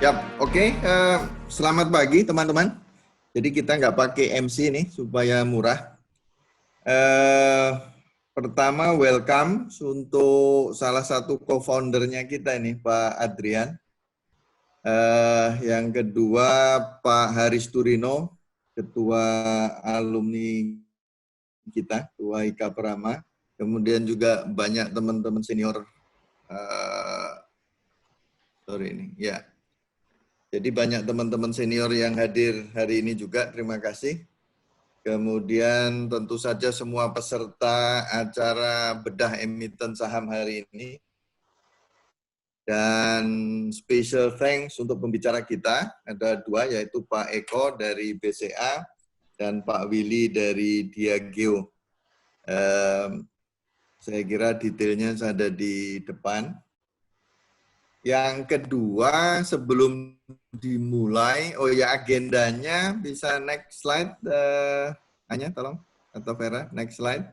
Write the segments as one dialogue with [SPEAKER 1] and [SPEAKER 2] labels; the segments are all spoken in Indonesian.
[SPEAKER 1] Yap, oke. Selamat pagi teman-teman. Jadi kita nggak pakai MC nih supaya murah. Eh, Pertama, welcome untuk salah satu co-foundernya kita ini, Pak Adrian. Yang kedua, Pak Haris Turino, Ketua Alumni kita, Ketua IKA Prama. Kemudian juga banyak teman-teman senior. Jadi banyak teman-teman senior yang hadir hari ini juga, terima kasih. Kemudian tentu saja semua peserta acara bedah emiten saham hari ini. Dan special thanks untuk pembicara kita, ada dua, yaitu Pak Eko dari BCA dan Pak Willy dari Diageo. Saya kira detailnya ada di depan. Yang kedua, sebelum dimulai, agendanya bisa next slide, Anya tolong, atau Vera, next slide.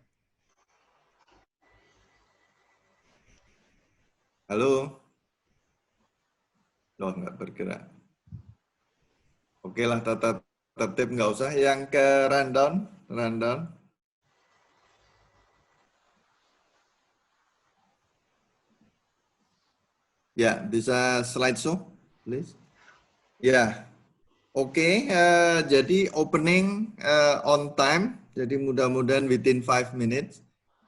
[SPEAKER 1] Halo? Loh, nggak bergerak. Oke lah, tata tertib nggak usah. Yang ke rundown. Ya, bisa slideshow, please. Ya, oke. Jadi opening on time. Jadi mudah-mudahan within 5 minutes.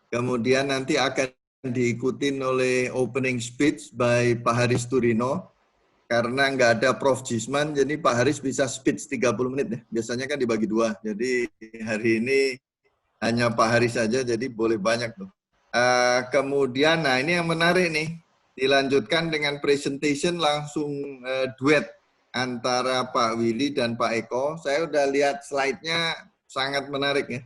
[SPEAKER 1] Kemudian nanti akan diikutin oleh opening speech by Pak Haris Turino. Karena nggak ada Prof. Jisman, jadi Pak Haris bisa speech 30 menit. Ya. Biasanya kan dibagi dua. Jadi hari ini hanya Pak Haris saja, jadi boleh banyak tuh. Kemudian, nah ini yang menarik nih. Dilanjutkan dengan presentation langsung duet antara Pak Willy dan Pak Eko. Saya udah lihat slide-nya sangat menarik ya.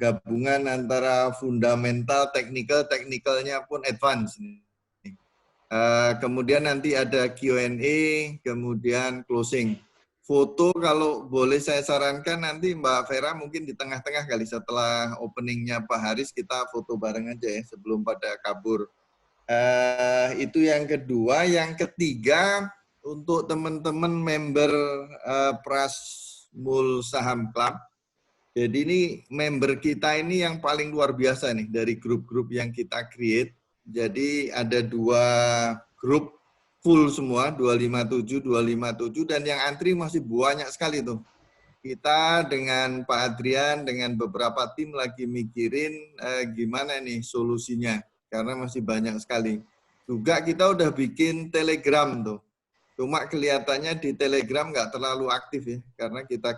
[SPEAKER 1] Gabungan antara fundamental, teknikalnya pun advance. Kemudian nanti ada Q&A, kemudian closing. Foto kalau boleh saya sarankan nanti Mbak Vera mungkin di tengah-tengah kali setelah openingnya Pak Haris kita foto bareng aja ya sebelum pada kabur. Itu yang kedua. Yang ketiga untuk teman-teman member Prasmul Saham Club. Jadi ini member kita ini yang paling luar biasa nih dari grup-grup yang kita create. Jadi ada dua grup full semua, 257, dan yang antri masih banyak sekali tuh. Kita dengan Pak Adrian, dengan beberapa tim lagi mikirin gimana nih solusinya, karena masih banyak sekali. Juga kita udah bikin Telegram tuh. Cuma kelihatannya di Telegram nggak terlalu aktif ya, karena kita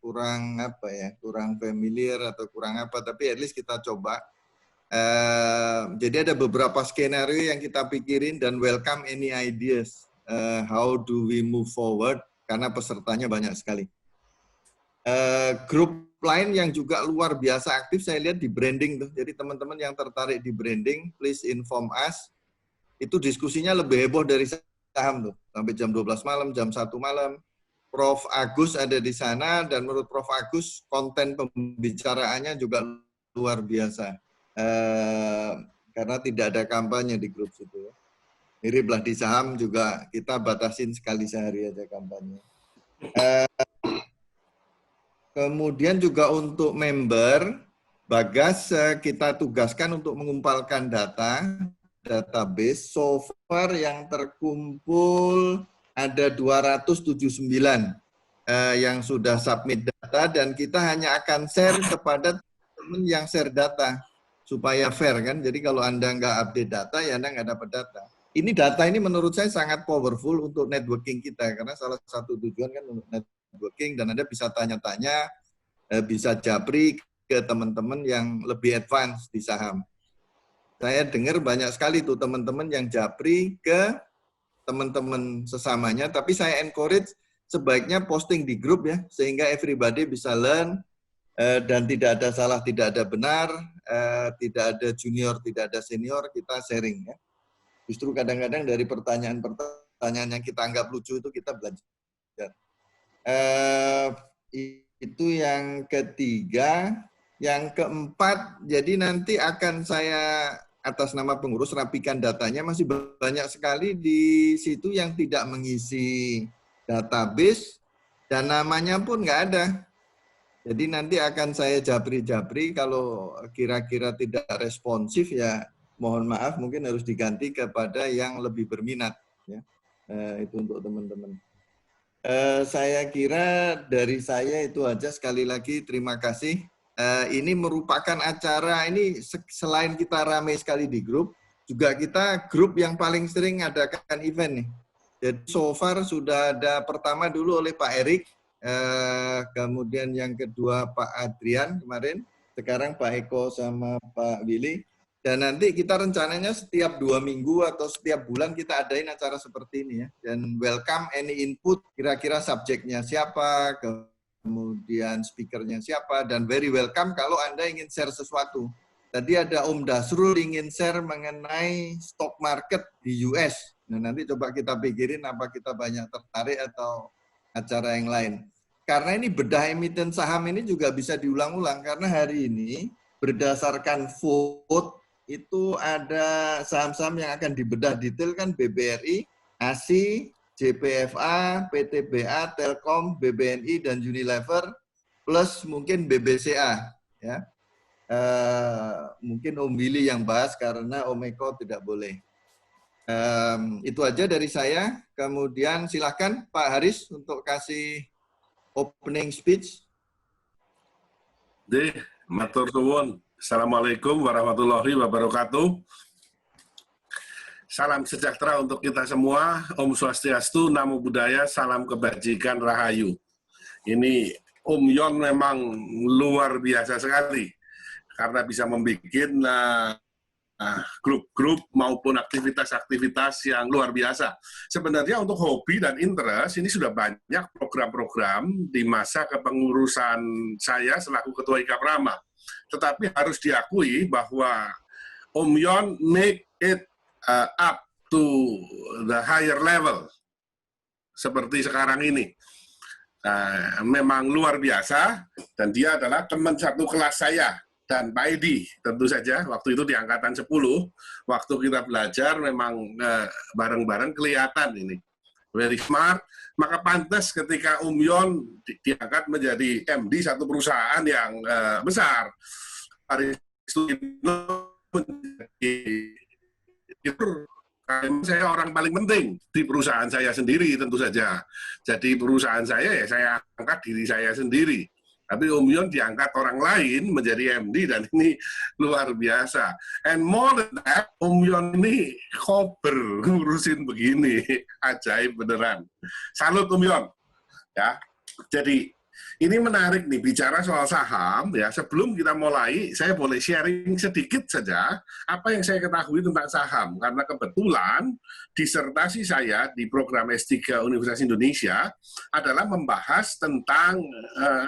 [SPEAKER 1] kurang kurang familiar atau kurang apa. Tapi at least kita coba. Jadi ada beberapa skenario yang kita pikirin dan welcome any ideas. How do we move forward? Karena pesertanya banyak sekali. Grup lain yang juga luar biasa aktif saya lihat di branding tuh. Jadi teman-teman yang tertarik di branding, please inform us. Itu diskusinya lebih heboh dari saham tuh. Sampai jam 12 malam, jam 1 malam. Prof. Agus ada di sana dan menurut Prof. Agus konten pembicaraannya juga luar biasa. Karena tidak ada kampanye di grup situ. Miriplah di saham juga kita batasin sekali sehari aja kampanye. Kemudian juga untuk member, Bagas kita tugaskan untuk mengumpulkan database. So far yang terkumpul ada 279 yang sudah submit data dan kita hanya akan share kepada teman yang share data supaya fair kan. Jadi kalau Anda nggak update data ya Anda nggak dapat data. Ini data ini menurut saya sangat powerful untuk networking kita karena salah satu tujuan kan untuk networking dan Anda bisa tanya-tanya, bisa japri ke teman-teman yang lebih advance di saham. Saya dengar banyak sekali tuh teman-teman yang japri ke teman-teman sesamanya, tapi saya encourage sebaiknya posting di grup ya, sehingga everybody bisa learn dan tidak ada salah, tidak ada benar, tidak ada junior, tidak ada senior, kita sharing ya. Justru kadang-kadang dari pertanyaan-pertanyaan yang kita anggap lucu itu kita belajar. Itu yang ketiga. Yang keempat, jadi nanti akan saya atas nama pengurus rapikan datanya, masih banyak sekali di situ yang tidak mengisi database dan namanya pun nggak ada. Jadi nanti akan saya japri-japri, kalau kira-kira tidak responsif ya mohon maaf, mungkin harus diganti kepada yang lebih berminat. Ya. Itu untuk teman-teman. Saya kira dari saya itu aja. Sekali lagi terima kasih. Ini merupakan acara, ini selain kita ramai sekali di grup, juga kita grup yang paling sering adakan event nih. Jadi so far sudah ada pertama dulu oleh Pak Erik, kemudian yang kedua Pak Adrian kemarin, sekarang Pak Eko sama Pak Willy. Dan nanti kita rencananya setiap 2 minggu atau setiap bulan kita adain acara seperti ini ya. Dan welcome any input, kira-kira subjeknya siapa, kemudian speakernya siapa, dan very welcome kalau Anda ingin share sesuatu. Tadi ada Om Dasrul ingin share mengenai stock market di US. Nah, nanti coba kita pikirin apa kita banyak tertarik atau acara yang lain. Karena ini bedah emiten saham ini juga bisa diulang-ulang, karena hari ini berdasarkan vote itu ada saham-saham yang akan dibedah detail kan, BBRI, ASI, JPFA, PTBA, Telkom, BBNI, dan Unilever, plus mungkin BBCA. Ya. Mungkin Om Willy yang bahas karena Om Eko tidak boleh. Itu aja dari saya. Kemudian silakan Pak Haris untuk kasih opening speech.
[SPEAKER 2] Matur suwun. Assalamualaikum warahmatullahi wabarakatuh. Salam sejahtera untuk kita semua. Om Swastiastu, Namo Buddhaya, salam kebajikan rahayu. Ini Om Yon memang luar biasa sekali karena bisa membuat grup-grup maupun aktivitas-aktivitas yang luar biasa. Sebenarnya untuk hobi dan interest ini sudah banyak program-program di masa kepengurusan saya selaku Ketua IKAPRAMA. Tetapi harus diakui bahwa Om Yon make it up to the higher level seperti sekarang ini. Memang luar biasa, dan dia adalah teman satu kelas saya dan Pak Edi tentu saja. Waktu itu di angkatan 10, waktu kita belajar memang bareng-bareng kelihatan ini very smart. Maka pantas ketika Om Yon diangkat menjadi MD satu perusahaan yang besar. Saya orang paling penting di perusahaan saya sendiri tentu saja. Jadi perusahaan saya ya saya angkat diri saya sendiri. Tapi Om Yon diangkat orang lain menjadi MD dan ini luar biasa. And more than that, Om Yon ini kober ngurusin begini. Ajaib beneran. Salut Om Yon. Ya. Jadi ini menarik nih bicara soal saham ya. Sebelum kita mulai, saya boleh sharing sedikit saja apa yang saya ketahui tentang saham, karena kebetulan disertasi saya di program S3 Universitas Indonesia adalah membahas tentang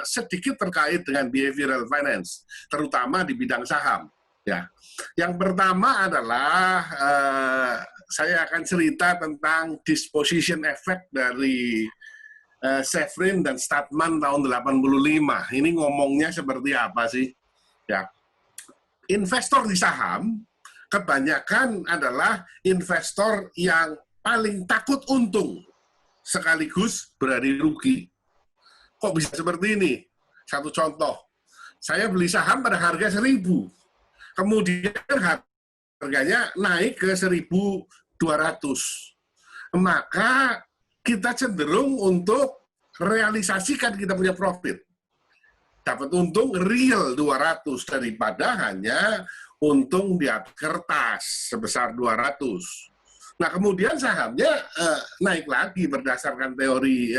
[SPEAKER 2] sedikit terkait dengan behavioral finance, terutama di bidang saham. Ya, yang pertama adalah saya akan cerita tentang disposition effect dari Shevrin dan Statman tahun 85. Ini ngomongnya seperti apa sih? Ya, investor di saham kebanyakan adalah investor yang paling takut untung sekaligus berani rugi. Kok bisa seperti ini? Satu contoh, saya beli saham pada harga 1.000, kemudian harganya naik ke 1.200, maka kita cenderung untuk realisasikan kita punya profit. Dapat untung real 200 daripada hanya untung di atas kertas sebesar 200. Nah, kemudian sahamnya naik lagi berdasarkan teori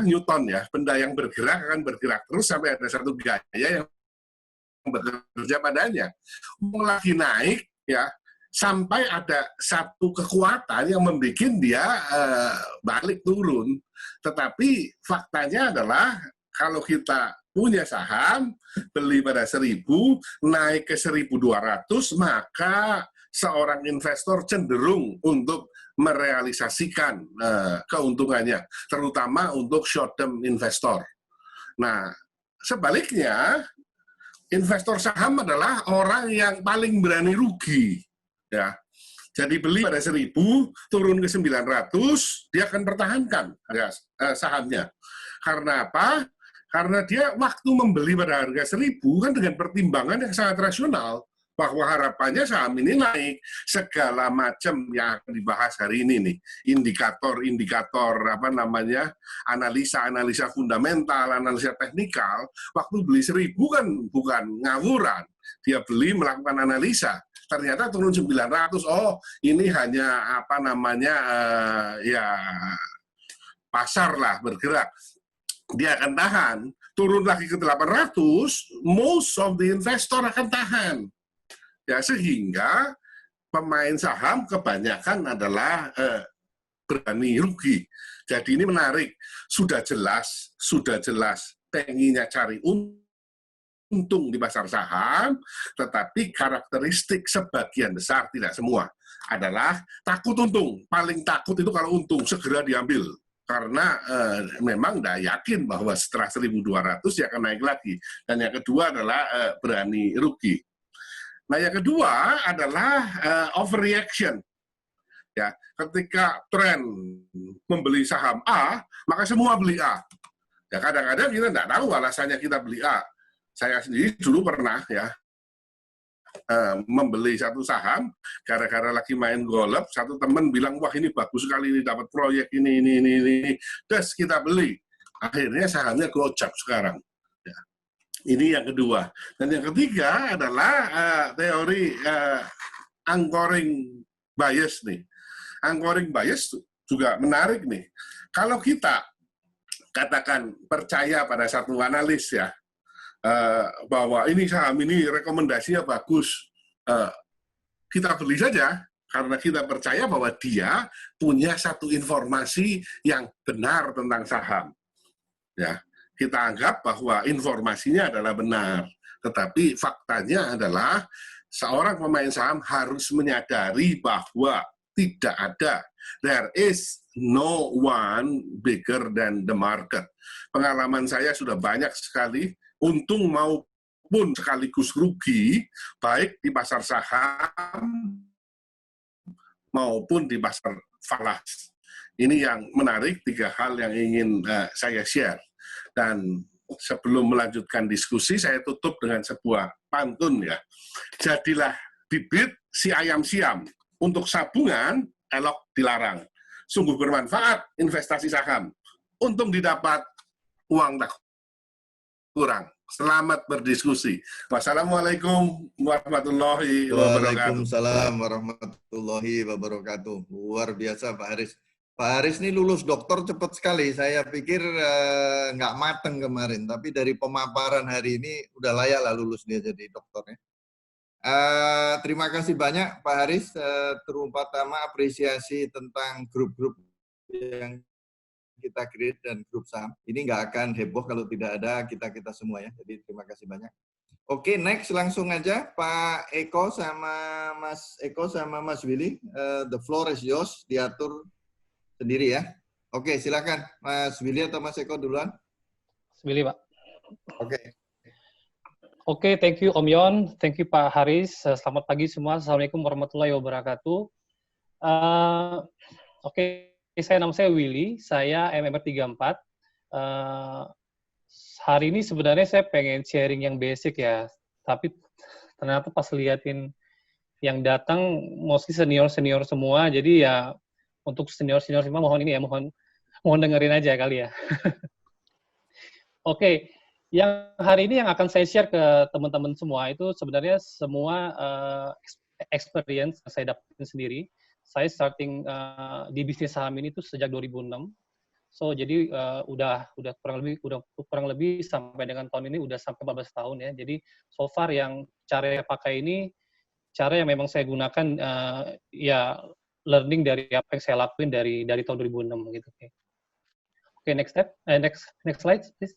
[SPEAKER 2] Newton ya. Benda yang bergerak akan bergerak terus sampai ada satu gaya yang bekerja padanya. Lagi naik ya, sampai ada satu kekuatan yang membuat dia balik turun. Tetapi faktanya adalah kalau kita punya saham, beli pada 1.000, naik ke 1.200, maka seorang investor cenderung untuk merealisasikan keuntungannya, terutama untuk short term investor. Nah, sebaliknya, investor saham adalah orang yang paling berani rugi. Ya. Jadi beli pada 1.000, turun ke 900, dia akan pertahankan sahamnya. Karena apa? Karena dia waktu membeli pada harga 1.000 kan dengan pertimbangan yang sangat rasional, bahwa harapannya saham ini naik. Segala macam yang akan dibahas hari ini nih, indikator-indikator analisa fundamental, analisa teknikal, waktu beli 1.000 kan bukan ngawuran, dia beli melakukan analisa. Ternyata turun 900, oh ini hanya pasar lah bergerak, dia akan tahan. Turun lagi ke 800, most of the investor akan tahan. Ya, sehingga pemain saham kebanyakan adalah berani rugi. Jadi ini menarik, sudah jelas pengennya cari untung di pasar saham, tetapi karakteristik sebagian besar, tidak semua, adalah takut untung. Paling takut itu kalau untung, segera diambil. Karena memang tidak yakin bahwa setelah 1.200 dia akan naik lagi. Dan yang kedua adalah berani rugi. Nah, yang kedua adalah overreaction. Ya, ketika tren membeli saham A, maka semua beli A. Ya, kadang-kadang kita tidak tahu alasannya kita beli A. Saya sendiri dulu pernah ya membeli satu saham gara-gara lagi main golf, satu teman bilang, wah ini bagus sekali, ini dapat proyek ini. Terus kita beli. Akhirnya sahamnya gocap sekarang. Ya. Ini yang kedua. Dan yang ketiga adalah teori anchoring bias nih. Anchoring bias juga menarik nih. Kalau kita katakan percaya pada satu analis ya, bahwa ini saham ini rekomendasinya bagus, kita beli saja karena kita percaya bahwa dia punya satu informasi yang benar tentang saham. Ya, kita anggap bahwa informasinya adalah benar, tetapi faktanya adalah seorang pemain saham harus menyadari bahwa tidak ada, there is no one bigger than the market. Pengalaman saya sudah banyak sekali untung maupun sekaligus rugi, baik di pasar saham maupun di pasar falas. Ini yang menarik, 3 hal yang ingin saya share. Dan sebelum melanjutkan diskusi, saya tutup dengan sebuah pantun ya. Jadilah bibit si ayam siam, untuk sabungan elok dilarang. Sungguh bermanfaat investasi saham. Untung didapat, uang tak kurang. Selamat berdiskusi. Wassalamualaikum warahmatullahi wabarakatuh.
[SPEAKER 1] Waalaikumsalam warahmatullahi wabarakatuh. Luar biasa Pak Haris. Pak Haris ini lulus doktor cepat sekali. Saya pikir nggak mateng kemarin, tapi dari pemaparan hari ini udah layak lah lulus dia jadi dokternya. Terima kasih banyak Pak Haris. Terutama apresiasi tentang grup-grup yang kita create dan grup saham. Ini nggak akan heboh kalau tidak ada kita-kita semua ya. Jadi terima kasih banyak. Oke, next langsung aja Pak Eko sama Mas Willy. The floor is yours, diatur sendiri ya. Oke, silakan Mas Willy atau Mas Eko duluan.
[SPEAKER 3] Mas Willy, Pak.
[SPEAKER 1] Oke.
[SPEAKER 3] Oke, thank you Om Yon, thank you Pak Haris. Selamat pagi semua. Assalamualaikum warahmatullahi wabarakatuh. Oke. Nama saya Willy, saya MMR 34. Hari ini sebenarnya saya pengen sharing yang basic ya, tapi ternyata pas liatin yang datang mostly senior-senior semua, jadi ya untuk senior-senior semua mohon ini ya, mohon dengerin aja kali ya. Oke, yang hari ini yang akan saya share ke teman-teman semua itu sebenarnya semua experience yang saya dapetin sendiri. Saya starting di bisnis saham ini tuh sejak 2006. So jadi udah kurang lebih sampai dengan tahun ini udah sampai 14 tahun ya. Jadi so far yang cara yang pakai ini cara yang memang saya gunakan ya learning dari apa yang saya lakuin dari tahun 2006 gitu. Oke, next step. Next slide please.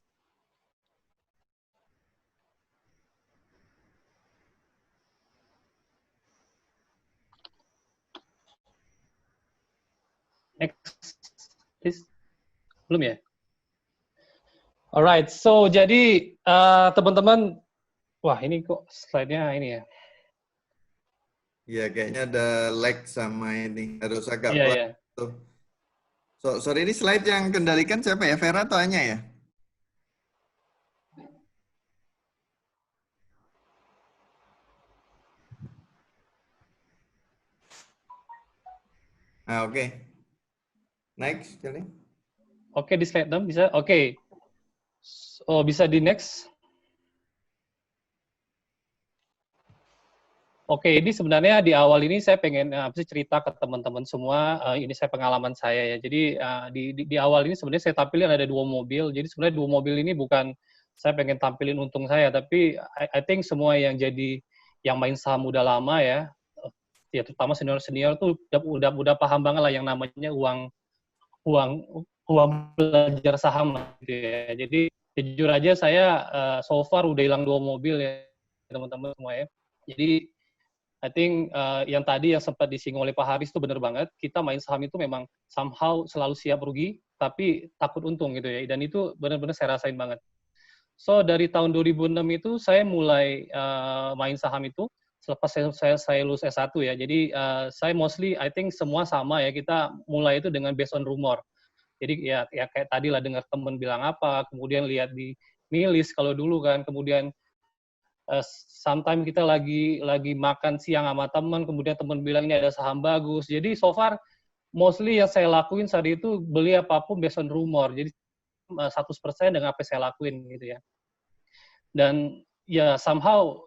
[SPEAKER 3] Next, please. Belum ya? Alright, so jadi teman-teman Wah, ini kok slide-nya ini ya.
[SPEAKER 1] Ya, kayaknya ada lag sama ini. Harus agak
[SPEAKER 3] Iya,
[SPEAKER 1] pelan
[SPEAKER 3] iya.
[SPEAKER 1] tuh. Sorry, ini slide yang kendalikan siapa ya? Vera atau Anya ya? Ah, oke. Next, Jali.
[SPEAKER 3] Oke, di slide 6 bisa. Oke. Oh, bisa di next. Oke, ini sebenarnya di awal ini saya pengen cerita ke teman-teman semua. Ini saya pengalaman saya ya. Jadi di awal ini sebenarnya saya tampilin ada 2 mobil. Jadi sebenarnya 2 mobil ini bukan saya pengen tampilin untung saya, tapi I think semua yang yang main saham udah lama ya, ya terutama senior-senior tuh udah paham banget lah yang namanya uang uang belajar saham lah, gitu ya. Jadi jujur aja saya so far udah hilang 2 mobil ya teman-teman semua ya. Jadi I think yang tadi yang sempat disinggung oleh Pak Haris itu benar banget. Kita main saham itu memang somehow selalu siap rugi, tapi takut untung gitu ya. Dan itu benar-benar saya rasain banget. So dari tahun 2006 itu saya mulai main saham itu selepas saya lulus S1 ya. Jadi saya mostly I think semua sama ya. Kita mulai itu dengan based on rumor. Jadi ya kayak tadi lah dengar temen bilang apa, kemudian lihat di milis kalau dulu kan, kemudian sometimes kita lagi makan siang sama teman, kemudian teman bilang ini ada saham bagus. Jadi so far mostly yang saya lakuin saat itu beli apapun based on rumor. Jadi 100% dengan apa yang saya lakuin gitu ya. Dan ya somehow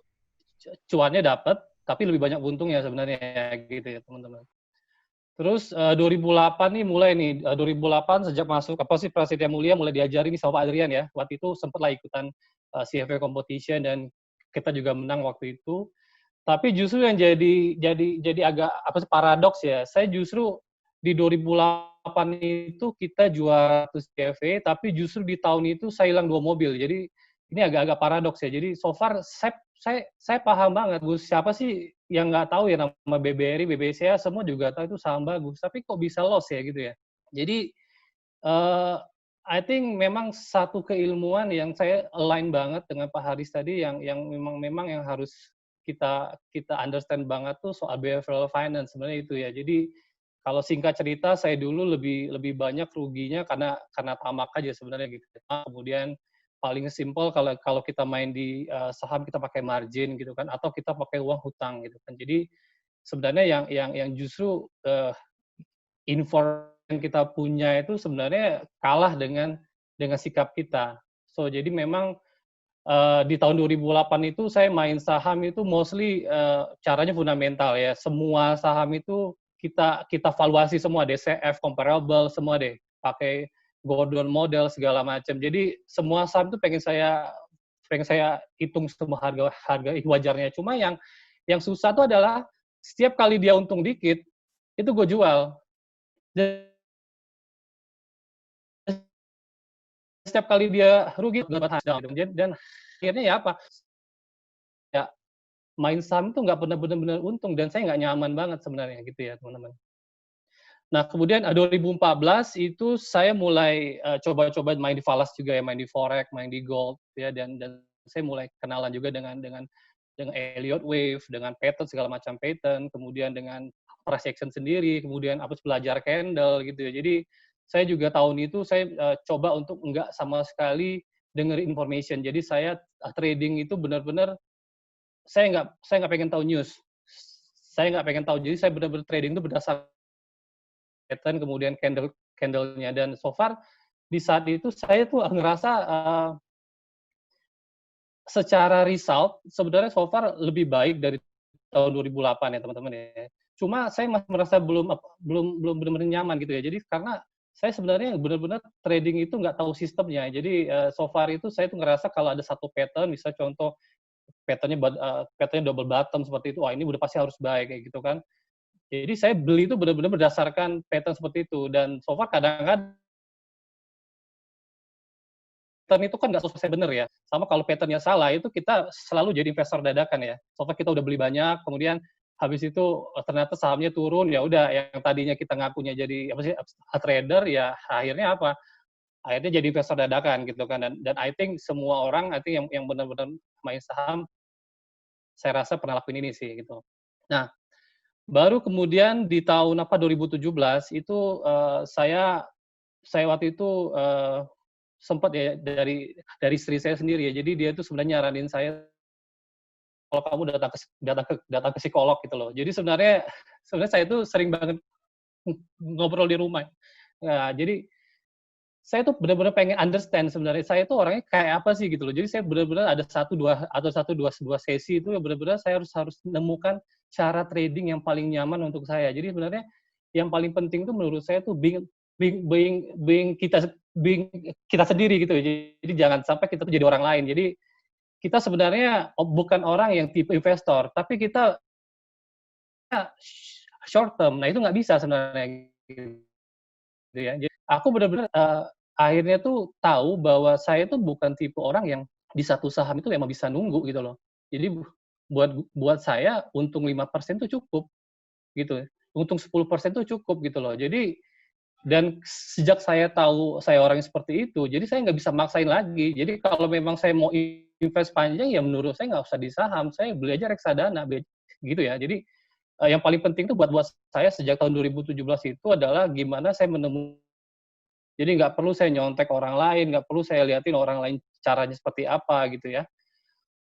[SPEAKER 3] cuannya dapat, tapi lebih banyak untungnya sebenarnya gitu ya teman-teman. Terus 2008 nih mulai nih, 2008 sejak masuk apa sih Prasetya Mulia mulai diajarin nih sama Pak Adrian ya. Waktu itu sempat lah ikutan CFA competition dan kita juga menang waktu itu. Tapi justru yang jadi agak apa sih paradoks ya. Saya justru di 2008 itu kita juara CFA, tapi justru di tahun itu saya hilang 2 mobil. Jadi ini agak-agak paradoks ya. Jadi so far saya paham banget, Gus. Siapa sih yang nggak tahu ya nama BBRI, BBCA, semua juga tahu itu saham bagus. Tapi kok bisa loss ya gitu ya. Jadi I think memang satu keilmuan yang saya align banget dengan Pak Haris tadi yang memang yang harus kita understand banget tuh soal behavioral finance sebenarnya itu ya. Jadi kalau singkat cerita saya dulu lebih banyak ruginya karena tamak aja sebenarnya gitu. Kemudian paling simpel kalau kita main di saham kita pakai margin gitu kan atau kita pakai uang hutang gitu kan. Jadi sebenarnya yang justru inform yang kita punya itu sebenarnya kalah dengan sikap kita. So jadi memang di tahun 2008 itu saya main saham itu mostly caranya fundamental ya. Semua saham itu kita valuasi semua, DCF, comparable, semua deh. Pakai Gordon model segala macam. Jadi semua saham itu pengen saya hitung semua harga wajarnya. Cuma yang susah itu adalah setiap kali dia untung dikit itu gue jual. Setiap kali dia rugi dan akhirnya ya apa ya main saham itu nggak pernah benar-benar untung dan saya nggak nyaman banget sebenarnya gitu ya teman-teman. Nah kemudian 2014 itu saya mulai coba-coba main di falas juga ya, main di forex, main di gold ya dan saya mulai kenalan juga dengan Elliott Wave, dengan pattern segala macam pattern, kemudian dengan price action sendiri, kemudian belajar candle gitu ya. Jadi saya juga tahun itu saya coba untuk enggak sama sekali dengar information. Jadi saya trading itu benar-benar saya nggak pengen tahu news. Saya nggak pengen tahu. Jadi saya benar-benar trading itu berdasarkan pattern kemudian candle-nya dan so far di saat itu saya tuh ngerasa secara result sebenarnya so far lebih baik dari tahun 2008 ya teman-teman ya. Cuma saya masih merasa belum benar-benar nyaman gitu ya. Jadi karena saya sebenarnya benar-benar trading itu nggak tahu sistemnya. Jadi so far itu saya tuh ngerasa kalau ada satu pattern, misalnya contoh patternnya double bottom seperti itu, wah ini udah pasti harus baik kayak gitu kan. Jadi saya beli itu benar-benar berdasarkan pattern seperti itu dan so far kadang-kadang pattern itu kan nggak selesai benar ya. Sama kalau patternnya salah, itu kita selalu jadi investor dadakan ya. So far kita udah beli banyak, kemudian habis itu ternyata sahamnya turun, ya udah yang tadinya kita ngakunya jadi trader, ya akhirnya apa? Akhirnya jadi investor dadakan gitu kan. Dan I think semua orang, I think yang benar-benar main saham saya rasa pernah lakuin ini sih gitu. Nah, baru kemudian di tahun 2017 itu saya waktu itu sempat ya dari istri saya sendiri ya. Jadi dia itu sebenarnya nyaranin saya kalau kamu datang ke psikolog gitu loh. Jadi sebenarnya saya itu sering banget ngobrol di rumah. Nah, jadi saya tuh benar-benar pengen understand sebenarnya saya tuh orangnya kayak apa sih gitu loh. Jadi saya benar-benar ada dua sesi itu yang benar-benar saya harus menemukan cara trading yang paling nyaman untuk saya. Jadi sebenarnya yang paling penting tuh menurut saya tuh being kita sendiri gitu. Jadi jangan sampai kita tuh jadi orang lain. Jadi kita sebenarnya bukan orang yang tipe investor, tapi kita short term. Nah, itu nggak bisa sebenarnya gitu ya. Jadi aku benar-benar akhirnya tuh tahu bahwa saya tuh bukan tipe orang yang di satu saham itu emang bisa nunggu gitu loh. Jadi buat saya untung 5% tuh cukup gitu. Untung 10% tuh cukup gitu loh. Jadi dan sejak saya tahu saya orang yang seperti itu, jadi saya nggak bisa maksain lagi. Jadi kalau memang saya mau invest panjang, ya menurut saya nggak usah di saham, saya beli aja reksadana, gitu ya. Jadi yang paling penting tuh buat saya sejak tahun 2017 itu adalah gimana saya menemukan. Jadi nggak perlu saya nyontek orang lain, nggak perlu saya liatin orang lain caranya seperti apa gitu ya.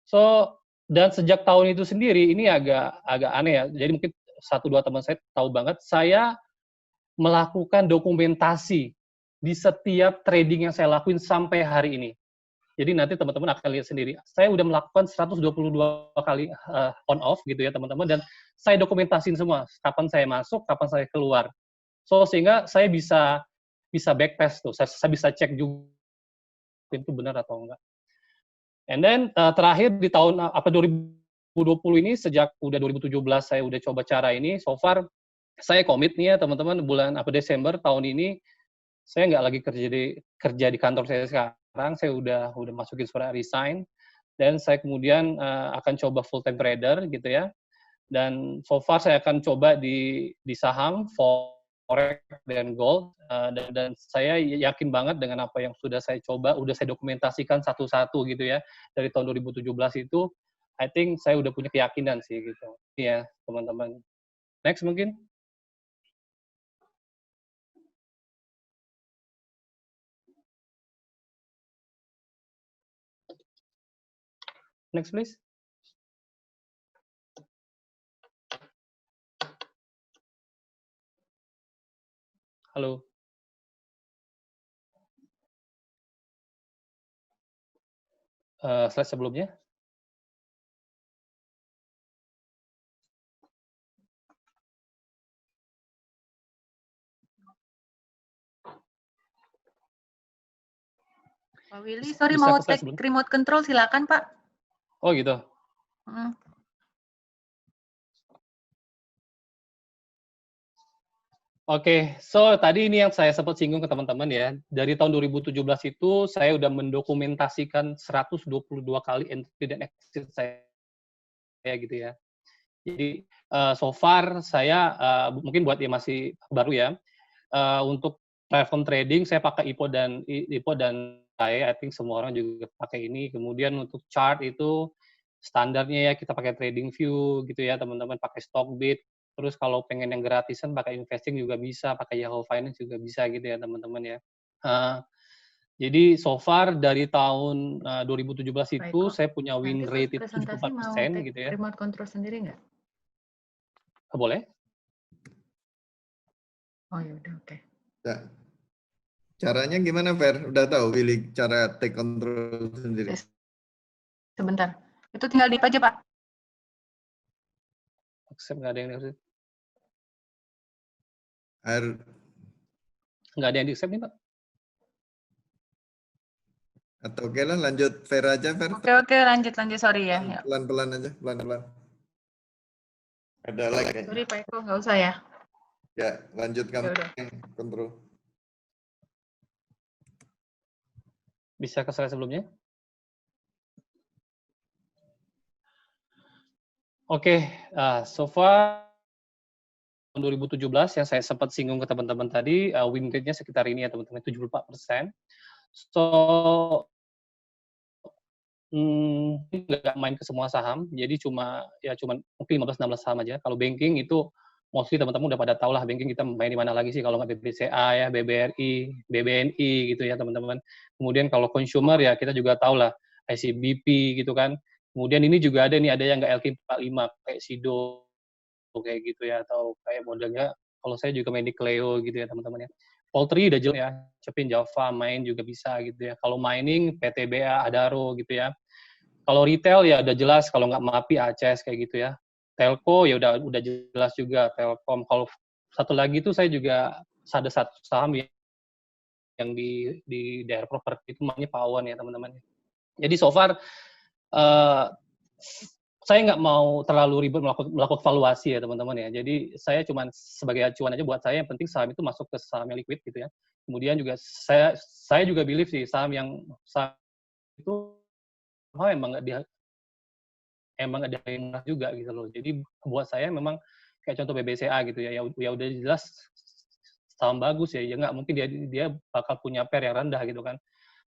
[SPEAKER 3] So, dan sejak tahun itu sendiri ini agak aneh ya. Jadi mungkin 1-2 teman saya tahu banget, saya melakukan dokumentasi di setiap trading yang saya lakuin sampai hari ini. Jadi nanti teman-teman akan lihat sendiri. Saya udah melakukan 122 kali on off gitu ya teman-teman, dan saya dokumentasin semua kapan saya masuk, kapan saya keluar. So sehingga saya bisa backtest tuh, saya bisa cek juga itu benar atau enggak. And then terakhir di tahun 2020 ini, sejak udah 2017 saya udah coba cara ini, so far saya komit nih ya teman-teman, bulan Desember tahun ini saya nggak lagi kerja di kantor saya sekarang, saya udah masukin surat resign, dan saya kemudian akan coba full time trader gitu ya. Dan so far saya akan coba di saham, forex dan gold, dan saya yakin banget dengan apa yang sudah saya coba, udah saya dokumentasikan satu-satu gitu ya dari tahun 2017 itu. I think saya udah punya keyakinan sih gitu. Iya, teman-teman. Next mungkin. Next please. Halo. Slide sebelumnya.
[SPEAKER 4] Pak Willy, sorry mau take remote control, silakan Pak.
[SPEAKER 3] Oh gitu. Oke, so tadi ini yang saya sempat singgung ke teman-teman ya. Dari tahun 2017 itu saya udah mendokumentasikan 122 kali entry dan exit saya gitu ya. Jadi so far saya mungkin buat yang masih baru ya, untuk platform trading saya pakai IPO dan saya, I think semua orang juga pakai ini. Kemudian untuk chart itu standarnya ya kita pakai TradingView gitu ya teman-teman, pakai Stockbit. Terus kalau pengen yang gratisan pakai investing juga bisa, pakai Yahoo Finance juga bisa gitu ya teman-teman ya. Jadi so far dari tahun 2017 itu saya punya win rate itu 74% gitu ya.
[SPEAKER 4] Remote control sendiri nggak?
[SPEAKER 3] Boleh?
[SPEAKER 4] Oh ya udah, oke.
[SPEAKER 1] Ya. Caranya gimana, Fer? Udah tahu pilih cara take control sendiri?
[SPEAKER 4] Sebentar. Itu tinggal di aja, Pak.
[SPEAKER 3] Accept, nggak ada yang di-accept.
[SPEAKER 1] Nggak
[SPEAKER 3] ada yang di-accept nih, Pak.
[SPEAKER 1] Atau oke lah, lanjut Fer aja, Fer.
[SPEAKER 4] Oke, lanjut, sorry ya.
[SPEAKER 1] Pelan-pelan aja, pelan-pelan. Ada lagi.
[SPEAKER 4] Sorry Pak Eko, nggak usah ya.
[SPEAKER 1] Ya, lanjut kamu kontrol.
[SPEAKER 3] Bisa ke slide sebelumnya? Oke, so far 2017 yang saya sempat singgung ke teman-teman tadi, win rate-nya sekitar ini ya teman-teman, 74%. So, nggak main ke semua saham, jadi cuma mungkin 15-16 saham aja. Kalau banking itu mostly teman-teman udah pada tahu lah banking kita main di mana lagi sih kalau nggak BBCA ya, BBRI, BBNI gitu ya teman-teman. Kemudian kalau consumer ya kita juga tahu lah ICBP gitu kan. Kemudian ini juga ada yang nggak LQ45 kayak Sido kayak gitu ya, atau kayak modelnya kalau saya juga main di Cleo gitu ya teman-teman ya. Poultry udah jelas ya, Cepin Java main juga bisa gitu ya. Kalau mining PTBA, Adaro gitu ya. Kalau retail ya udah jelas, kalau nggak MAPI, ACS kayak gitu ya. Telco ya udah jelas juga, Telkom. Kalau satu lagi itu saya juga ada satu saham yang di daerah properti itu namanya Pawon ya teman-teman. Jadi so far saya nggak mau terlalu ribet melakukan valuasi ya teman-teman ya. Jadi saya cuma sebagai acuan aja buat saya, yang penting saham itu masuk ke saham yang liquid gitu ya. Kemudian juga saya juga believe sih saham itu emang nggak murah juga gitu loh. Jadi buat saya memang kayak contoh BBCA gitu ya, ya udah jelas saham bagus ya nggak mungkin dia bakal punya pair yang rendah gitu kan.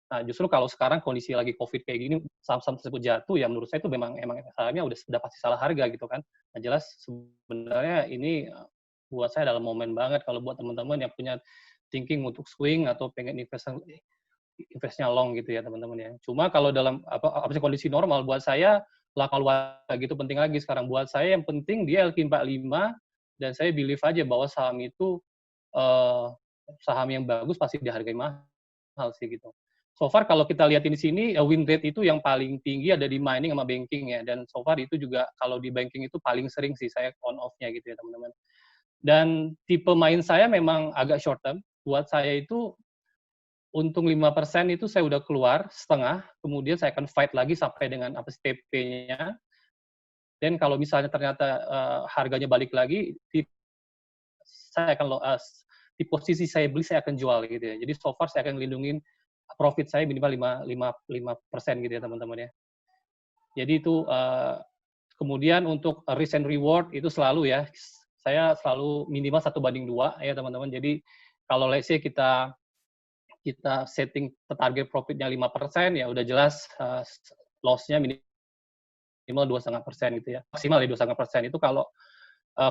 [SPEAKER 3] Nah, justru kalau sekarang kondisi lagi COVID kayak gini, saham-saham tersebut jatuh, ya menurut saya itu emang sahamnya udah pasti salah harga gitu kan. Nah, jelas sebenarnya ini buat saya adalah momen banget kalau buat teman-teman yang punya thinking untuk swing atau pengen investnya long gitu ya teman-teman ya. Cuma kalau dalam kondisi normal buat saya gitu penting lagi sekarang. Buat saya yang penting dia LQ45 dan saya believe aja bahwa saham itu saham yang bagus pasti dihargai mahal sih gitu. So far kalau kita lihat di sini win rate itu yang paling tinggi ada di mining sama banking ya, dan so far itu juga kalau di banking itu paling sering sih saya on off-nya gitu ya teman-teman. Dan tipe main saya memang agak short term. Buat saya itu untung 5% itu saya udah keluar setengah, kemudian saya akan fight lagi sampai dengan TP-nya. Dan kalau misalnya ternyata harganya balik lagi, saya akan di posisi saya beli saya akan jual gitu ya. Jadi so far saya akan lindungin profit saya minimal 5% gitu ya teman-teman ya. Jadi itu kemudian untuk risk and reward itu selalu ya, saya selalu minimal 1:2 ya teman-teman. Jadi kalau let's say kita setting target profitnya 5%, ya udah jelas loss-nya minimal 2,5% gitu ya. Maksimal ya 2,5% itu kalau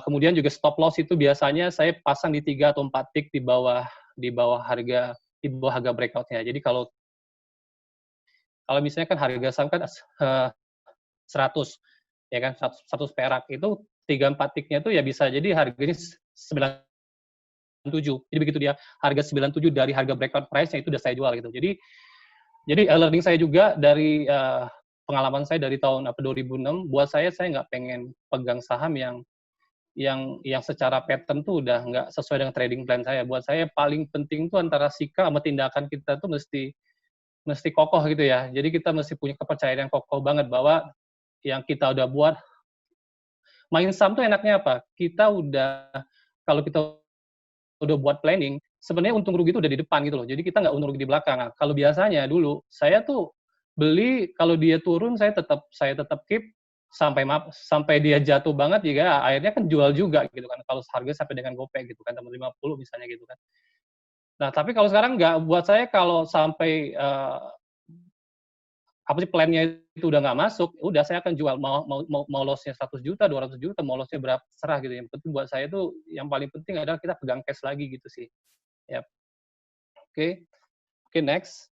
[SPEAKER 3] kemudian juga stop loss itu biasanya saya pasang di 3 atau 4 tick di bawah harga breakout-nya. Jadi kalau misalnya kan harga saham kan 100 ya kan 100 perak itu 3-4 ticknya itu ya bisa jadi harganya 97. Jadi begitu dia harga 97 dari harga breakout price-nya itu udah saya jual gitu. Jadi learning saya juga dari pengalaman saya dari tahun 2006, buat saya nggak pengen pegang saham yang secara pattern tuh udah nggak sesuai dengan trading plan saya. Buat saya paling penting tuh antara sikap sama tindakan kita tuh mesti kokoh gitu ya. Jadi kita mesti punya kepercayaan yang kokoh banget bahwa yang kita udah buat. Main saham tuh enaknya apa? Kalau kita udah buat planning, sebenarnya untung rugi itu udah di depan gitu loh. Jadi kita nggak untung rugi di belakang. Nah, kalau biasanya dulu saya tuh beli kalau dia turun saya tetap keep sampai dia jatuh banget juga akhirnya kan jual juga gitu kan. Kalau harga sampai dengan gopay gitu kan 50 misalnya gitu kan. Nah, tapi kalau sekarang nggak, buat saya kalau sampai plan-nya itu udah nggak masuk, udah saya akan jual mau loss-nya 100 juta, 200 juta, mau loss-nya berapa serah gitu. Yang penting buat saya itu yang paling penting adalah kita pegang cash lagi gitu sih. Ya. Oke, next.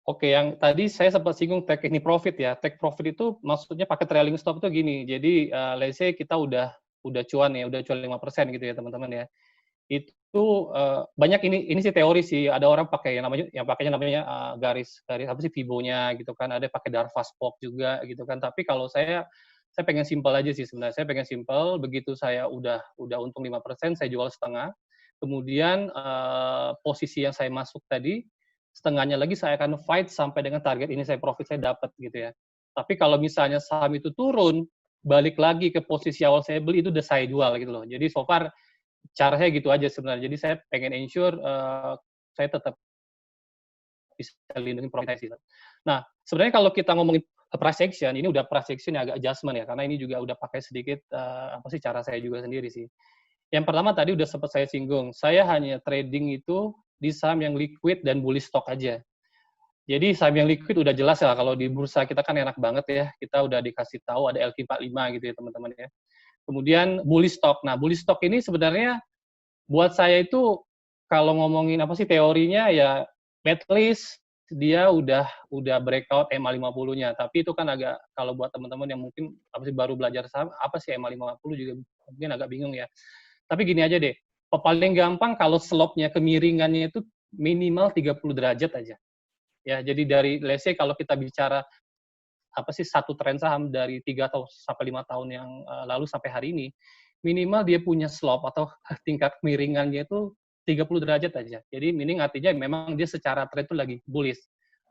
[SPEAKER 3] Oke, yang tadi saya sempat singgung take ini profit ya. Take profit itu maksudnya pakai trailing stop itu gini. Jadi let's say kita udah cuan ya, udah cuan 5% gitu ya teman-teman ya. Itu banyak ini sih teori sih. Ada orang pakai pakainya namanya garis apa sih Fibo-nya gitu kan. Ada pakai Darvas-Spok juga gitu kan. Tapi kalau saya pengen simpel aja sih sebenarnya. Saya pengen simpel, begitu saya udah untung 5%, saya jual setengah. Kemudian posisi yang saya masuk tadi setengahnya lagi saya akan fight sampai dengan target ini profit saya dapat gitu ya. Tapi kalau misalnya saham itu turun, balik lagi ke posisi awal saya beli itu udah saya jual gitu loh. Jadi so far caranya gitu aja sebenarnya. Jadi saya pengen ensure saya tetap bisa lindungi profit saya sih. Nah, sebenarnya kalau kita ngomongin price action, ini udah price action yang agak adjustment ya, karena ini juga udah pakai sedikit cara saya juga sendiri sih. Yang pertama tadi udah sempat saya singgung, saya hanya trading itu di saham yang liquid dan bullish stock aja. Jadi saham yang liquid udah jelas ya, kalau di bursa kita kan enak banget ya, kita udah dikasih tahu ada LQ45 gitu ya teman-teman ya. Kemudian bullish stock. Nah, bullish stock ini sebenarnya buat saya itu kalau ngomongin teorinya ya at least dia udah breakout EMA 50-nya, tapi itu kan agak, kalau buat teman-teman yang mungkin baru belajar saham, apa sih EMA 50 juga mungkin agak bingung ya. Tapi gini aja deh, paling gampang kalau slope-nya, kemiringannya itu minimal 30 derajat aja. Ya, jadi dari let's say kalau kita bicara satu tren saham dari 3 sampai 5 tahun yang lalu sampai hari ini, minimal dia punya slope atau tingkat kemiringannya itu 30 derajat aja. Jadi meaning artinya memang dia secara trend itu lagi bullish.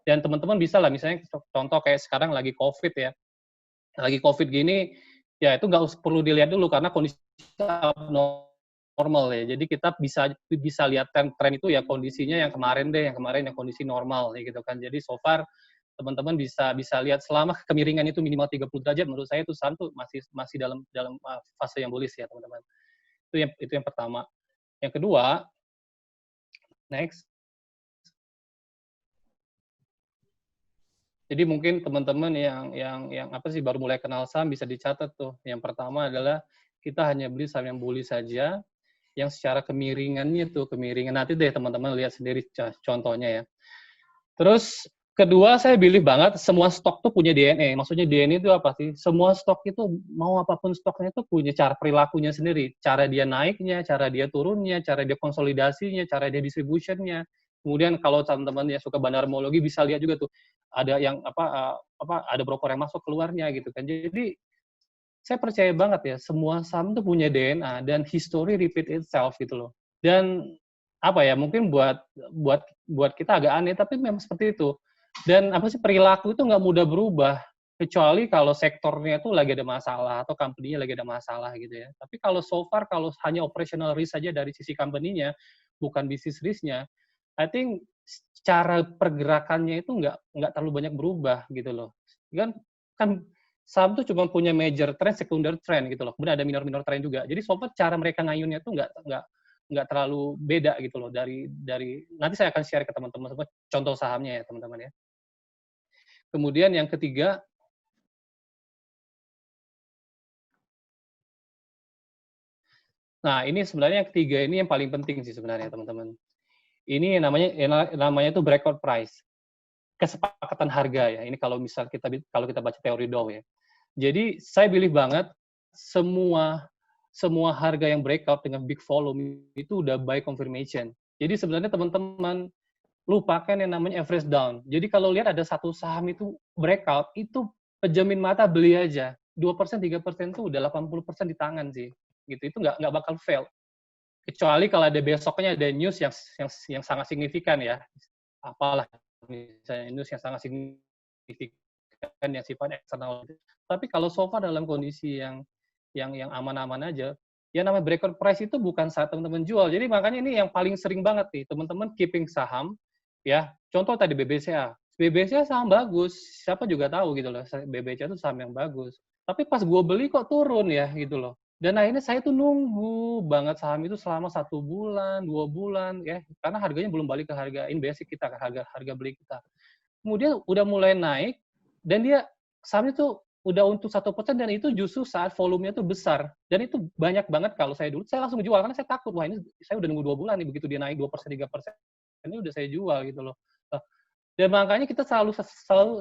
[SPEAKER 3] Dan teman-teman bisa lah, misalnya contoh kayak sekarang lagi COVID ya. Lagi COVID gini, ya itu nggak perlu dilihat dulu karena kondisi normal ya. Jadi kita bisa lihat tren itu ya kondisinya yang kemarin yang kondisi normal ya gitu kan. Jadi so far teman-teman bisa lihat selama kemiringan itu minimal 30 derajat, menurut saya itu saham tuh masih dalam fase yang bullish ya teman-teman. Itu yang pertama. Yang kedua, next. Jadi mungkin teman-teman yang baru mulai kenal saham bisa dicatat tuh. Yang pertama adalah kita hanya beli saham yang bullish saja, yang secara kemiringannya tuh nanti deh teman-teman lihat sendiri contohnya ya. Terus kedua, saya pilih banget semua stok tuh punya DNA. Maksudnya DNA itu apa sih? Semua stok itu, mau apapun stoknya itu punya cara perilakunya sendiri. Cara dia naiknya, cara dia turunnya, cara dia konsolidasinya, cara dia distributionnya. Kemudian kalau teman-teman yang suka bandarmologi bisa lihat juga tuh ada yang ada broker yang masuk keluarnya gitu kan. Jadi saya percaya banget ya semua saham tuh punya DNA dan history repeat itself gitu loh. Dan mungkin buat kita agak aneh tapi memang seperti itu. Dan perilaku itu nggak mudah berubah kecuali kalau sektornya itu lagi ada masalah atau company-nya lagi ada masalah gitu ya. Tapi kalau so far kalau hanya operational risk saja dari sisi company-nya bukan business risk-nya, I think cara pergerakannya itu nggak terlalu banyak berubah gitu loh. Kan saham tuh cuma punya major trend, secondary trend gitu loh. Kemudian ada minor trend juga. Jadi so far cara mereka ngayunnya tuh nggak terlalu beda gitu loh dari nanti saya akan share ke teman-teman semua contoh sahamnya ya teman-teman ya. Kemudian yang ketiga, nah ini sebenarnya yang ketiga ini yang paling penting sih sebenarnya teman-teman. Ini namanya itu breakout price, kesepakatan harga ya. Ini kalau kita baca teori Dow ya. Jadi saya pilih banget semua harga yang breakout dengan big volume itu udah buy confirmation. Jadi sebenarnya teman-teman lupakan yang namanya average down. Jadi kalau lihat ada satu saham itu breakout, itu pejamin mata beli aja. 2%, 3% itu udah 80% di tangan sih. Gitu. Itu nggak bakal fail. Kecuali kalau ada besoknya ada news yang sangat signifikan ya. Apalah misalnya news yang sangat signifikan yang sifat eksternal. Tapi kalau so far dalam kondisi yang aman-aman aja, ya namanya breakout price itu bukan saat teman-teman jual. Jadi makanya ini yang paling sering banget nih, teman-teman keeping saham, ya contoh tadi BBCA. BBCA saham bagus, siapa juga tahu gitu loh, BBCA itu saham yang bagus. Tapi pas gue beli kok turun ya gitu loh. Dan akhirnya saya tuh nunggu banget saham itu selama 1 bulan, 2 bulan, ya karena harganya belum balik ke harga basic kita, ke harga beli kita. Kemudian udah mulai naik, dan dia sahamnya tuh udah untuk 1% dan itu justru saat volumenya tuh besar. Dan itu banyak banget kalau saya dulu, saya langsung jual karena saya takut, wah ini saya udah nunggu 2 bulan nih, begitu dia naik 2%, 3%, ini udah saya jual gitu loh. Dan makanya kita selalu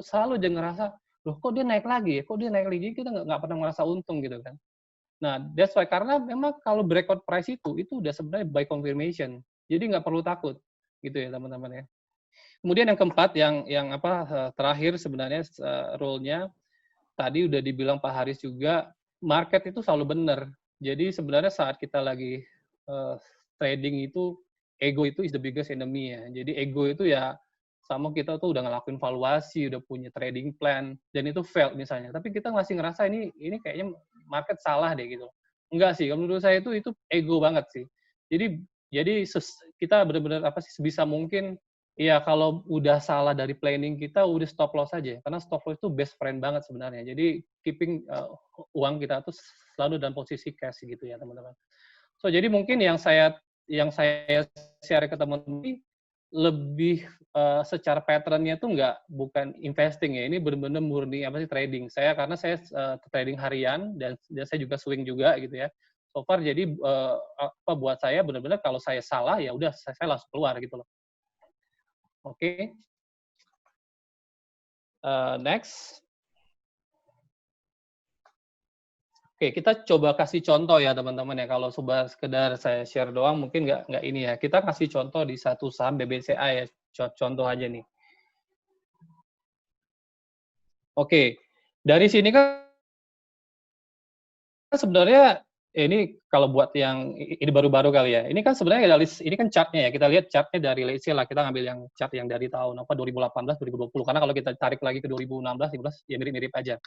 [SPEAKER 3] aja ngerasa, loh kok dia naik lagi ya, kok dia naik lagi, kita nggak pernah merasa untung gitu kan. Nah, that's why, karena memang kalau breakout price itu udah sebenarnya buy confirmation. Jadi nggak perlu takut, gitu ya teman-teman ya. Kemudian yang keempat, yang terakhir sebenarnya rule-nya, tadi udah dibilang Pak Haris juga, market itu selalu benar. Jadi sebenarnya saat kita lagi trading itu, ego itu is the biggest enemy ya. Jadi ego itu ya, sama kita tuh udah ngelakuin valuasi, udah punya trading plan, dan itu failed misalnya. Tapi kita masih ngerasa ini kayaknya market salah deh gitu. Enggak sih, menurut saya itu ego banget sih. Jadi kita benar-benar sebisa mungkin Iya, kalau udah salah dari planning kita, udah stop loss aja. Karena stop loss itu best friend banget sebenarnya. Jadi keeping uang kita tuh selalu dalam posisi cash gitu ya teman-teman. So jadi mungkin yang saya share ke teman-teman ini lebih secara pattern-nya tuh bukan investing ya. Ini benar-benar murni apa sih trading. Karena saya trading harian dan saya juga swing juga gitu ya. So far jadi buat saya benar-benar kalau saya salah ya udah saya langsung keluar gitu loh. Oke. Next. Oke, kita coba kasih contoh ya teman-teman ya. Kalau coba sekedar saya share doang mungkin nggak ini ya. Kita kasih contoh di satu saham BBCA ya. Contoh aja nih. Oke, dari sini kan sebenarnya ini kalau buat yang ini baru-baru kali ya. Ini kan sebenarnya ini kan chartnya ya. Kita lihat chartnya dari let's say lah kita ngambil yang chart yang dari tahun 2018 2020 karena kalau kita tarik lagi ke 2016 17 ya mirip-mirip aja.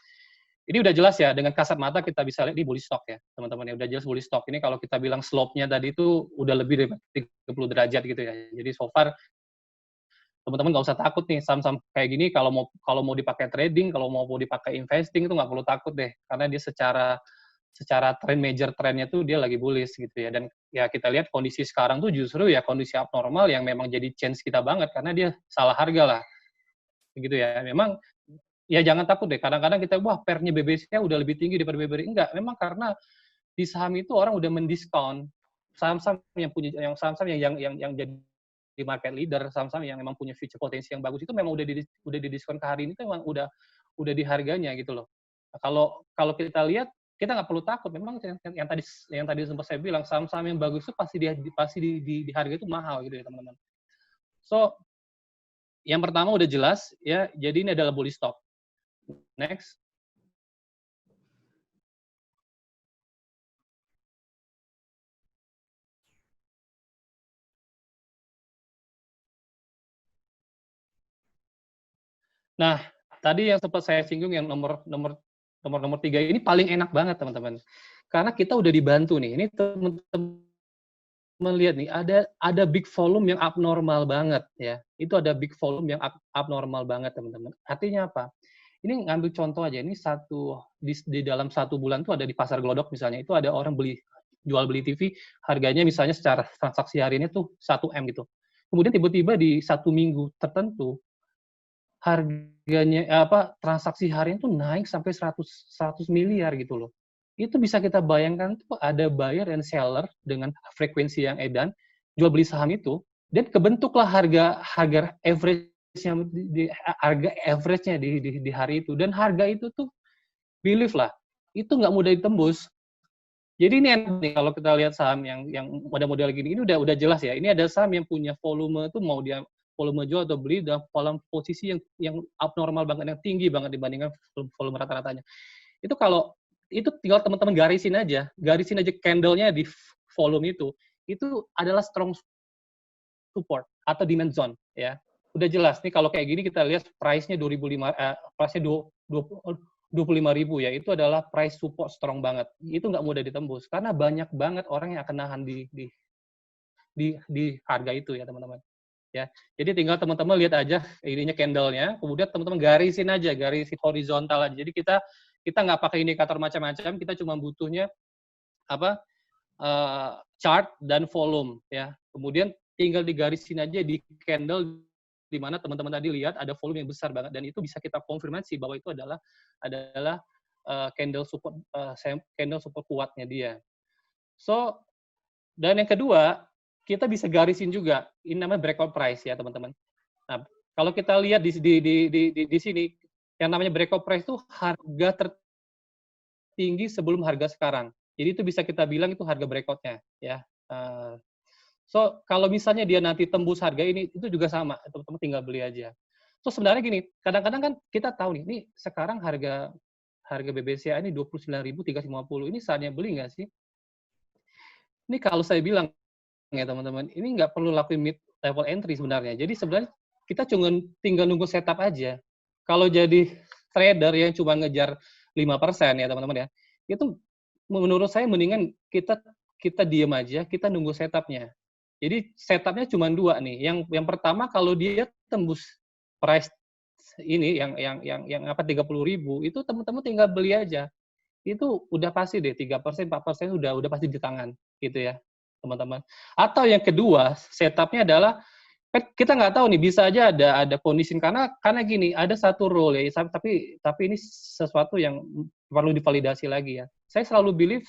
[SPEAKER 3] Ini udah jelas ya, dengan kasat mata kita bisa lihat ini bullish stock ya, teman-teman ya. Udah jelas bullish stock. Ini kalau kita bilang slope-nya tadi itu udah lebih dari 30 derajat gitu ya. Jadi so far teman-teman nggak usah takut nih saham-saham kayak gini kalau mau dipakai trading, kalau mau dipakai investing itu nggak perlu takut deh, karena dia secara major trendnya tuh dia lagi bullish gitu ya. Dan ya kita lihat kondisi sekarang tuh justru ya kondisi abnormal yang memang jadi chance kita banget karena dia salah harga lah. Gitu ya. Memang ya jangan takut deh. Kadang-kadang kita wah pernya BBC-nya udah lebih tinggi daripada BBRI. Enggak, memang karena di saham itu orang udah mendiskon saham-saham yang jadi di market leader, saham-saham yang memang punya future potensi yang bagus itu memang udah didiskon ke hari ini itu memang udah di harganya gitu loh. Nah, kalau kita lihat kita nggak perlu takut. Memang yang tadi sempat saya bilang saham-saham yang bagus itu pasti di harga itu mahal gitu ya teman-teman. So yang pertama udah jelas ya. Jadi ini adalah bullish stock. Next. Nah, tadi yang sempat saya singgung yang nomor 3 ini paling enak banget teman-teman. Karena kita udah dibantu nih. Ini teman-teman lihat nih, ada big volume yang abnormal banget ya. Itu ada big volume yang abnormal banget teman-teman. Artinya apa? Ini ngambil contoh aja. Ini di dalam 1 bulan tuh ada di pasar Glodok misalnya itu ada orang jual beli TV harganya misalnya secara transaksi hari ini tuh 1 M gitu. Kemudian tiba-tiba di 1 minggu tertentu harganya transaksi harian tuh naik sampai 100 miliar gitu loh. Itu bisa kita bayangkan tuh ada buyer and seller dengan frekuensi yang edan jual beli saham itu dan kebentuklah harga average-nya di hari itu dan harga itu tuh believe lah itu nggak mudah ditembus. Jadi ini kalau kita lihat saham yang model-model gini ini udah jelas ya. Ini ada saham yang punya volume tuh mau dia volume jual atau beli dalam posisi yang abnormal banget, yang tinggi banget dibandingkan volume rata-ratanya. Itu kalau itu tinggal teman-teman garisin aja candle-nya di volume itu adalah strong support atau demand zone ya. Udah jelas nih kalau kayak gini kita lihat price-nya 25.000 ya, itu adalah price support strong banget. Itu nggak mudah ditembus karena banyak banget orang yang akan nahan di harga itu ya teman-teman. Ya, jadi tinggal teman-teman lihat aja ininya candle-nya, kemudian teman-teman garisin horizontal aja. Jadi kita nggak pakai indikator macam-macam, kita cuma butuhnya chart dan volume ya. Kemudian tinggal digarisin aja di candle di mana teman-teman tadi lihat ada volume yang besar banget dan itu bisa kita konfirmasi bahwa itu adalah candle support kuatnya dia. So, dan yang kedua kita bisa garisin juga, ini namanya breakout price ya teman-teman. Nah, kalau kita lihat di sini, yang namanya breakout price itu harga tertinggi sebelum harga sekarang. Jadi itu bisa kita bilang itu harga breakout-nya ya. So kalau misalnya dia nanti tembus harga ini, itu juga sama, teman-teman tinggal beli aja. So sebenarnya gini, kadang-kadang kan kita tahu nih sekarang harga BBCA ini 29.350, ini saatnya beli nggak sih? Ini kalau saya bilang ya teman-teman, ini nggak perlu lakuin mid level entry sebenarnya. Jadi sebenarnya kita cuma tinggal nunggu setup aja. Kalau jadi trader yang cuma ngejar 5% ya teman-teman ya, itu menurut saya mendingan kita diam aja, kita nunggu setupnya. Jadi setupnya cuma dua nih. Yang pertama kalau dia tembus price ini yang apa 30.000 itu teman-teman tinggal beli aja. Itu udah pasti deh 3%, 4% udah pasti di tangan gitu ya, teman-teman. Atau yang kedua, setupnya adalah kan kita nggak tahu nih, bisa aja ada kondisi karena gini, ada satu role ya, tapi ini sesuatu yang perlu divalidasi lagi ya. Saya selalu believe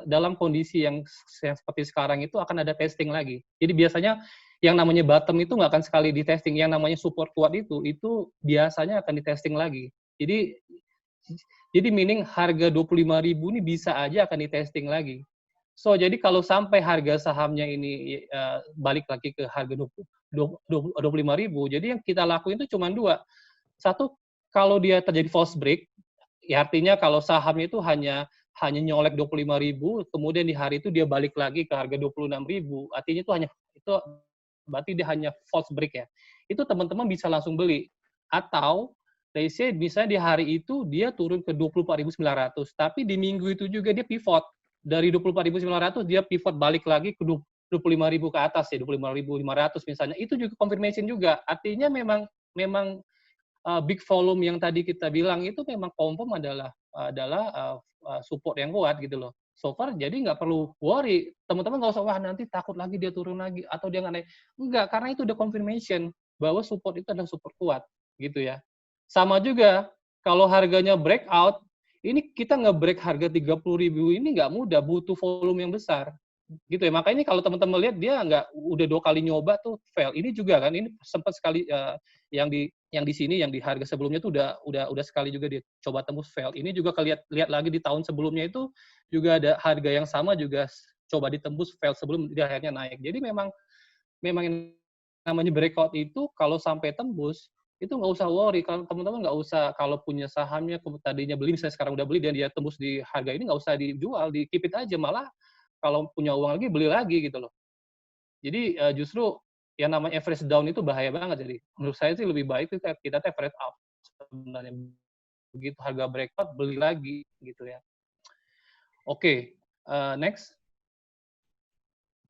[SPEAKER 3] dalam kondisi yang seperti sekarang itu akan ada testing lagi. Jadi biasanya yang namanya bottom itu nggak akan sekali di testing, yang namanya support kuat itu biasanya akan di testing lagi. Jadi meaning harga 25.000 ini bisa aja akan di testing lagi. So, jadi kalau sampai harga sahamnya ini balik lagi ke harga 25.000, jadi yang kita lakuin itu cuma dua. Satu, kalau dia terjadi false break, ya artinya kalau sahamnya itu hanya nyolek 25.000, kemudian di hari itu dia balik lagi ke harga 26.000, artinya itu berarti dia hanya false break ya. Itu teman-teman bisa langsung beli. Atau, let's say, misalnya di hari itu dia turun ke 24.900, tapi di minggu itu juga dia pivot. Dari 24.900 dia pivot balik lagi ke 25.000 ke atas ya, 25.500 misalnya. Itu juga confirmation juga. Artinya memang big volume yang tadi kita bilang itu memang confirm adalah support yang kuat gitu loh. So far jadi nggak perlu worry. Teman-teman nggak usah wah nanti takut lagi dia turun lagi atau dia nggak naik. Enggak, karena itu udah confirmation bahwa support itu adalah support kuat gitu ya. Sama juga kalau harganya breakout, ini kita nge-break harga 30.000 ini nggak mudah, butuh volume yang besar. Gitu ya. Makanya kalau teman-teman lihat dia udah 2 kali nyoba tuh fail. Ini juga kan, ini sempat sekali yang di sini yang di harga sebelumnya tuh udah sekali juga dia coba tembus fail. Ini juga lihat lagi di tahun sebelumnya itu juga ada harga yang sama juga coba ditembus fail sebelum dia akhirnya naik. Jadi memang yang namanya breakout itu kalau sampai tembus itu nggak usah worry, kalau teman-teman nggak usah, kalau punya sahamnya tadinya beli, misalnya sekarang udah beli dan dia tembus di harga ini, nggak usah dijual, di keep it aja, malah kalau punya uang lagi beli lagi gitu loh. Jadi justru yang namanya average down itu bahaya banget. Jadi menurut saya sih lebih baik kita average up sebenarnya. Begitu harga breakout beli lagi gitu ya. Oke, next.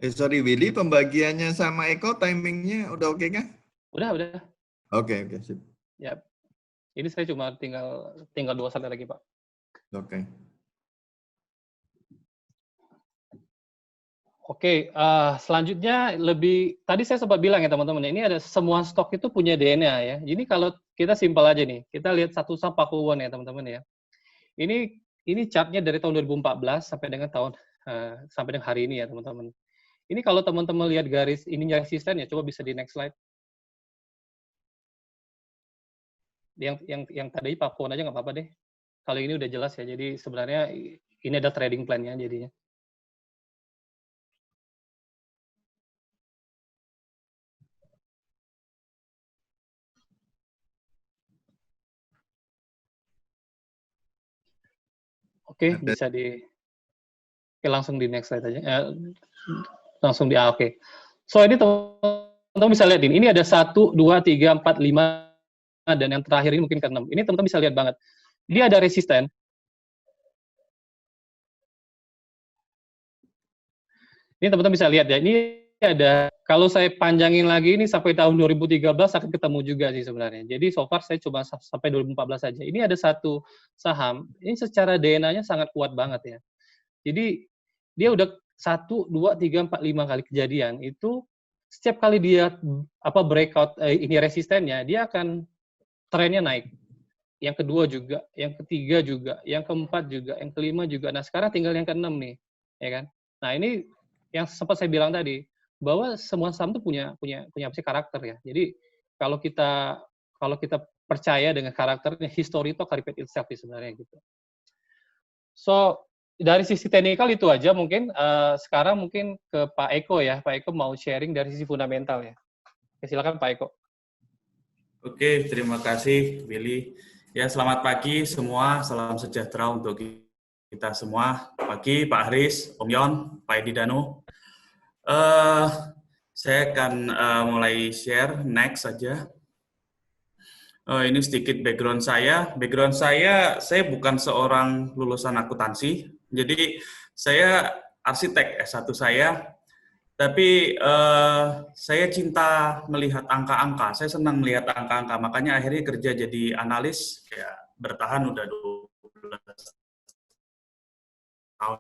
[SPEAKER 1] Sorry Willy, pembagiannya sama Eko timingnya udah oke kan?
[SPEAKER 3] Udah.
[SPEAKER 1] Oke, sip.
[SPEAKER 3] Ya, ini saya cuma tinggal 2 slide lagi Pak.
[SPEAKER 1] Oke.
[SPEAKER 3] Oke, selanjutnya tadi saya sempat bilang ya teman-teman, ini ada semua stok itu punya DNA ya. Jadi kalau kita simpel aja nih, kita lihat satu saham Pakuwon ya teman-teman ya. Ini chartnya dari tahun 2014 sampai dengan hari ini ya teman-teman. Ini kalau teman-teman lihat garis ininya resisten ya, coba bisa di next slide. Yang tadi Pakuwon aja nggak apa-apa deh. Kalau ini udah jelas ya, jadi sebenarnya ini ada trading plan-nya jadinya. Oke, bisa langsung di next slide aja. Langsung oke. So ini teman-teman bisa lihat ini ada 1, 2, 3, 4, 5 dan yang terakhir ini mungkin ke-6. Ini teman-teman bisa lihat banget. Dia ada resisten. Ini teman-teman bisa lihat ya. Ini ada, kalau saya panjangin lagi ini sampai tahun 2013 akan ketemu juga sih sebenarnya. Jadi so far saya cuma sampai 2014 saja. Ini ada satu saham, ini secara DNA-nya sangat kuat banget ya. Jadi dia udah 1, 2, 3, 4, 5 kali kejadian itu setiap kali dia breakout ini resistennya, dia akan trennya naik. Yang kedua juga, yang ketiga juga, yang keempat juga, yang kelima juga. Nah sekarang tinggal yang ke-6 nih, ya kan? Nah ini yang sempat saya bilang tadi, bahwa semua saham itu punya karakter ya. Jadi kalau kita percaya dengan karakternya, history itu akan repeat itself sebenarnya gitu. So dari sisi teknikal itu aja mungkin. Sekarang mungkin ke Pak Eko ya. Pak Eko mau sharing dari sisi fundamental ya. Silakan Pak Eko.
[SPEAKER 5] Oke, terima kasih Willy. Ya, selamat pagi semua. Salam sejahtera untuk kita semua. Pagi Pak Haris, Om Yon, Pak Edi Danu. Saya akan mulai share next saja. Ini sedikit background saya. Background saya bukan seorang lulusan akuntansi. Jadi saya arsitek S1 saya. Tapi saya cinta melihat angka-angka, saya senang melihat angka-angka, makanya akhirnya kerja jadi analis, ya bertahan udah 12 tahun.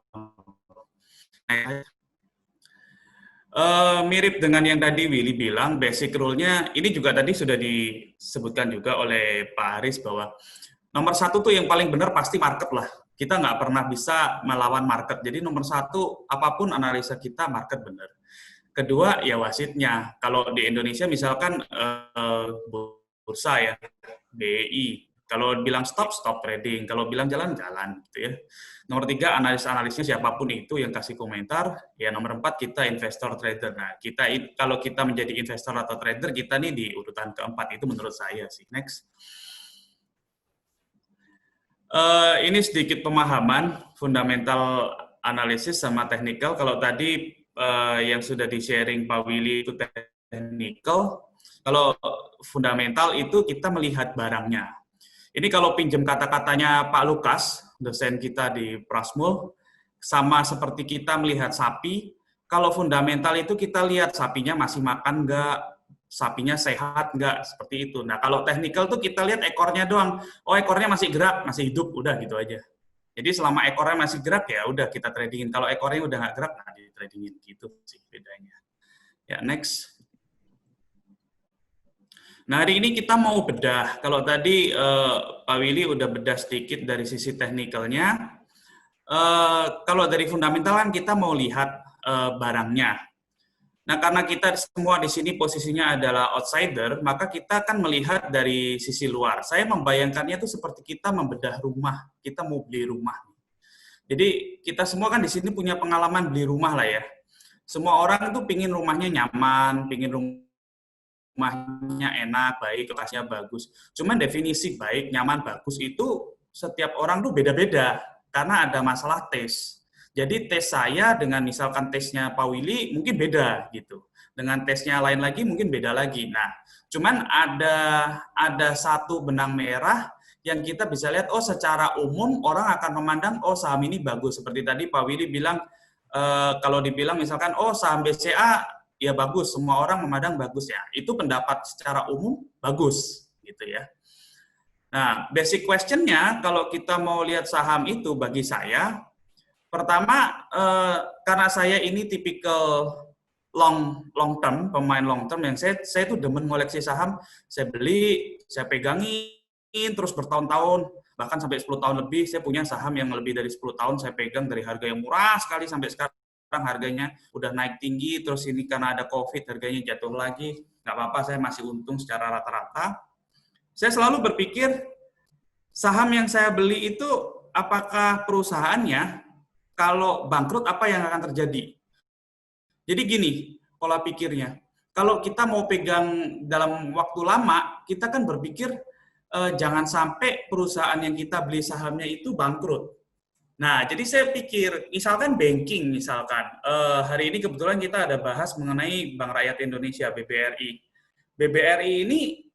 [SPEAKER 5] Mirip dengan yang tadi Willy bilang, basic rule-nya, ini juga tadi sudah disebutkan juga oleh Pak Haris bahwa nomor satu tuh yang paling benar pasti market lah. Kita nggak pernah bisa melawan market. Jadi nomor satu, apapun analisa kita, market benar. Kedua, ya wasitnya. Kalau di Indonesia misalkan bursa ya, BI. Kalau bilang stop, stop trading. Kalau bilang jalan, jalan. Gitu ya. Nomor tiga, analis-analisnya siapapun itu yang kasih komentar. Ya nomor empat, kita investor trader. Nah, kalau kita menjadi investor atau trader, kita nih di urutan keempat. Itu menurut saya sih. Next. Ini sedikit pemahaman, fundamental analisis sama technical. Kalau tadi yang sudah di-sharing Pak Willy itu technical, kalau fundamental itu kita melihat barangnya. Ini kalau pinjam kata-katanya Pak Lukas, dosen kita di Prasmul, sama seperti kita melihat sapi, kalau fundamental itu kita lihat sapinya masih makan nggak, sapinya sehat nggak, seperti itu. Nah, kalau technical tuh kita lihat ekornya doang. Oh, ekornya masih gerak, masih hidup, udah gitu aja. Jadi selama ekornya masih gerak, ya udah kita tradingin. Kalau ekornya udah nggak gerak, nah di tradingin. Gitu sih bedanya. Ya, next. Nah, hari ini kita mau bedah. Kalau tadi Pak Willy udah bedah sedikit dari sisi teknikalnya. Kalau dari fundamental kan kita mau lihat barangnya. Nah, karena kita semua di sini posisinya adalah outsider, maka kita akan melihat dari sisi luar. Saya membayangkannya itu seperti kita membedah rumah. Kita mau beli rumah. Jadi kita semua kan di sini punya pengalaman beli rumah lah ya. Semua orang itu pingin rumahnya nyaman, pingin rumahnya enak, baik, lokasinya bagus. Cuman definisi baik, nyaman, bagus itu setiap orang tuh beda-beda karena ada masalah tes. Jadi tes saya dengan misalkan tesnya Pak Willy mungkin beda gitu. Dengan tesnya lain lagi mungkin beda lagi. Nah, cuman ada satu benang merah yang kita bisa lihat, oh secara umum orang akan memandang, oh saham ini bagus. Seperti tadi Pak Willy bilang, kalau dibilang misalkan, oh saham BCA ya bagus, semua orang memandang bagus ya. Itu pendapat secara umum bagus gitu ya. Nah, basic question-nya kalau kita mau lihat saham itu bagi saya, pertama karena saya ini tipikal long term, pemain long term yang saya tuh demen ngoleksi saham, saya beli, saya pegangin terus bertahun-tahun, bahkan sampai 10 tahun lebih, saya punya saham yang lebih dari 10 tahun saya pegang dari harga yang murah sekali sampai sekarang harganya udah naik tinggi, terus ini karena ada COVID harganya jatuh lagi, nggak apa-apa, saya masih untung secara rata-rata. Saya selalu berpikir, saham yang saya beli itu apakah perusahaannya kalau bangkrut apa yang akan terjadi? Jadi gini, pola pikirnya. Kalau kita mau pegang dalam waktu lama, kita kan berpikir jangan sampai perusahaan yang kita beli sahamnya itu bangkrut. Nah, jadi saya pikir, misalkan banking, misalkan. Hari ini kebetulan kita ada bahas mengenai Bank Rakyat Indonesia, BBRI. BBRI ini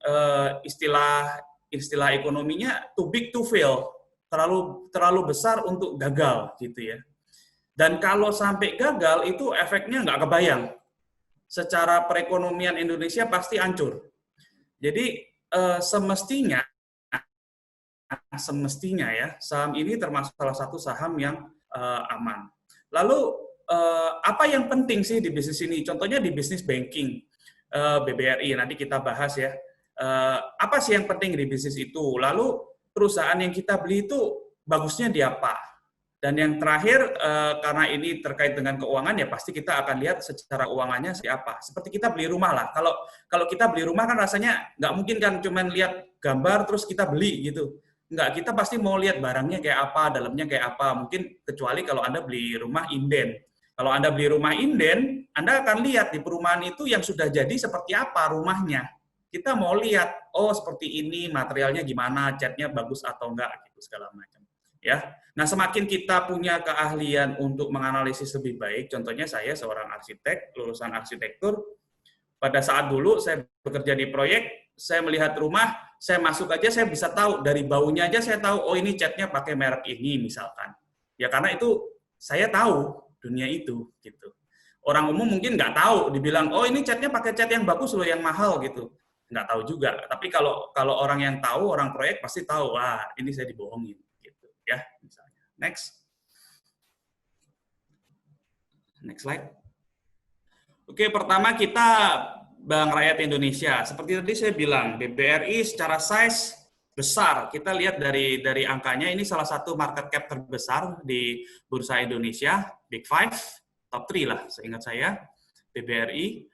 [SPEAKER 5] istilah ekonominya too big to fail, terlalu besar untuk gagal, gitu ya. Dan kalau sampai gagal, itu efeknya nggak kebayang. Secara perekonomian Indonesia pasti hancur. Jadi semestinya ya, saham ini termasuk salah satu saham yang aman. Lalu apa yang penting sih di bisnis ini? Contohnya di bisnis banking, BBRI, nanti kita bahas ya. Apa sih yang penting di bisnis itu? Lalu perusahaan yang kita beli itu bagusnya di apa? Dan yang terakhir, karena ini terkait dengan keuangan, ya pasti kita akan lihat secara keuangannya seperti apa. Seperti kita beli rumah lah. Kalau kita beli rumah kan rasanya nggak mungkin kan cuma lihat gambar terus kita beli gitu. Nggak, kita pasti mau lihat barangnya kayak apa, dalamnya kayak apa. Mungkin kecuali kalau Anda beli rumah inden. Kalau Anda beli rumah inden, Anda akan lihat di perumahan itu yang sudah jadi seperti apa rumahnya. Kita mau lihat, oh seperti ini, materialnya gimana, catnya bagus atau enggak, gitu segala macam. Ya, nah semakin kita punya keahlian untuk menganalisis lebih baik, contohnya saya seorang arsitek, lulusan arsitektur, pada saat dulu saya bekerja di proyek, saya melihat rumah, saya masuk aja, saya bisa tahu, dari baunya aja saya tahu, oh ini catnya pakai merek ini misalkan. Ya karena itu saya tahu dunia itu, gitu. Orang umum mungkin nggak tahu, dibilang, oh ini catnya pakai cat yang bagus loh, yang mahal gitu. Nggak tahu juga. Tapi kalau orang yang tahu, orang proyek pasti tahu, wah ini saya dibohongin. Gitu, ya, misalnya. Next. Next slide. Oke, pertama kita Bank Rakyat Indonesia. Seperti tadi saya bilang, BBRI secara size besar. Kita lihat dari angkanya, ini salah satu market cap terbesar di Bursa Indonesia, Big Five, top 3 lah, seingat saya, BBRI.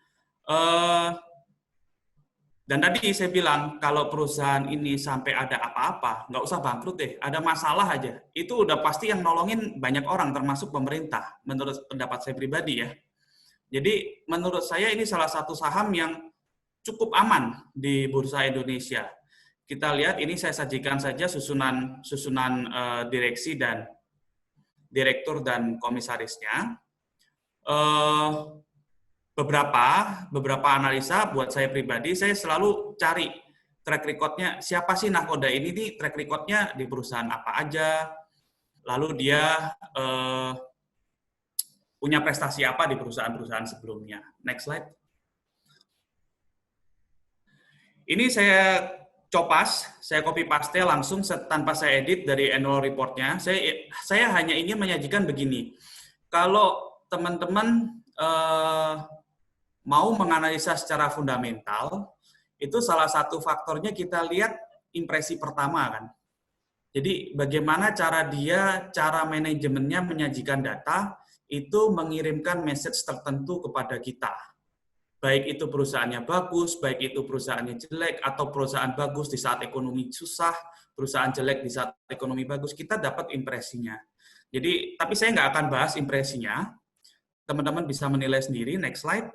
[SPEAKER 5] Dan tadi saya bilang, kalau perusahaan ini sampai ada apa-apa, nggak usah bangkrut deh, ada masalah aja. Itu udah pasti yang nolongin banyak orang, termasuk pemerintah, menurut pendapat saya pribadi ya. Jadi menurut saya ini salah satu saham yang cukup aman di Bursa Indonesia. Kita lihat ini saya sajikan saja susunan direksi dan direktur dan komisarisnya. Beberapa analisa buat saya pribadi, saya selalu cari track record-nya, siapa sih nahkoda ini nih, track record-nya di perusahaan apa aja, lalu dia punya prestasi apa di perusahaan-perusahaan sebelumnya. Next slide. Ini saya copas, saya copy paste langsung tanpa saya edit dari annual report-nya. Saya hanya ingin menyajikan begini. Kalau teman-teman mau menganalisa secara fundamental, itu salah satu faktornya kita lihat impresi pertama kan. Jadi bagaimana cara manajemennya menyajikan data, itu mengirimkan message tertentu kepada kita. Baik itu perusahaannya bagus, baik itu perusahaannya jelek, atau perusahaan bagus di saat ekonomi susah, perusahaan jelek di saat ekonomi bagus, kita dapat impresinya. Jadi, tapi saya nggak akan bahas impresinya. Teman-teman bisa menilai sendiri. Next slide.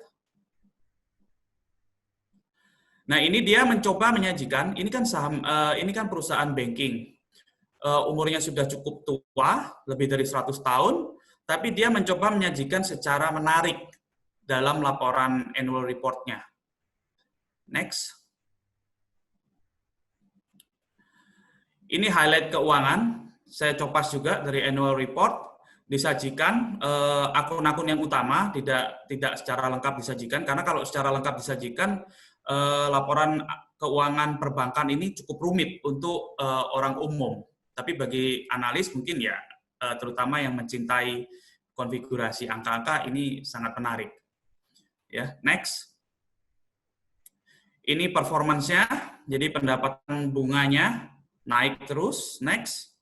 [SPEAKER 5] Nah, ini dia mencoba menyajikan, ini kan saham, ini kan perusahaan banking. Umurnya sudah cukup tua, lebih dari 100 tahun, tapi dia mencoba menyajikan secara menarik dalam laporan annual report-nya. Next. Ini highlight keuangan, saya copas juga dari annual report, disajikan akun-akun yang utama, tidak secara lengkap disajikan, karena kalau secara lengkap disajikan, laporan keuangan perbankan ini cukup rumit untuk orang umum. Tapi bagi analis mungkin ya, terutama yang mencintai konfigurasi angka-angka, ini sangat menarik. Ya, next. Ini performance-nya, jadi pendapatan bunganya naik terus. Next.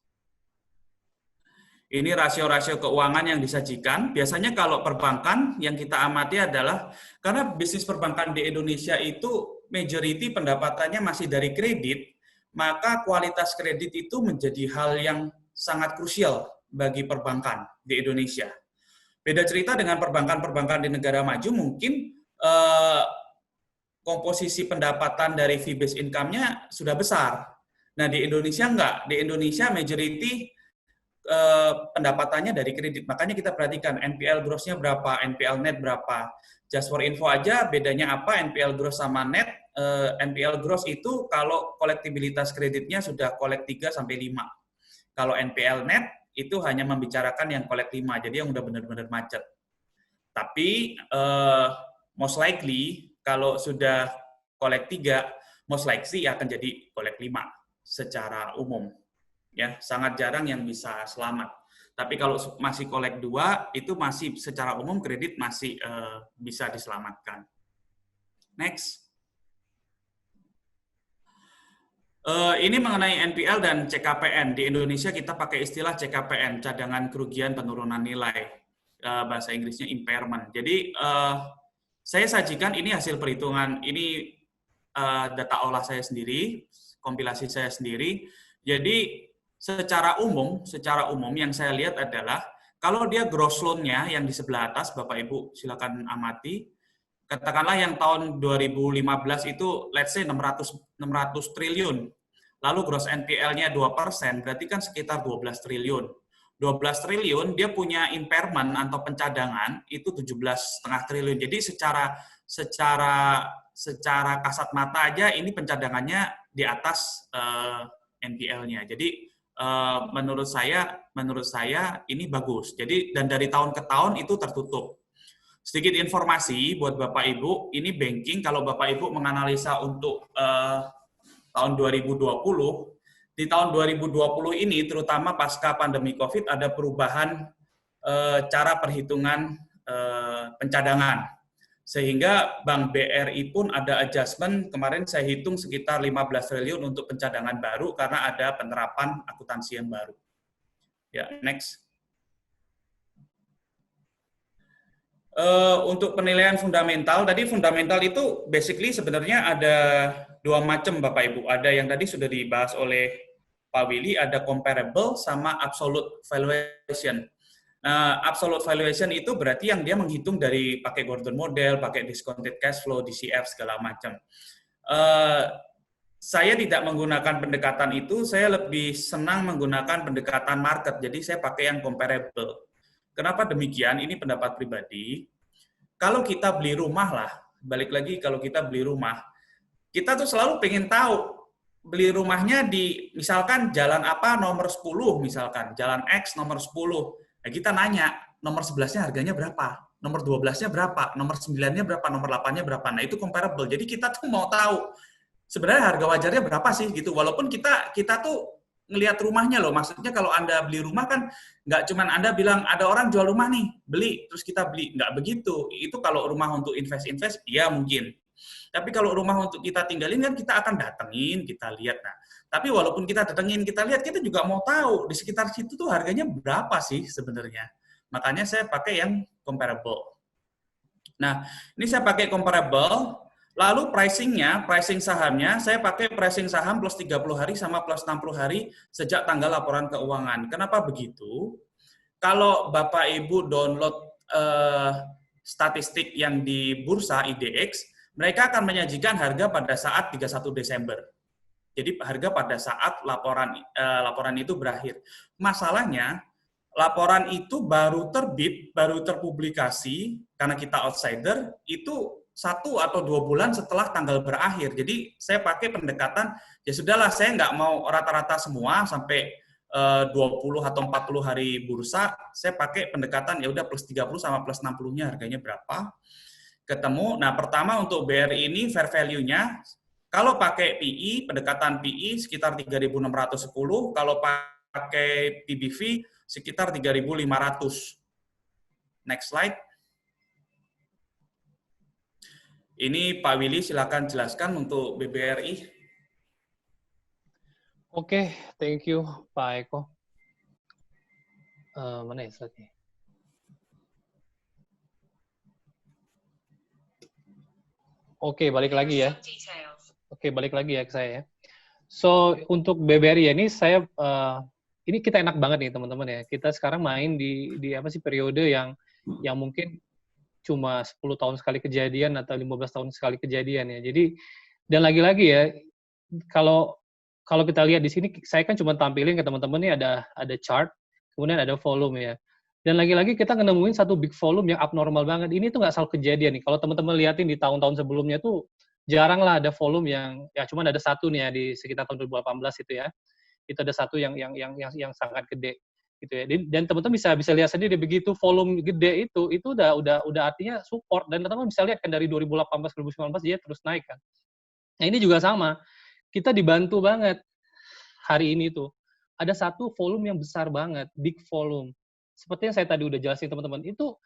[SPEAKER 5] Ini rasio-rasio keuangan yang disajikan. Biasanya kalau perbankan yang kita amati adalah, karena bisnis perbankan di Indonesia itu majority pendapatannya masih dari kredit, maka kualitas kredit itu menjadi hal yang sangat krusial bagi perbankan di Indonesia. Beda cerita dengan perbankan-perbankan di negara maju, mungkin komposisi pendapatan dari fee-based income-nya sudah besar. Nah, di Indonesia enggak. Di Indonesia majority pendapatannya dari kredit. Makanya kita perhatikan NPL gross-nya berapa, NPL net berapa. Just for info aja, bedanya apa NPL gross sama net. NPL gross itu kalau kolektibilitas kreditnya sudah kolek 3-5. Kalau NPL net itu hanya membicarakan yang kolek 5, jadi yang udah benar-benar macet. Tapi most likely kalau sudah kolek 3, most likely akan jadi kolek 5 secara umum. Ya, sangat jarang yang bisa selamat. Tapi kalau masih kolek 2, itu masih secara umum kredit masih bisa diselamatkan. Next. Ini mengenai NPL dan CKPN. Di Indonesia kita pakai istilah CKPN, cadangan kerugian penurunan nilai. Bahasa Inggrisnya impairment. Jadi saya sajikan ini hasil perhitungan, ini data olah saya sendiri, kompilasi saya sendiri. Jadi secara umum yang saya lihat adalah kalau dia gross loan-nya yang di sebelah atas, Bapak Ibu silakan amati, katakanlah yang tahun 2015 itu let's say 600 triliun. Lalu gross NPL-nya 2%, berarti kan sekitar 12 triliun. 12 triliun dia punya impairment atau pencadangan itu 17,5 triliun. Jadi secara kasat mata aja ini pencadangannya di atas NPL-nya. Jadi menurut saya ini bagus. Jadi dan dari tahun ke tahun itu tertutup. Sedikit informasi buat Bapak Ibu, ini banking kalau Bapak Ibu menganalisa untuk tahun 2020, di tahun 2020 ini terutama pasca pandemi COVID ada perubahan cara perhitungan pencadangan. Sehingga Bank BRI pun ada adjustment, kemarin saya hitung sekitar 15 triliun untuk pencadangan baru karena ada penerapan akuntansi yang baru. Ya, next. Untuk penilaian fundamental, tadi fundamental itu basically sebenarnya ada dua macam Bapak Ibu. Ada yang tadi sudah dibahas oleh Pak Willy, ada comparable sama absolute valuation. Nah, absolute valuation itu berarti yang dia menghitung dari pakai Gordon model, pakai discounted cash flow, DCF segala macam. Saya tidak menggunakan pendekatan itu, saya lebih senang menggunakan pendekatan market. Jadi saya pakai yang comparable. Kenapa demikian? Ini pendapat pribadi. Kalau kita beli rumah lah, balik lagi kalau kita beli rumah, kita tuh selalu pengen tahu beli rumahnya di misalkan jalan apa nomor 10 misalkan, jalan X nomor 10. Nah, kita nanya, nomor 11-nya harganya berapa? Nomor 12-nya berapa? Nomor 9-nya berapa? Nomor 8-nya berapa? Nah, itu comparable. Jadi kita tuh mau tahu sebenarnya harga wajarnya berapa sih gitu. Walaupun kita tuh ngelihat rumahnya loh. Maksudnya kalau Anda beli rumah kan nggak cuman Anda bilang ada orang jual rumah nih, beli, terus kita beli. Nggak begitu. Itu kalau rumah untuk invest, ya mungkin. Tapi kalau rumah untuk kita tinggalin kan kita akan datengin, kita lihat. Nah, tapi walaupun kita datengin, kita lihat, kita juga mau tahu di sekitar situ tuh harganya berapa sih sebenarnya. Makanya saya pakai yang comparable. Nah, ini saya pakai comparable. Lalu pricing sahamnya, saya pakai pricing saham plus 30 hari sama plus 60 hari sejak tanggal laporan keuangan. Kenapa begitu? Kalau Bapak Ibu download statistik yang di bursa IDX, mereka akan menyajikan harga pada saat 31 Desember. Jadi harga pada saat laporan itu berakhir. Masalahnya, laporan itu baru terbit, baru terpublikasi, karena kita outsider, itu 1 atau 2 bulan setelah tanggal berakhir. Jadi saya pakai pendekatan, ya sudahlah, saya nggak mau rata-rata semua sampai 20 atau 40 hari bursa, saya pakai pendekatan ya udah plus 30 sama plus 60-nya harganya berapa. Ketemu, nah pertama untuk BRI ini fair value-nya, kalau pakai PI, pendekatan PI sekitar 3.610, kalau pakai PBV sekitar 3.500. Next slide. Ini Pak Willy silakan jelaskan untuk BBRI.
[SPEAKER 3] Oke, thank you Pak Eko. Mana ya slide-nya? Oke, balik lagi ya. Oke, balik lagi ya ke saya ya. So, untuk BBRI ini saya ini kita enak banget nih teman-teman ya. Kita sekarang main di apa sih periode yang mungkin cuma 10 tahun sekali kejadian atau 15 tahun sekali kejadian ya. Jadi dan lagi-lagi ya kalau kita lihat di sini saya kan cuma tampilin ke teman-teman nih ada chart, kemudian ada volume ya. Dan lagi-lagi kita nemuin satu big volume yang abnormal banget. Ini tuh nggak selalu kejadian nih. Kalau teman-teman lihatin di tahun-tahun sebelumnya tuh jarang lah ada volume yang ya cuma ada satu nih ya di sekitar tahun 2018 itu ya. Itu ada satu yang sangat gede gitu ya. Dan teman-teman bisa lihat sendiri begitu volume gede itu udah artinya support, dan teman-teman bisa lihat kan dari 2018 2019 dia terus naik kan. Nah, ini juga sama. Kita dibantu banget hari ini tuh. Ada satu volume yang besar banget, big volume. Seperti yang saya tadi udah jelasin teman-teman, itu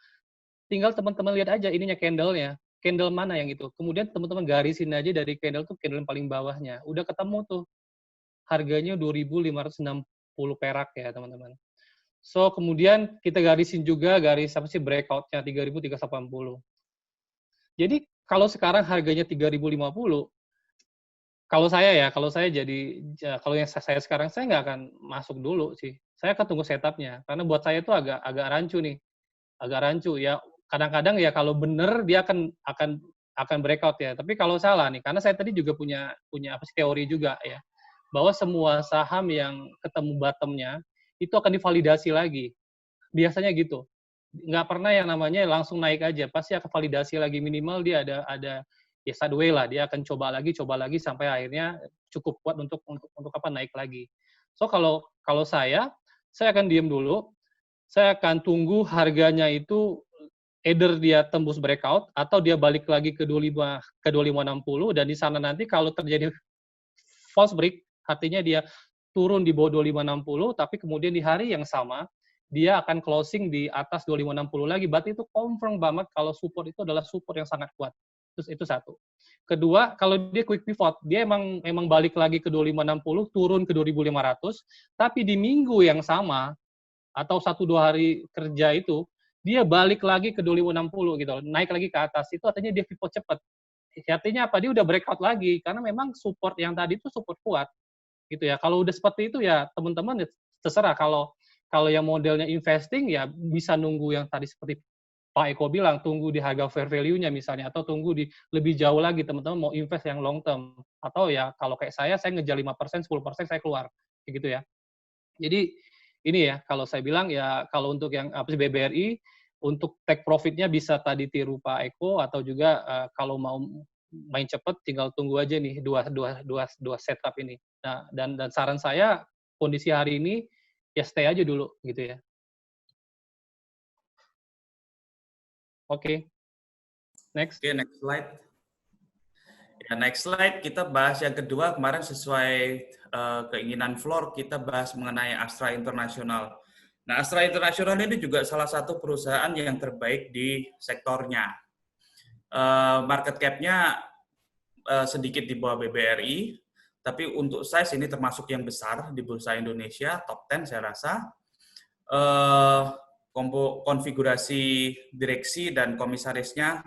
[SPEAKER 3] tinggal teman-teman lihat aja ininya candle-nya. Candle mana yang itu. Kemudian teman-teman garisin aja dari candle tuh candle yang paling bawahnya. Udah ketemu tuh. Harganya 2.560 perak ya, teman-teman. So, kemudian kita garisin juga garis apa sih breakout-nya 3.380. Jadi, kalau sekarang harganya 3.050, kalau saya yang saya sekarang saya nggak akan masuk dulu sih. Saya akan tunggu setup-nya karena buat saya itu agak rancu nih. Agak rancu ya. Kadang-kadang ya kalau bener dia akan breakout ya. Tapi kalau salah nih, karena saya tadi juga punya apa sih teori juga ya. Bahwa semua saham yang ketemu bottom-nya itu akan divalidasi lagi. Biasanya gitu. Nggak pernah yang namanya langsung naik aja. Pasti akan validasi lagi, minimal dia ada ya sideway lah. Dia akan coba lagi sampai akhirnya cukup kuat untuk apa naik lagi. So kalau saya akan diam dulu. Saya akan tunggu harganya itu either dia tembus breakout atau dia balik lagi ke 2560 dan di sana nanti kalau terjadi false break, artinya dia turun di bawah 2560 tapi kemudian di hari yang sama dia akan closing di atas 2560 lagi, berarti itu confirm banget kalau support itu adalah support yang sangat kuat. Terus itu satu. Kedua, kalau dia quick pivot, dia emang balik lagi ke 2560, turun ke 2500, tapi di minggu yang sama atau 1-2 hari kerja itu dia balik lagi ke 2560 gitu, naik lagi ke atas. Itu artinya dia pivot cepat. Artinya apa? Dia udah breakout lagi karena memang support yang tadi itu support kuat. Gitu ya. Kalau udah seperti itu ya teman-teman terserah, kalau yang modelnya investing ya bisa nunggu yang tadi seperti Pak Eko bilang, tunggu di harga fair value-nya misalnya, atau tunggu di lebih jauh lagi teman-teman mau invest yang long term. Atau ya kalau kayak saya ngejar 5%, 10% saya keluar. Kayak gitu ya. Jadi ini ya, kalau saya bilang ya kalau untuk yang BBRI, untuk take profit-nya bisa tadi tiru Pak Eko, atau juga kalau mau main cepat tinggal tunggu aja nih dua setup ini. Nah, dan saran saya kondisi hari ini ya stay aja dulu gitu ya. Oke. Next.
[SPEAKER 5] Oke, next slide. Ya, next slide kita bahas yang kedua. Kemarin sesuai keinginan Floor, kita bahas mengenai Astra International. Nah, Astra International ini juga salah satu perusahaan yang terbaik di sektornya. Market cap-nya sedikit di bawah BBRI, tapi untuk size ini termasuk yang besar di Bursa Indonesia, top 10 saya rasa. Konfigurasi direksi dan komisarisnya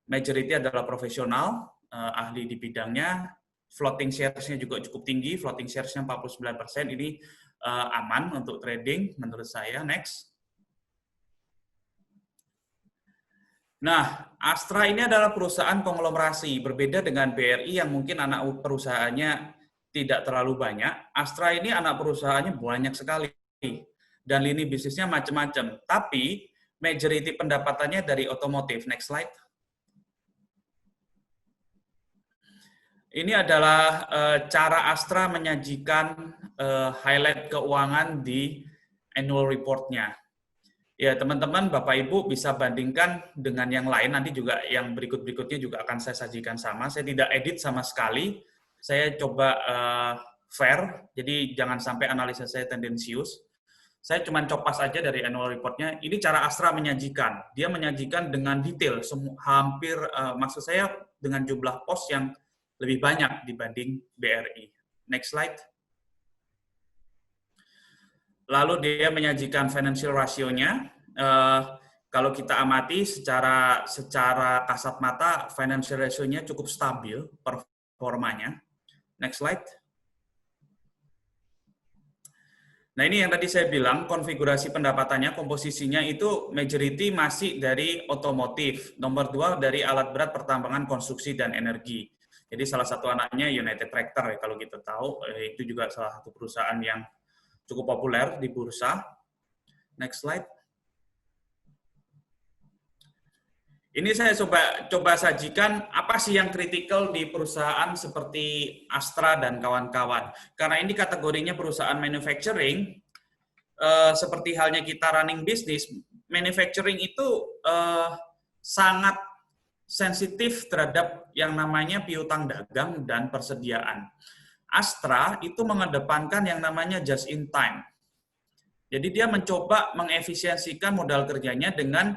[SPEAKER 5] majority adalah profesional, ahli di bidangnya. Floating shares-nya juga cukup tinggi, floating shares-nya 49%, ini aman untuk trading menurut saya. Next. Nah, Astra ini adalah perusahaan konglomerasi, berbeda dengan BRI yang mungkin anak perusahaannya tidak terlalu banyak. Astra ini anak perusahaannya banyak sekali. Dan lini bisnisnya macam-macam. Tapi majority pendapatannya dari otomotif. Next slide. Ini adalah cara Astra menyajikan highlight keuangan di annual report-nya. Ya, teman-teman, Bapak Ibu bisa bandingkan dengan yang lain. Nanti juga yang berikut-berikutnya juga akan saya sajikan sama. Saya tidak edit sama sekali. Saya coba fair, jadi jangan sampai analisa saya tendensius. Saya cuma copas aja dari annual report-nya. Ini cara Astra menyajikan. Dia menyajikan dengan detail, hampir, maksud saya dengan jumlah pos yang lebih banyak dibanding BRI. Next slide. Lalu dia menyajikan financial ratio-nya. Kalau kita amati secara kasat mata, financial ratio-nya cukup stabil performanya. Next slide. Nah, ini yang tadi saya bilang, konfigurasi pendapatannya, komposisinya itu majority masih dari otomotif. Nomor 2 dari alat berat pertambangan, konstruksi, dan energi. Jadi salah satu anaknya United Tractor, ya, kalau kita tahu, itu juga salah satu perusahaan yang cukup populer di bursa. Next slide. Ini saya coba sajikan apa sih yang kritikal di perusahaan seperti Astra dan kawan-kawan. Karena ini kategorinya perusahaan manufacturing, seperti halnya kita running bisnis, manufacturing itu sangat sensitif terhadap yang namanya piutang dagang dan persediaan. Astra itu mengedepankan yang namanya just in time. Jadi dia mencoba mengefisiensikan modal kerjanya dengan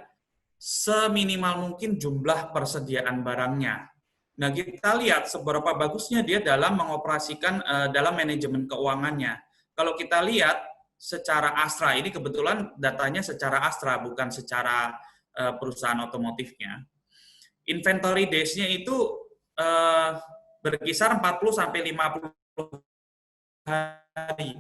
[SPEAKER 5] seminimal mungkin jumlah persediaan barangnya. Nah, kita lihat seberapa bagusnya dia dalam mengoperasikan dalam manajemen keuangannya. Kalau kita lihat secara Astra, ini kebetulan datanya secara Astra, bukan secara perusahaan otomotifnya. Inventory days-nya itu berkisar 40-50 hari.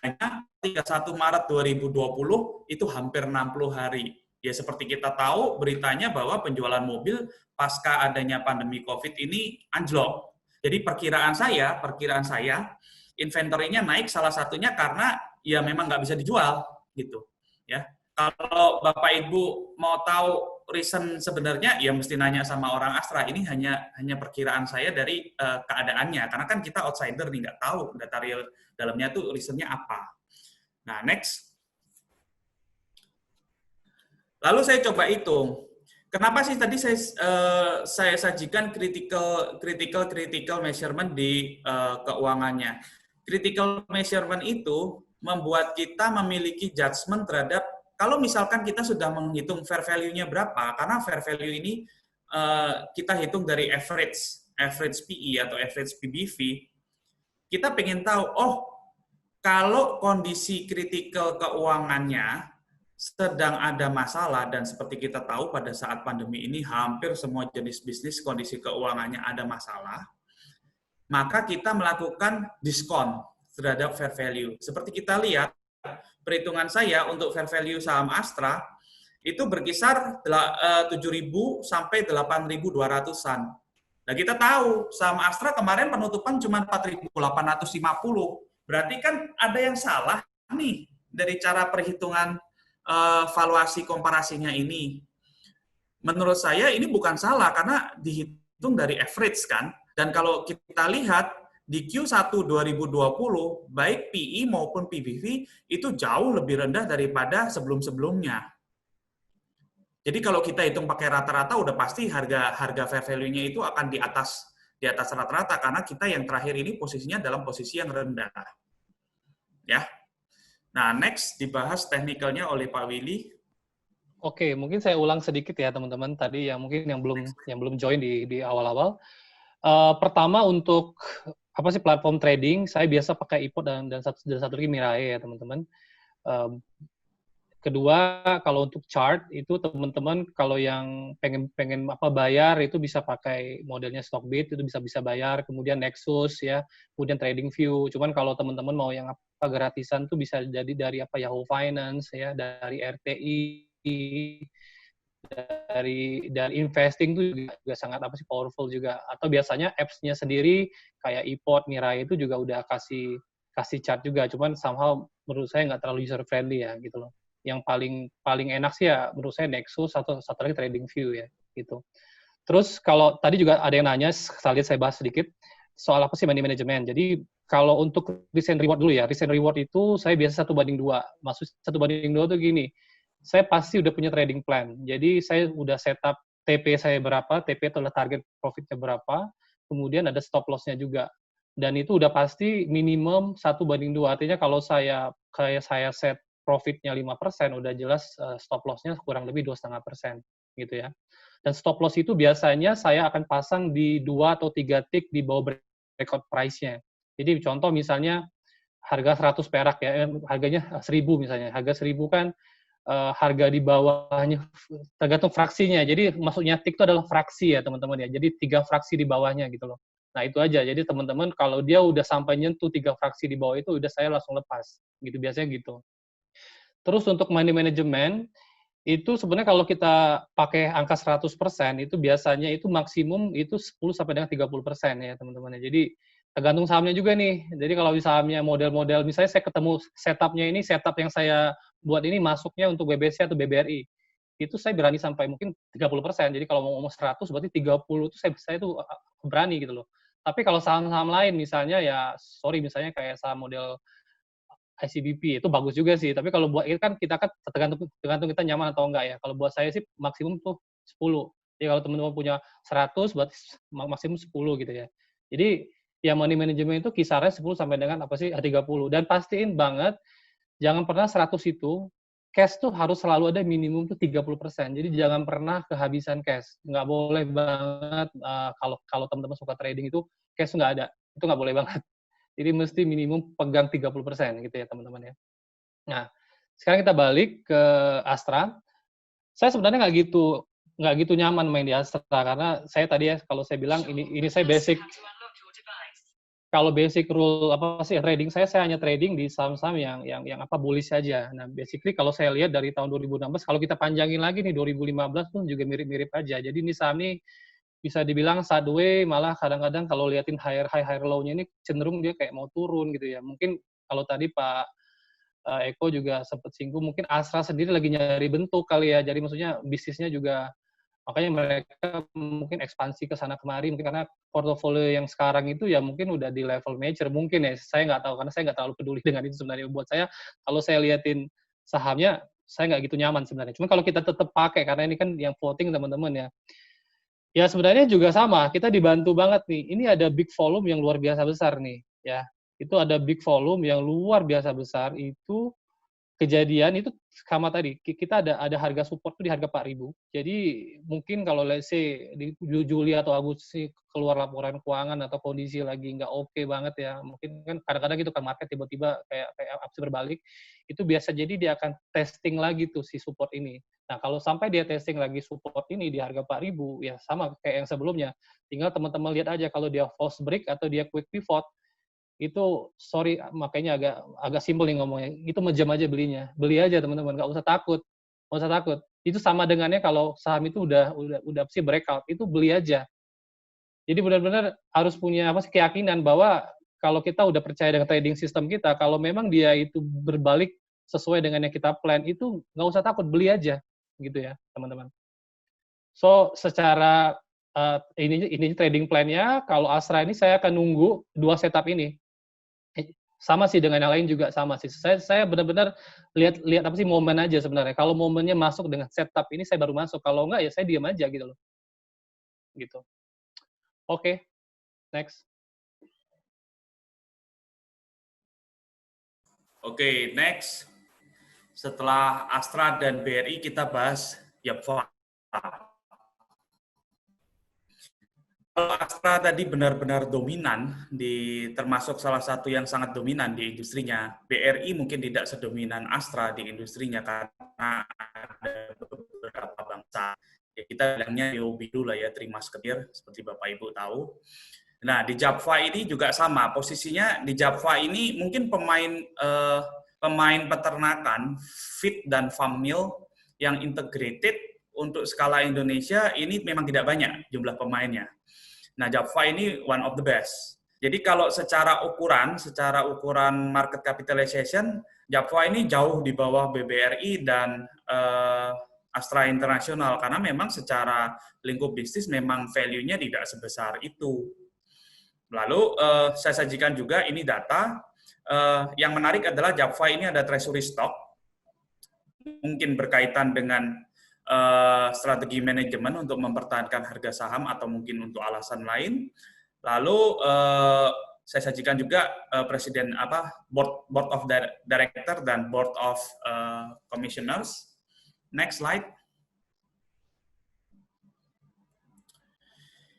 [SPEAKER 5] Hanya 31 Maret 2020 itu hampir 60 hari. Ya, seperti kita tahu beritanya bahwa penjualan mobil pasca adanya pandemi COVID ini anjlok. Jadi perkiraan saya inventory-nya naik salah satunya karena ya memang nggak bisa dijual gitu. Ya, kalau Bapak Ibu mau tahu reason sebenarnya ya mesti nanya sama orang Astra. Ini hanya perkiraan saya dari keadaannya, karena kan kita outsider nih, nggak tahu data real dalamnya tuh reasonnya apa. Nah, next. Lalu saya coba hitung, Kenapa sih tadi saya sajikan critical measurement di keuangannya? Critical measurement itu membuat kita memiliki judgment terhadap kalau misalkan kita sudah menghitung fair value-nya berapa, karena fair value ini kita hitung dari average PE atau average PBV, kita pengen tahu, oh kalau kondisi kritikal keuangannya sedang ada masalah, dan seperti kita tahu pada saat pandemi ini hampir semua jenis bisnis kondisi keuangannya ada masalah, maka kita melakukan diskon terhadap fair value. Seperti kita lihat, perhitungan saya untuk fair value saham Astra itu berkisar 7.000 sampai 8.200-an. Nah, kita tahu saham Astra kemarin penutupan cuma 4.850. Berarti kan ada yang salah nih dari cara perhitungan valuasi komparasinya ini. Menurut saya ini bukan salah karena dihitung dari average kan. Dan kalau kita lihat di Q1 2020 baik PE maupun PBV itu jauh lebih rendah daripada sebelum-sebelumnya. Jadi kalau kita hitung pakai rata-rata udah pasti harga fair value-nya itu akan di atas rata-rata karena kita yang terakhir ini posisinya dalam posisi yang rendah. Ya. Nah, next dibahas teknikalnya oleh Pak Willy.
[SPEAKER 3] Oke, mungkin saya ulang sedikit ya teman-teman tadi yang mungkin yang belum join di awal-awal. Pertama untuk apa sih platform trading, saya biasa pakai iPod dan satu lagi Mirai ya teman-teman. Kedua, kalau untuk chart itu teman-teman kalau yang pengen apa bayar itu bisa pakai modelnya Stockbit, itu bisa bayar, kemudian Nexus ya, kemudian TradingView. Cuman kalau teman-teman mau yang apa gratisan tuh bisa jadi dari apa Yahoo Finance ya, dari RTI, dari investing tuh juga sangat apa sih powerful juga. Atau biasanya apps-nya sendiri kayak iPod, Mirai itu juga udah kasih chart juga. Cuman somehow menurut saya nggak terlalu user friendly ya gitu loh. Yang paling enak sih ya menurut saya Nexus atau satu lagi TradingView ya gitu. Terus kalau tadi juga ada yang nanya, saya bahas sedikit soal apa sih money management. Jadi kalau untuk risk and reward dulu ya, risk and reward itu saya biasa 1:2. Maksud 1:2 tuh gini, saya pasti udah punya trading plan. Jadi saya udah setup TP saya berapa, TP itu adalah target profitnya berapa, kemudian ada stop loss-nya juga. Dan itu udah pasti minimum 1:2. Artinya kalau saya set profitnya 5%, udah jelas stop loss-nya kurang lebih 2,5% gitu ya. Dan stop loss itu biasanya saya akan pasang di 2 atau 3 tick di bawah breakout price-nya. Jadi contoh misalnya harga 100 perak ya, harganya 1.000 misalnya. Harga 1.000 kan harga di bawahnya tergantung fraksinya. Jadi maksudnya tick itu adalah fraksi ya teman-teman ya. Jadi 3 fraksi di bawahnya gitu loh. Nah itu aja. Jadi teman-teman kalau dia udah sampai nyentuh 3 fraksi di bawah itu udah saya langsung lepas. Gitu biasanya gitu. Terus untuk money management, itu sebenarnya kalau kita pakai angka 100%, itu biasanya itu maksimum itu 10 sampai dengan 30% ya teman-teman. Jadi tergantung sahamnya juga nih. Jadi kalau di sahamnya model-model, misalnya saya ketemu setupnya ini, setup yang saya buat ini masuknya untuk BBC atau BBRI. Itu saya berani sampai mungkin 30%. Jadi kalau mau ngomong 100, berarti 30 itu saya tuh berani gitu loh. Tapi kalau saham-saham lain misalnya ya, misalnya kayak saham model ICBP itu bagus juga sih, tapi kalau buat itu kan kita kan tergantung kita nyaman atau enggak ya. Kalau buat saya sih maksimum tuh 10. Jadi kalau teman-teman punya 100 berarti maksimum 10 gitu ya. Jadi ya money management itu kisarannya 10 sampai dengan apa sih 30 dan pastiin banget jangan pernah 100 itu cash tuh harus selalu ada minimum tuh 30%. Jadi jangan pernah kehabisan cash. Nggak boleh banget kalau teman-teman suka trading itu cash nggak ada. Itu nggak boleh banget. Jadi mesti minimum pegang 30% gitu ya teman-teman ya. Nah, sekarang kita balik ke Astra. Saya sebenarnya nggak gitu nyaman main di Astra karena saya tadi ya kalau saya bilang ini saya basic. Kalau basic rule apa sih trading saya hanya trading di saham-saham yang apa bullish saja. Nah, basically kalau saya lihat dari tahun 2016 kalau kita panjangin lagi nih 2015 pun juga mirip-mirip aja. Jadi ini saham ini bisa dibilang sideways, malah kadang-kadang kalau liatin higher low-nya ini cenderung dia kayak mau turun gitu ya. Mungkin kalau tadi Pak Eko juga sempat singgung, mungkin Astra sendiri lagi nyari bentuk kali ya. Jadi maksudnya bisnisnya juga, makanya mereka mungkin ekspansi ke sana kemari, mungkin karena portofolio yang sekarang itu ya mungkin udah di level major. Mungkin ya, saya nggak tahu, karena saya nggak terlalu peduli dengan itu sebenarnya. Buat saya, kalau saya liatin sahamnya, saya nggak gitu nyaman sebenarnya. Cuma kalau kita tetap pakai, karena ini kan yang floating teman-teman ya. Ya sebenarnya juga sama, kita dibantu banget nih. Ini ada big volume yang luar biasa besar nih, ya. Itu ada big volume yang luar biasa besar, itu kejadian itu sama tadi, kita ada harga support tuh di harga 4.000. Jadi mungkin kalau let's say di Juli atau Agustus keluar laporan keuangan atau kondisi lagi nggak oke banget ya, mungkin kan kadang-kadang gitu kan market tiba-tiba kayak opsi berbalik, itu biasa jadi dia akan testing lagi tuh si support ini. Nah, kalau sampai dia testing lagi support ini di harga 4.000, ya sama kayak yang sebelumnya. Tinggal teman-teman lihat aja kalau dia false break atau dia quick pivot, itu sorry makanya agak simpel nih ngomongnya, itu menjam aja belinya, beli aja teman-teman, nggak usah takut, itu sama dengannya kalau saham itu udah sih breakout, itu beli aja. Jadi benar-benar harus punya keyakinan bahwa kalau kita udah percaya dengan trading system kita, kalau memang dia itu berbalik sesuai dengan yang kita plan, itu nggak usah takut, beli aja gitu ya teman-teman. So secara ini trading plan-nya, kalau Astra ini saya akan nunggu 2 setup ini. Sama sih dengan yang lain juga sama sih. Saya benar-benar lihat momen aja sebenarnya. Kalau momennya masuk dengan setup ini saya baru masuk. Kalau enggak ya saya diam aja gitu loh. Gitu. Oke. Next.
[SPEAKER 5] Oke, next. Setelah Astra dan BRI kita bahas YAPFA. Kalau Astra tadi benar-benar dominan, termasuk salah satu yang sangat dominan di industrinya. BRI mungkin tidak sedominan Astra di industrinya karena ada beberapa bangsa. Ya, kita bilangnya BOB dulu lah ya, Three Musketeers, seperti Bapak Ibu tahu. Nah, di JAPFA ini juga sama. Posisinya di JAPFA ini mungkin pemain peternakan, feed dan farm mill yang integrated untuk skala Indonesia ini memang tidak banyak jumlah pemainnya. Nah, JAPFA ini one of the best. Jadi kalau secara ukuran market capitalization, JAPFA ini jauh di bawah BBRI dan Astra International karena memang secara lingkup bisnis memang value-nya tidak sebesar itu. Lalu saya sajikan juga ini data. Yang menarik adalah JAPFA ini ada treasury stock, mungkin berkaitan dengan strategi manajemen untuk mempertahankan harga saham atau mungkin untuk alasan lain. Lalu saya sajikan juga presiden board of director dan board of commissioners. Next slide.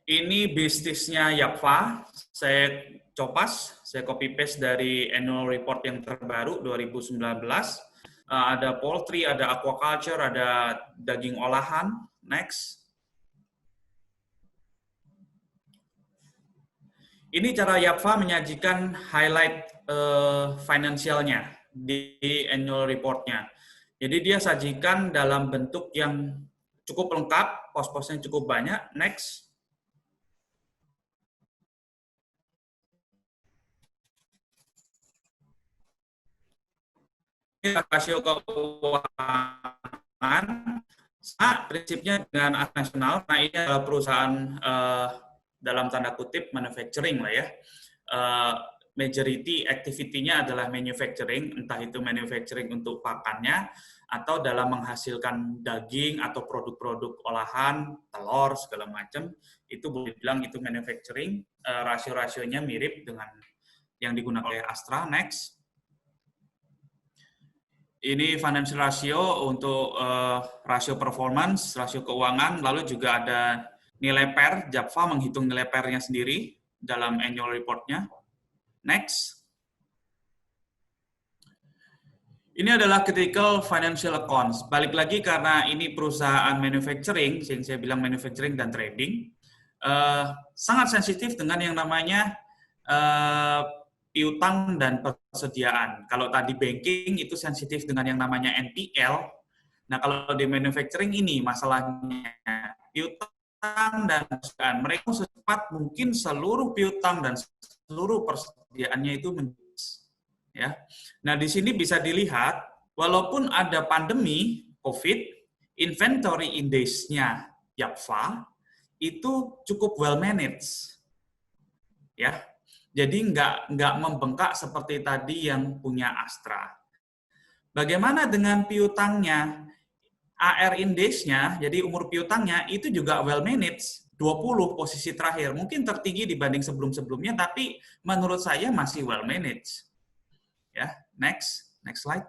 [SPEAKER 5] Ini bisnisnya YAPFA. Saya copas, saya copy paste dari annual report yang terbaru 2019. Ada poultry, ada aquaculture, ada daging olahan. Next. Ini cara YAPFA menyajikan highlight finansialnya di annual report-nya. Jadi dia sajikan dalam bentuk yang cukup lengkap, pos-posnya cukup banyak. Next. Rasio keuangan prinsipnya dengan Astra Nasional. Nah, ini adalah perusahaan dalam tanda kutip manufacturing lah ya. Majority activity-nya adalah manufacturing, entah itu manufacturing untuk pakannya atau dalam menghasilkan daging atau produk-produk olahan, telur segala macam, itu boleh bilang itu manufacturing. Rasio-rasionya mirip dengan yang digunakan oleh Astra. Next. Ini financial ratio untuk rasio performance, rasio keuangan, lalu juga ada nilai PER. JAPFA menghitung nilai PER-nya sendiri dalam annual report-nya. Next. Ini adalah critical financial accounts. Balik lagi karena ini perusahaan manufacturing, yang saya bilang manufacturing dan trading, sangat sensitif dengan yang namanya piutang dan persediaan. Kalau tadi banking itu sensitif dengan yang namanya NPL. Nah, kalau di manufacturing ini masalahnya piutang dan persediaan. Mereka secepat mungkin seluruh piutang dan seluruh persediaannya itu ya. Nah, di sini bisa dilihat walaupun ada pandemi COVID, inventory in days-nya YAPFA itu cukup well managed. Ya. Jadi nggak membengkak seperti tadi yang punya Astra. Bagaimana dengan piutangnya? AR index-nya, jadi umur piutangnya itu juga well managed, 20 posisi terakhir. Mungkin tertinggi dibanding sebelum-sebelumnya, tapi menurut saya masih well managed. Ya, next slide.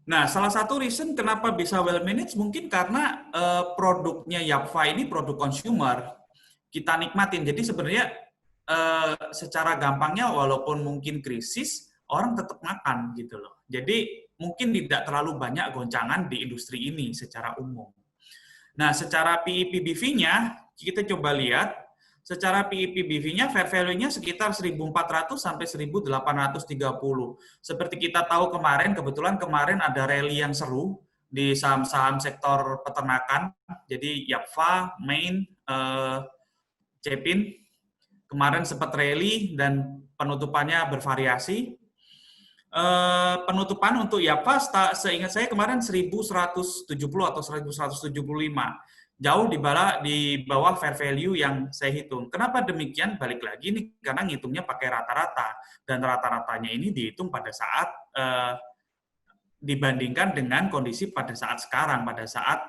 [SPEAKER 5] Nah, salah satu reason kenapa bisa well managed mungkin karena produknya Yapfa ini produk consumer. Kita nikmatin. Jadi sebenarnya secara gampangnya walaupun mungkin krisis, orang tetap makan gitu loh. Jadi mungkin tidak terlalu banyak goncangan di industri ini secara umum. Nah, secara PEPBV-nya kita coba lihat. Secara PEPBV-nya fair value-nya sekitar 1.400 sampai 1.830. Seperti kita tahu kebetulan kemarin ada rally yang seru di saham-saham sektor peternakan. Jadi Yapfa, Main, Cepin, kemarin sempat rally dan penutupannya bervariasi. Penutupan untuk Yapfa seingat saya kemarin 1.170 atau 1.175. Jauh di bawah fair value yang saya hitung. Kenapa demikian? Balik lagi nih, karena ngitungnya pakai rata-rata. Dan rata-ratanya ini dihitung pada saat dibandingkan dengan kondisi pada saat sekarang, pada saat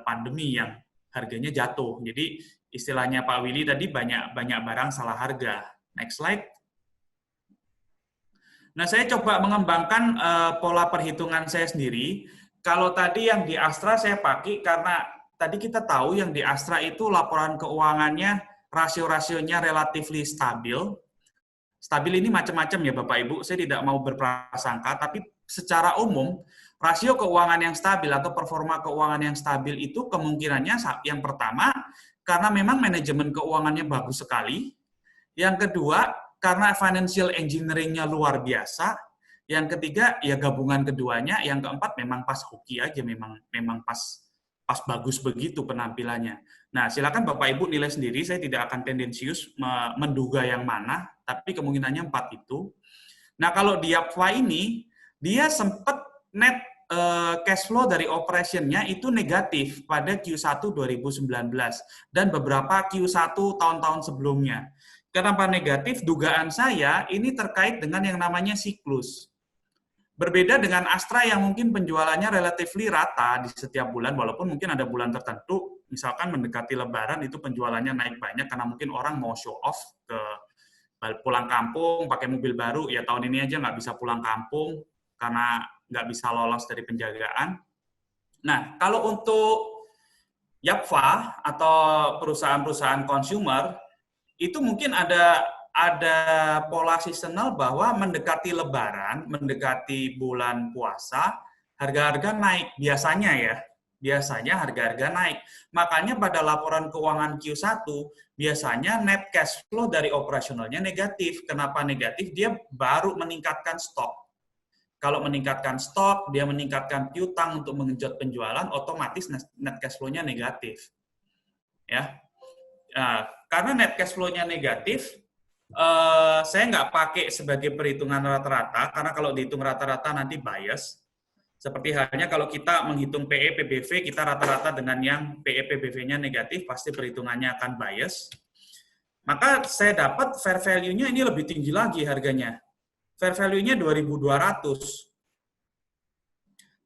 [SPEAKER 5] pandemi yang harganya jatuh. Jadi istilahnya Pak Willy tadi banyak barang salah harga. Next slide. Nah, saya coba mengembangkan pola perhitungan saya sendiri. Kalau tadi yang di Astra saya pakai karena tadi kita tahu yang di Astra itu laporan keuangannya rasio-rasionya relatifly stabil. Stabil ini macam-macam ya Bapak Ibu, saya tidak mau berprasangka, tapi secara umum rasio keuangan yang stabil atau performa keuangan yang stabil itu kemungkinannya yang pertama karena memang manajemen keuangannya bagus sekali. Yang kedua, karena financial engineering-nya luar biasa. Yang ketiga, ya gabungan keduanya. Yang keempat, memang pas hoki aja, memang pas bagus begitu penampilannya. Nah, silakan Bapak Ibu nilai sendiri, saya tidak akan tendensius menduga yang mana, tapi kemungkinannya 4 itu. Nah, kalau di Yapfa ini, dia sempat net cash flow dari operation-nya itu negatif pada Q1 2019 dan beberapa Q1 tahun-tahun sebelumnya. Kenapa negatif? Dugaan saya ini terkait dengan yang namanya siklus. Berbeda dengan Astra yang mungkin penjualannya relatifly rata di setiap bulan, walaupun mungkin ada bulan tertentu, misalkan mendekati Lebaran itu penjualannya naik banyak karena mungkin orang mau show off ke pulang kampung pakai mobil baru, ya tahun ini aja nggak bisa pulang kampung karena nggak bisa lolos dari penjagaan. Nah, kalau untuk Yapfa atau perusahaan-perusahaan consumer, itu mungkin ada pola seasonal bahwa mendekati Lebaran, mendekati bulan puasa, harga-harga naik. Biasanya harga-harga naik. Makanya pada laporan keuangan Q1, biasanya net cash flow dari operasionalnya negatif. Kenapa negatif? Dia baru meningkatkan stok. Kalau meningkatkan stok, dia meningkatkan piutang untuk mengenjot penjualan, otomatis net cash flow-nya negatif. Ya. Nah, karena net cash flow-nya negatif, saya nggak pakai sebagai perhitungan rata-rata, karena kalau dihitung rata-rata nanti bias. Seperti halnya kalau kita menghitung PE, PBV, kita rata-rata dengan yang PE, PBV-nya negatif, pasti perhitungannya akan bias. Maka saya dapat fair value-nya ini lebih tinggi lagi harganya. Fair value-nya 2.200.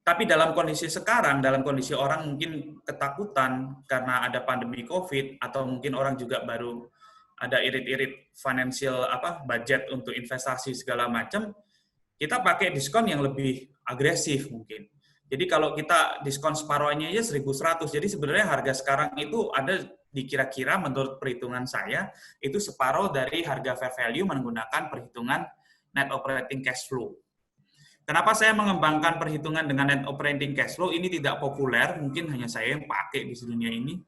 [SPEAKER 5] Tapi dalam kondisi sekarang, dalam kondisi orang mungkin ketakutan karena ada pandemi COVID, atau mungkin orang juga baru ada irit-irit financial budget untuk investasi segala macam, kita pakai diskon yang lebih agresif mungkin. Jadi kalau kita diskon separuhnya aja 1.100, jadi sebenarnya harga sekarang itu ada dikira-kira menurut perhitungan saya, itu separuh dari harga fair value menggunakan perhitungan net operating cash flow. Kenapa saya mengembangkan perhitungan dengan net operating cash flow? Ini tidak populer, mungkin hanya saya yang pakai di dunia ini.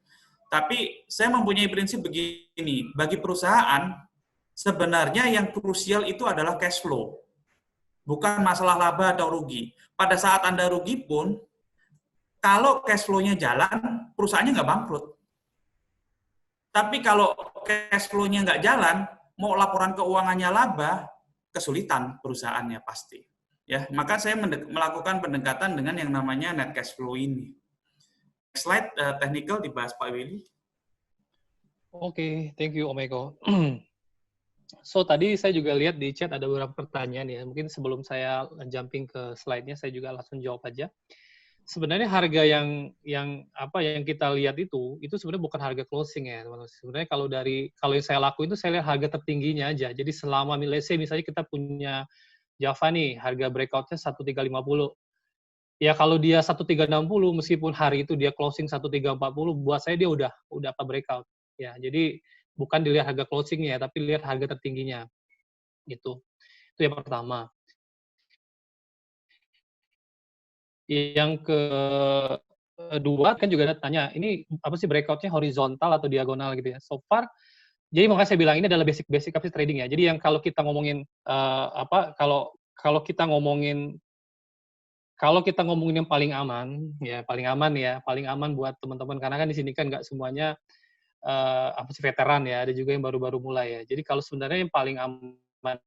[SPEAKER 5] Tapi saya mempunyai prinsip begini, bagi perusahaan, sebenarnya yang krusial itu adalah cash flow. Bukan masalah laba atau rugi. Pada saat Anda rugi pun, kalau cash flow-nya jalan, perusahaannya nggak bangkrut. Tapi kalau cash flow-nya nggak jalan, mau laporan keuangannya laba, kesulitan perusahaannya pasti. Ya, maka saya melakukan pendekatan dengan yang namanya net cash flow ini. Next slide, technical dibahas Pak Willy.
[SPEAKER 3] Oke, thank you Om Eko. So, tadi saya juga lihat di chat ada beberapa pertanyaan ya. Mungkin sebelum saya jumping ke slide-nya, saya juga langsung jawab aja. Sebenarnya harga yang kita lihat itu sebenarnya bukan harga closing ya, teman-teman. Sebenarnya kalau yang saya lakuin itu saya lihat harga tertingginya aja. Jadi selama misalnya kita punya Java nih, harga breakout-nya 1350. Ya kalau dia 1360 meskipun hari itu dia closing 1340, buat saya dia udah apa breakout. Ya, jadi bukan dilihat harga closing-nya, tapi lihat harga tertingginya gitu. Itu yang pertama. Yang kedua kan juga ada tanya, ini apa sih breakout-nya horizontal atau diagonal gitu ya. So far, jadi makanya saya bilang ini adalah basic apa sih trading ya. Jadi yang kalau kita ngomongin kalau kita ngomongin yang paling aman paling aman buat teman-teman karena kan di sini kan nggak semuanya apa sih veteran ya, ada juga yang baru-baru mulai ya. Jadi kalau sebenarnya yang paling aman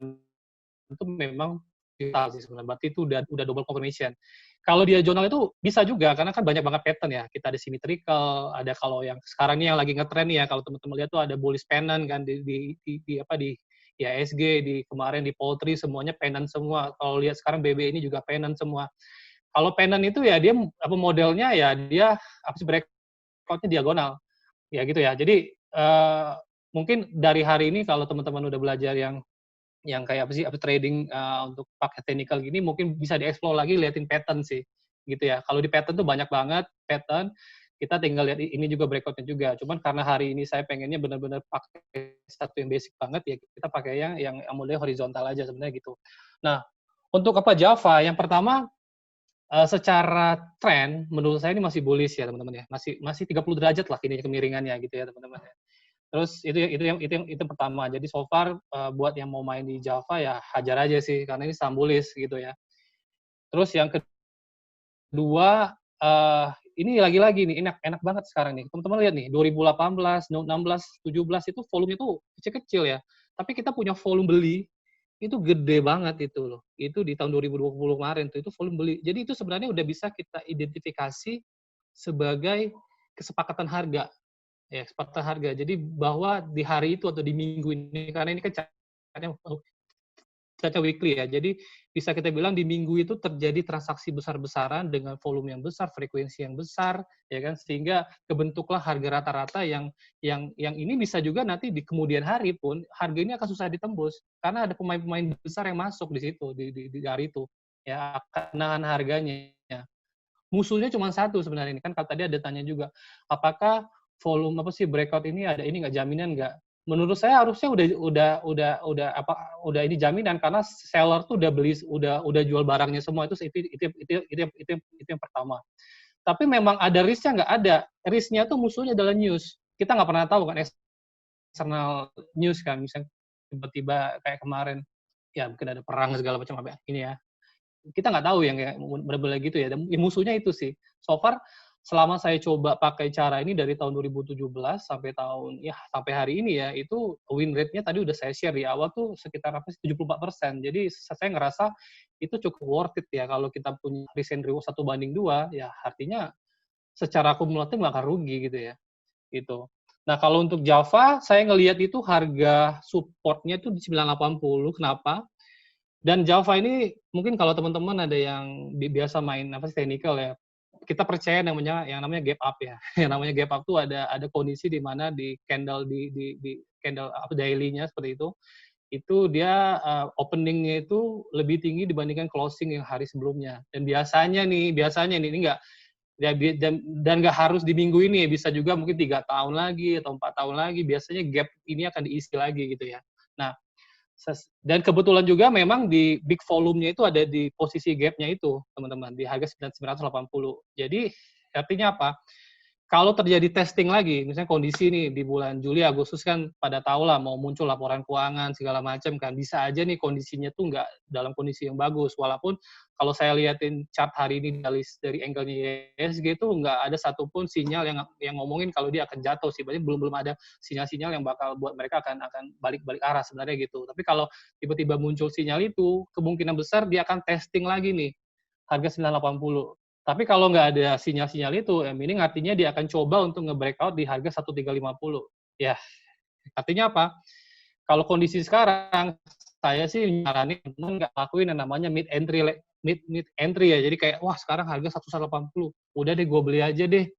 [SPEAKER 3] itu memang digital sih sebenarnya. Berarti itu udah double confirmation. Kalau dia diagonal itu bisa juga karena kan banyak banget pattern ya. Kita ada symmetrical, ada kalau yang sekarang ini yang lagi ngetren ya, kalau teman-teman lihat tuh ada bullish pennant kan di IHSG, di kemarin di Poultry semuanya pennant semua. Kalau lihat sekarang BB ini juga pennant semua. Kalau pennant itu ya dia apa modelnya ya dia apa sih breakout-nya diagonal. Ya gitu ya. Jadi mungkin dari hari ini kalau teman-teman udah belajar yang kayak apa sih trading untuk pakai technical gini mungkin bisa dieksplor lagi liatin pattern sih gitu ya. Kalau di pattern tuh banyak banget pattern, kita tinggal lihat ini juga breakoutnya juga. Cuman karena hari ini saya pengennya benar-benar pakai satu yang basic banget ya kita pakai yang modelnya horizontal aja sebenarnya gitu. Nah untuk apa Java yang pertama secara tren menurut saya ini masih bullish ya teman-teman ya, masih 30 derajat lah ini kemiringannya gitu ya teman-teman ya. Terus itu yang pertama. Jadi so far buat yang mau main di Java ya hajar aja sih karena ini sambulis gitu ya. Terus yang kedua ini lagi-lagi nih enak banget sekarang nih. Teman-teman lihat nih 2018, 16, 17 itu volumenya tuh kecil-kecil ya. Tapi kita punya volume beli itu gede banget itu loh. Itu di tahun 2020 kemarin tuh itu volume beli. Jadi itu sebenarnya udah bisa kita identifikasi sebagai kesepakatan harga. Ya, kesepakatan harga. Jadi bahwa di hari itu atau di minggu ini, karena ini kan chartnya weekly ya, jadi bisa kita bilang di minggu itu terjadi transaksi besar-besaran dengan volume yang besar, frekuensi yang besar, ya kan, sehingga kebentuklah harga rata-rata yang ini bisa juga nanti di kemudian hari pun harga ini akan susah ditembus karena ada pemain-pemain besar yang masuk di situ di hari itu, ya akan nahan harganya. Musuhnya cuma satu sebenarnya ini kan tadi ada tanya juga apakah volume apa sih breakout ini ada ini nggak jaminan nggak? Menurut saya harusnya udah ini jaminan karena seller tuh udah jual barangnya semua itu yang pertama. Tapi memang ada risknya nggak ada. Risknya tuh musuhnya adalah news. Kita nggak pernah tahu kan external news kan misalnya tiba-tiba kayak kemarin ya mungkin ada perang segala macam apa ini ya. Kita nggak tahu yang kayak benar-benar gitu ya. Dan musuhnya itu sih. So far, selama saya coba pakai cara ini dari tahun 2017 sampai hari ini ya, itu win rate-nya tadi udah saya share di awal tuh sekitar 74%. Jadi saya ngerasa itu cukup worth it ya kalau kita punya risk and reward 1:2, ya artinya secara akumulatif nggak akan rugi gitu ya. Gitu. Nah, kalau untuk Java, saya ngelihat itu harga support-nya itu di 980. Kenapa? Dan Java ini mungkin kalau teman-teman ada yang biasa main apa sih technical ya, kita percaya yang namanya gap up ya. Yang namanya gap up tuh ada kondisi di mana di candle di candle apa daily-nya seperti itu dia opening-nya itu lebih tinggi dibandingkan closing yang hari sebelumnya. Dan biasanya nih ini enggak ya, dan nggak harus di minggu ini, bisa juga mungkin 3 tahun lagi atau 4 tahun lagi biasanya gap ini akan diisi lagi gitu ya. Nah, dan kebetulan juga memang di big volume-nya itu ada di posisi gap-nya itu, teman-teman, di harga 980. Jadi, artinya apa? Kalau terjadi testing lagi, misalnya kondisi nih di bulan Juli, Agustus kan pada tahu lah mau muncul laporan keuangan segala macam kan, bisa aja nih kondisinya tuh nggak dalam kondisi yang bagus. Walaupun kalau saya liatin chart hari ini dari angle-nya IHSG itu nggak ada satupun sinyal yang ngomongin kalau dia akan jatuh sih. Berarti belum ada sinyal-sinyal yang bakal buat mereka akan balik-balik arah sebenarnya gitu. Tapi kalau tiba-tiba muncul sinyal itu, kemungkinan besar dia akan testing lagi nih harga 980. Tapi kalau nggak ada sinyal-sinyal itu, ini artinya dia akan coba untuk nge-breakout di harga 1350. Ya, artinya apa? Kalau kondisi sekarang, saya sih nyaranin teman nggak lakuin yang namanya mid entry ya. Jadi kayak, wah sekarang harga 180, udah deh gue beli aja deh.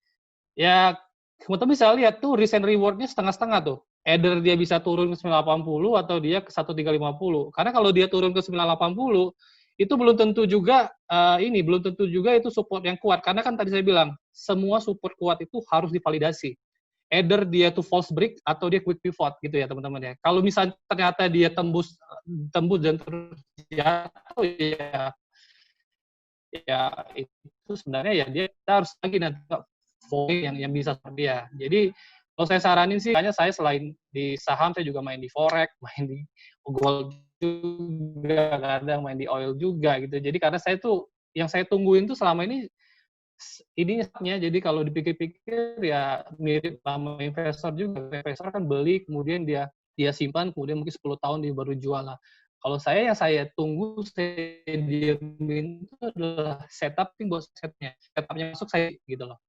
[SPEAKER 3] Ya, teman-teman bisa lihat tuh risk and reward-nya setengah-setengah tuh. Either dia bisa turun ke 980 atau dia ke 1350. Karena kalau dia turun ke 980, itu belum tentu juga belum tentu juga itu support yang kuat. Karena kan tadi saya bilang, semua support kuat itu harus divalidasi. Either dia tuh false break atau dia quick pivot gitu ya teman-teman ya. Kalau misalnya ternyata dia tembus dan terus jatuh ya itu sebenarnya ya kita harus lagi nanti yang bisa dia. Jadi kalau saya saranin sih, hanya saya selain di saham, saya juga main di forex, main di gold juga, kadang main di oil juga gitu. Jadi karena saya tuh yang saya tungguin tuh selama ini jadi kalau dipikir-pikir ya mirip sama investor juga. Investor kan beli, kemudian dia simpan, kemudian mungkin 10 tahun dia baru jual lah. Kalau yang saya tunggu, saya diemin itu adalah setupnya buat setupnya masuk saya gitu loh.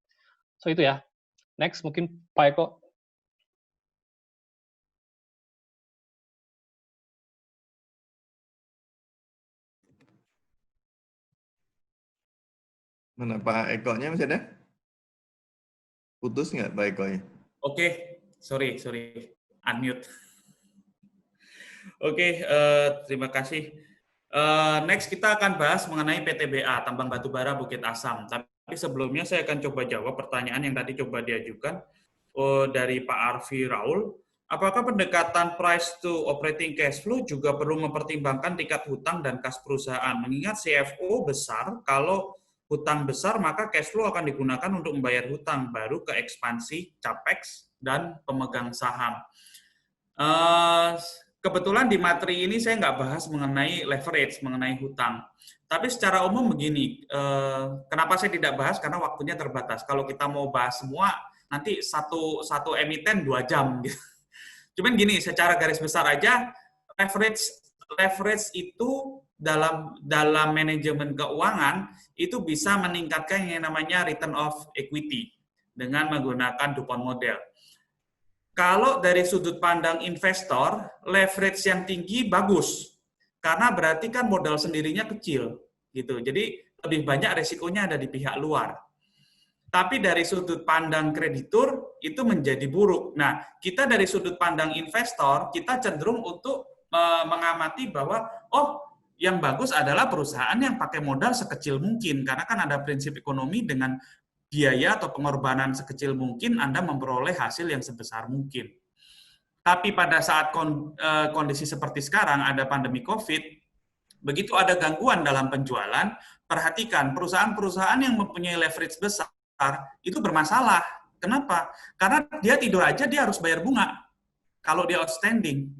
[SPEAKER 3] So itu ya. Next mungkin Pak Eko.
[SPEAKER 1] Mana Pak Eko-nya masih ada? Putus nggak Pak Eko-nya?
[SPEAKER 5] Oke, sorry, unmute. Oke, terima kasih. Next kita akan bahas mengenai PTBA, Tambang Batubara Bukit Asam. Tapi sebelumnya saya akan coba jawab pertanyaan yang tadi coba diajukan dari Pak Arfi Raul. Apakah pendekatan price to operating cash flow juga perlu mempertimbangkan tingkat hutang dan kas perusahaan? Mengingat CFO besar, kalau hutang besar maka cash flow akan digunakan untuk membayar hutang, baru ke ekspansi, capex, dan pemegang saham. Kebetulan di materi ini saya nggak bahas mengenai leverage, mengenai hutang. Tapi secara umum begini, kenapa saya tidak bahas? Karena waktunya terbatas. Kalau kita mau bahas semua, nanti satu emiten 2 jam. Gitu. Cuman gini, secara garis besar aja, leverage itu dalam manajemen keuangan itu bisa meningkatkan yang namanya return of equity dengan menggunakan DuPont model. Kalau dari sudut pandang investor, leverage yang tinggi bagus, karena berarti kan modal sendirinya kecil, gitu. Jadi lebih banyak resikonya ada di pihak luar. Tapi dari sudut pandang kreditur itu menjadi buruk. Nah, kita dari sudut pandang investor, kita cenderung untuk mengamati bahwa yang bagus adalah perusahaan yang pakai modal sekecil mungkin, karena kan ada prinsip ekonomi dengan biaya atau pengorbanan sekecil mungkin Anda memperoleh hasil yang sebesar mungkin. Tapi pada saat kondisi seperti sekarang, ada pandemi COVID, begitu ada gangguan dalam penjualan, perhatikan perusahaan-perusahaan yang mempunyai leverage besar itu bermasalah. Kenapa? Karena dia tidur aja dia harus bayar bunga kalau dia outstanding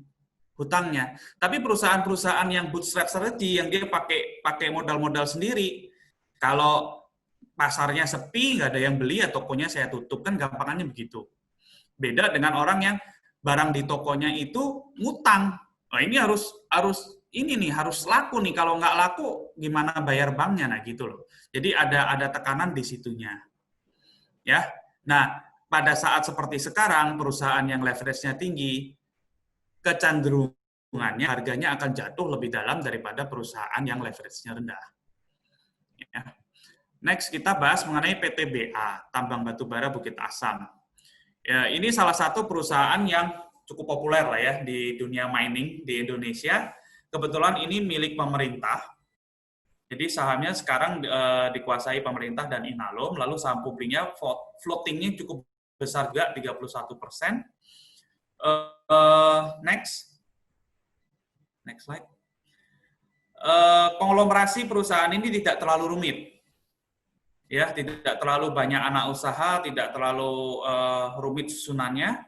[SPEAKER 5] hutangnya. Tapi perusahaan-perusahaan yang bootstrap strategy, yang dia pakai modal-modal sendiri, kalau pasarnya sepi, nggak ada yang beli, ya tokonya saya tutup, kan gampangannya begitu. Beda dengan orang yang barang di tokonya itu ngutang. Nah, ini harus laku nih, kalau nggak laku gimana bayar banknya, nah gitu loh. Jadi ada tekanan di situnya. Ya. Nah, pada saat seperti sekarang perusahaan yang leverage-nya tinggi, kecenderungannya harganya akan jatuh lebih dalam daripada perusahaan yang leverage-nya rendah. Ya. Next, kita bahas mengenai PTBA, Tambang Batubara Bukit Asam. Ya, ini salah satu perusahaan yang cukup populer lah ya di dunia mining di Indonesia. Kebetulan ini milik pemerintah. Jadi sahamnya sekarang dikuasai pemerintah dan Inalum, lalu saham publiknya floatingnya cukup besar juga, 31%. Next slide. Konglomerasi perusahaan ini tidak terlalu rumit. Ya, tidak terlalu banyak anak usaha, tidak terlalu rumit susunannya.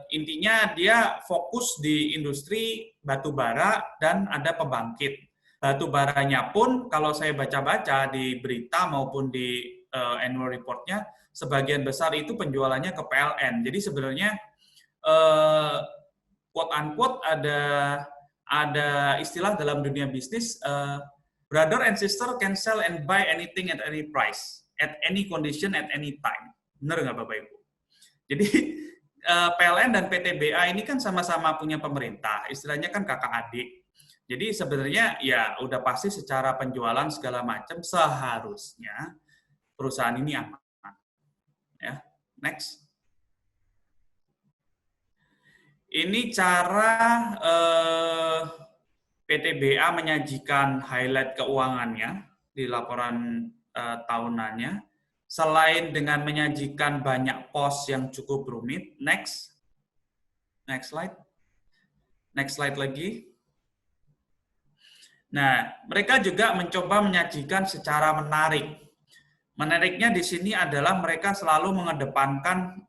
[SPEAKER 5] Intinya dia fokus di industri batu bara dan ada pembangkit. Batu baranya pun kalau saya baca-baca di berita maupun di annual report-nya, sebagian besar itu penjualannya ke PLN. Jadi sebenarnya quote unquote ada istilah dalam dunia bisnis, brother and sister can sell and buy anything at any price, at any condition, at any time. Benar nggak Bapak Ibu? Jadi PLN dan PTBA ini kan sama-sama punya pemerintah, istilahnya kan kakak adik. Jadi sebenarnya ya udah pasti secara penjualan segala macam seharusnya perusahaan ini aman. Ya, next. Ini cara PTBA menyajikan highlight keuangannya di laporan tahunannya. Selain dengan menyajikan banyak pos yang cukup rumit, next slide. Next slide lagi. Nah, mereka juga mencoba menyajikan secara menarik. Menariknya di sini adalah mereka selalu mengedepankan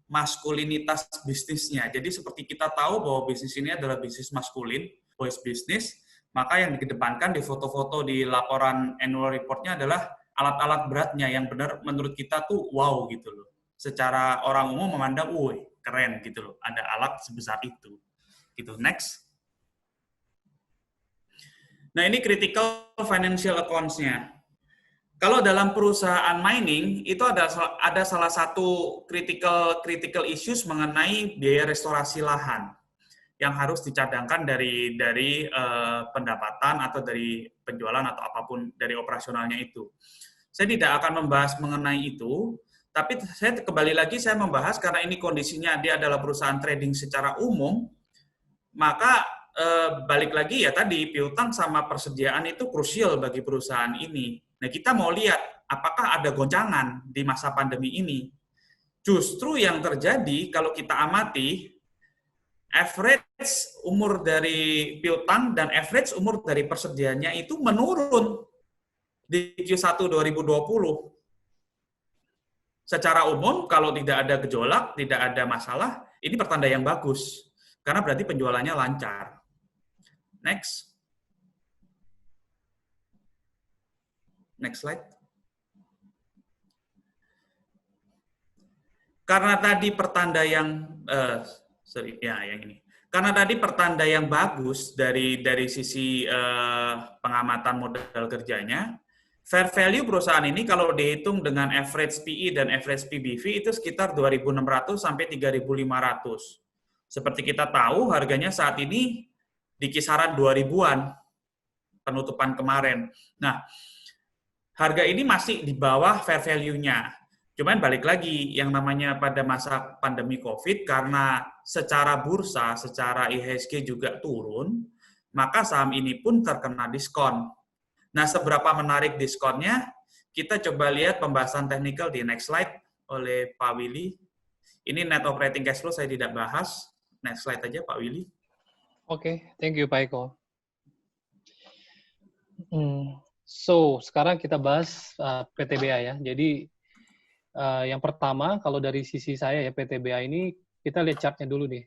[SPEAKER 5] maskulinitas bisnisnya. Jadi seperti kita tahu bahwa bisnis ini adalah bisnis maskulin, boys business, maka yang dikedepankan di foto-foto di laporan annual report-nya adalah alat-alat beratnya yang benar menurut kita tuh wow gitu loh. Secara orang umum memandang, woi keren gitu loh, ada alat sebesar itu. Gitu. Next. Nah ini critical financial accounts-nya. Kalau dalam perusahaan mining itu ada salah satu critical issues mengenai biaya restorasi lahan yang harus dicadangkan dari pendapatan atau dari penjualan atau apapun dari operasionalnya itu. Saya tidak akan membahas mengenai itu, tapi saya kembali lagi saya membahas karena ini kondisinya dia adalah perusahaan trading secara umum, maka balik lagi ya tadi piutang sama persediaan itu krusial bagi perusahaan ini. Nah kita mau lihat apakah ada goncangan di masa pandemi ini. Justru yang terjadi kalau kita amati average umur dari piutang dan average umur dari persediaannya itu menurun di Q1 2020. Secara umum, kalau tidak ada gejolak, tidak ada masalah, ini pertanda yang bagus. Karena berarti penjualannya lancar. Next. Next slide. Karena tadi pertanda yang, yang ini. Karena tadi pertanda yang bagus dari sisi pengamatan modal kerjanya, fair value perusahaan ini kalau dihitung dengan average PE dan average PBV itu sekitar 2.600 sampai 3.500. Seperti kita tahu harganya saat ini di kisaran 2.000-an penutupan kemarin. Nah, harga ini masih di bawah fair value-nya. Cuman balik lagi yang namanya pada masa pandemi COVID karena secara bursa, secara IHSG juga turun, maka saham ini pun terkena diskon. Nah, seberapa menarik diskonnya? Kita coba lihat pembahasan teknikal di next slide oleh Pak Willy. Ini net operating cash flow saya tidak bahas. Next slide aja Pak Willy.
[SPEAKER 3] Oke, thank you Pak Eko. So, sekarang kita bahas PTBA ya. Jadi, yang pertama, kalau dari sisi saya ya PTBA ini, kita lihat chartnya dulu nih.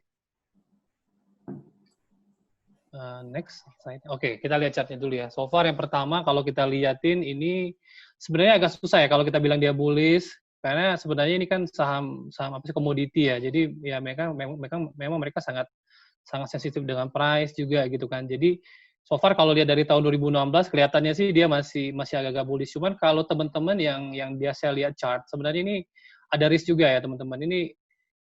[SPEAKER 3] Next slide. Oke, kita lihat chartnya dulu ya. So far yang pertama kalau kita liatin ini sebenarnya agak susah ya kalau kita bilang dia bullish karena sebenarnya ini kan saham apa sih komoditi ya. Jadi ya memang mereka sangat sensitif dengan price juga gitu kan. Jadi so far kalau lihat dari tahun 2016 kelihatannya sih dia masih agak-agak bullish. Cuman kalau teman-teman yang biasa lihat chart sebenarnya ini ada risk juga ya teman-teman.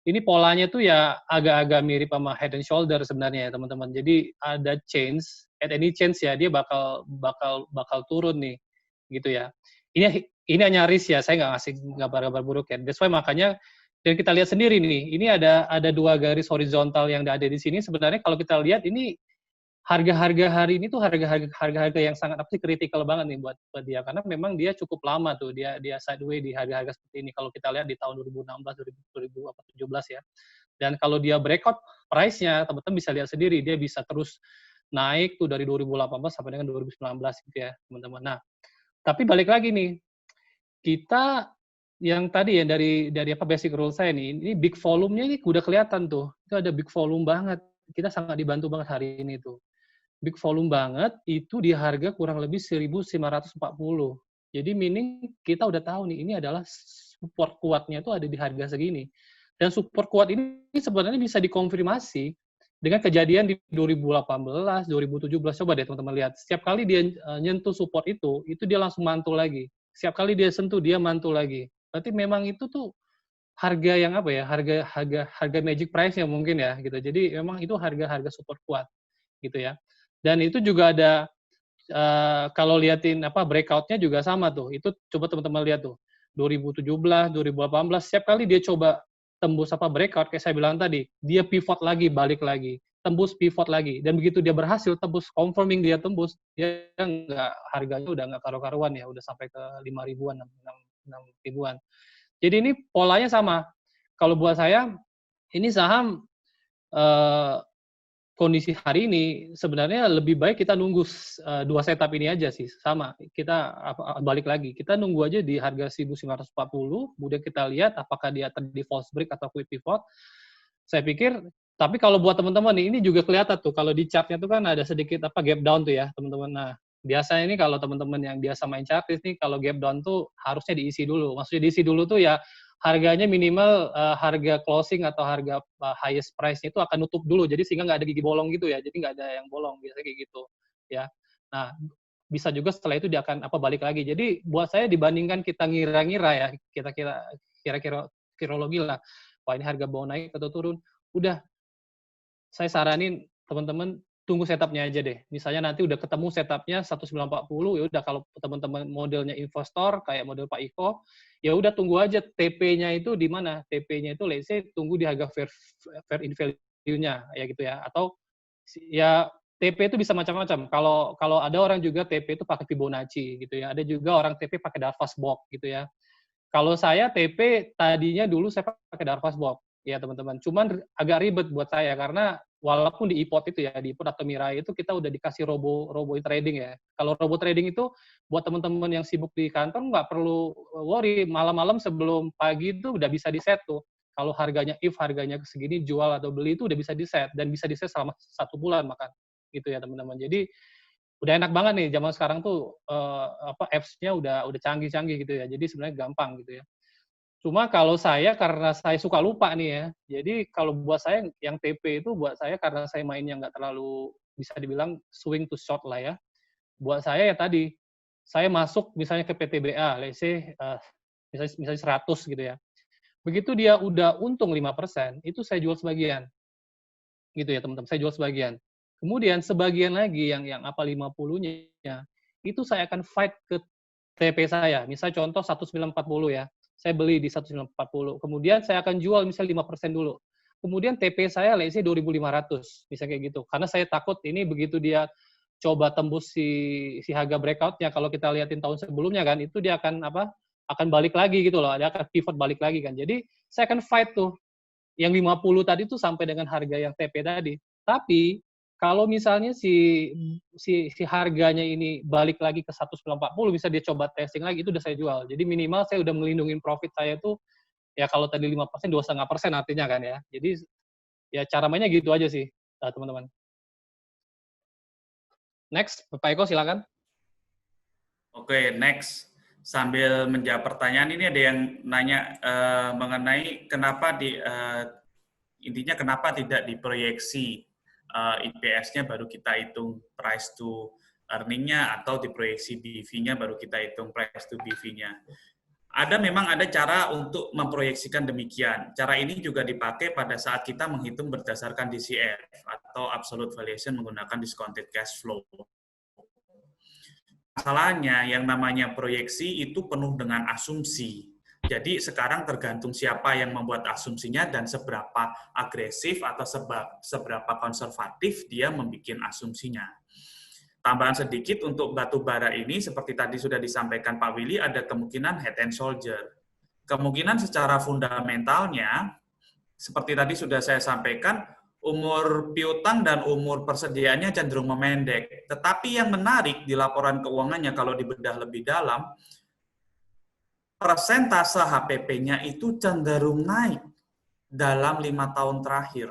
[SPEAKER 3] Ini polanya tuh ya agak-agak mirip sama head and shoulder sebenarnya ya teman-teman. Jadi ada change, at any change ya dia bakal turun nih, gitu ya. Ini hanya risk ya, saya nggak ngasih gambar-gambar buruk ya. That's why makanya dan kita lihat sendiri nih, ini ada dua garis horizontal yang ada di sini. Sebenarnya kalau kita lihat ini harga-harga hari ini tuh harga-harga yang sangat kritikal banget nih buat dia karena memang dia cukup lama tuh dia sideways di harga-harga seperti ini kalau kita lihat di tahun 2016 2017 ya. Dan kalau dia breakout price-nya teman-teman bisa lihat sendiri dia bisa terus naik tuh dari 2018 sampai dengan 2019 gitu ya, teman-teman. Nah, tapi balik lagi nih. Kita yang tadi ya dari apa basic rule saya nih, ini big volume-nya ini udah kelihatan tuh. Itu ada big volume banget. Kita sangat dibantu banget hari ini tuh. Big volume banget, itu di harga kurang lebih 1.940. Jadi meaning kita udah tahu nih, ini adalah support kuatnya itu ada di harga segini. Dan support kuat ini sebenarnya bisa dikonfirmasi dengan kejadian di 2018, 2017. Coba deh teman-teman lihat. Setiap kali dia nyentuh support itu dia langsung mantul lagi. Setiap kali dia sentuh, dia mantul lagi. Berarti memang itu tuh harga yang apa ya, harga magic price-nya mungkin ya gitu. Jadi memang itu harga-harga super kuat gitu ya. Dan itu juga ada kalau liatin apa breakout-nya juga sama tuh. Itu coba teman-teman lihat tuh. 2017, 2018 setiap kali dia coba tembus apa breakout kayak saya bilang tadi, dia pivot lagi, balik lagi, tembus pivot lagi. Dan begitu dia berhasil tembus, confirming dia tembus, dia nggak harganya udah nggak karu-karuan ya, udah sampai ke 5 ribuan, 6 ribuan. Jadi ini polanya sama. Kalau buat saya, ini saham kondisi hari ini sebenarnya lebih baik kita nunggu 2 setup ini aja sih, sama. Kita balik lagi, kita nunggu aja di harga 1940, kemudian kita lihat apakah dia terjadi false break atau quick pivot. Saya pikir, tapi kalau buat teman-teman nih, ini juga kelihatan tuh, kalau di chart-nya tuh kan ada sedikit apa gap down tuh ya, teman-teman. Nah, biasanya ini kalau teman-teman yang biasa main chartis nih, kalau gap down tuh harusnya diisi dulu. Maksudnya diisi dulu tuh ya harganya minimal harga closing atau harga highest price-nya itu akan nutup dulu. Jadi sehingga nggak ada gigi bolong gitu ya. Jadi nggak ada yang bolong, biasanya kayak gitu. Ya. Nah, bisa juga setelah itu dia akan balik lagi. Jadi buat saya dibandingkan kita ngira-ngira ya, kita kira-kira kirologi lah. Wah, ini harga mau naik atau turun. Udah, saya saranin teman-teman tunggu setupnya aja deh. Misalnya nanti udah ketemu setupnya 1940, ya udah kalau teman-teman modelnya investor kayak model Pak Iko, ya udah tunggu aja TP-nya itu di mana. TP-nya itu let's say tunggu di harga fair in value-nya ya gitu ya. Atau ya TP itu bisa macam-macam. Kalau ada orang juga TP itu pakai Fibonacci gitu ya. Ada juga orang TP pakai Darvas Box gitu ya. Kalau saya TP tadinya dulu saya pakai Darvas Box ya teman-teman. Cuman agak ribet buat saya karena walaupun di iPod itu ya, di iPod atau Mirai itu kita udah dikasih robo trading ya. Kalau robo trading itu buat teman-teman yang sibuk di kantor nggak perlu worry, malam-malam sebelum pagi itu udah bisa di set tuh. Kalau harganya harganya segini jual atau beli itu udah bisa di set dan bisa di set selama 1 bulan makan gitu ya teman-teman. Jadi udah enak banget nih zaman sekarang tuh apps-nya udah canggih-canggih gitu ya. Jadi sebenarnya gampang gitu ya. Cuma kalau saya karena saya suka lupa nih ya. Jadi kalau buat saya yang TP itu buat saya karena saya mainnya nggak terlalu bisa dibilang swing to short lah ya. Buat saya ya tadi saya masuk misalnya ke PTBA, let's say misalnya 100 gitu ya. Begitu dia udah untung 5%, itu saya jual sebagian. Gitu ya teman-teman, saya jual sebagian. Kemudian sebagian lagi yang apa 50-nya itu saya akan fight ke TP saya. Misal contoh 1940 ya. Saya beli di 1940. Kemudian saya akan jual misalnya 5% dulu. Kemudian TP saya let's say 2.500, bisa kayak gitu. Karena saya takut ini begitu dia coba tembus si harga breakout-nya, kalau kita liatin tahun sebelumnya kan, itu dia akan akan balik lagi gitu loh. Dia akan pivot balik lagi kan. Jadi saya akan fight tuh yang 50 tadi tuh sampai dengan harga yang TP tadi. Tapi kalau misalnya si harganya ini balik lagi ke 1940, bisa dia coba testing lagi, itu udah saya jual. Jadi minimal saya udah melindungi profit saya tuh, ya kalau tadi 5%, 2,5% artinya kan ya. Jadi ya cara mainnya gitu aja sih, teman-teman. Next, Pak Eko silakan.
[SPEAKER 5] Oke, next. Sambil menjawab pertanyaan ini ada yang nanya mengenai kenapa intinya kenapa tidak diproyeksi IPS-nya baru kita hitung price to earning-nya atau diproyeksi BV-nya baru kita hitung price to BV-nya. Memang ada cara untuk memproyeksikan demikian. Cara ini juga dipakai pada saat kita menghitung berdasarkan DCF atau absolute valuation menggunakan discounted cash flow. Masalahnya yang namanya proyeksi itu penuh dengan asumsi. Jadi sekarang tergantung siapa yang membuat asumsinya dan seberapa agresif atau seberapa konservatif dia membuat asumsinya. Tambahan sedikit untuk batu bara ini, seperti tadi sudah disampaikan Pak Willy, ada kemungkinan head and shoulder. Kemungkinan secara fundamentalnya, seperti tadi sudah saya sampaikan, umur piutang dan umur persediaannya cenderung memendek. Tetapi yang menarik di laporan keuangannya kalau dibedah lebih dalam, persentase HPP-nya itu cenderung naik dalam 5 tahun terakhir.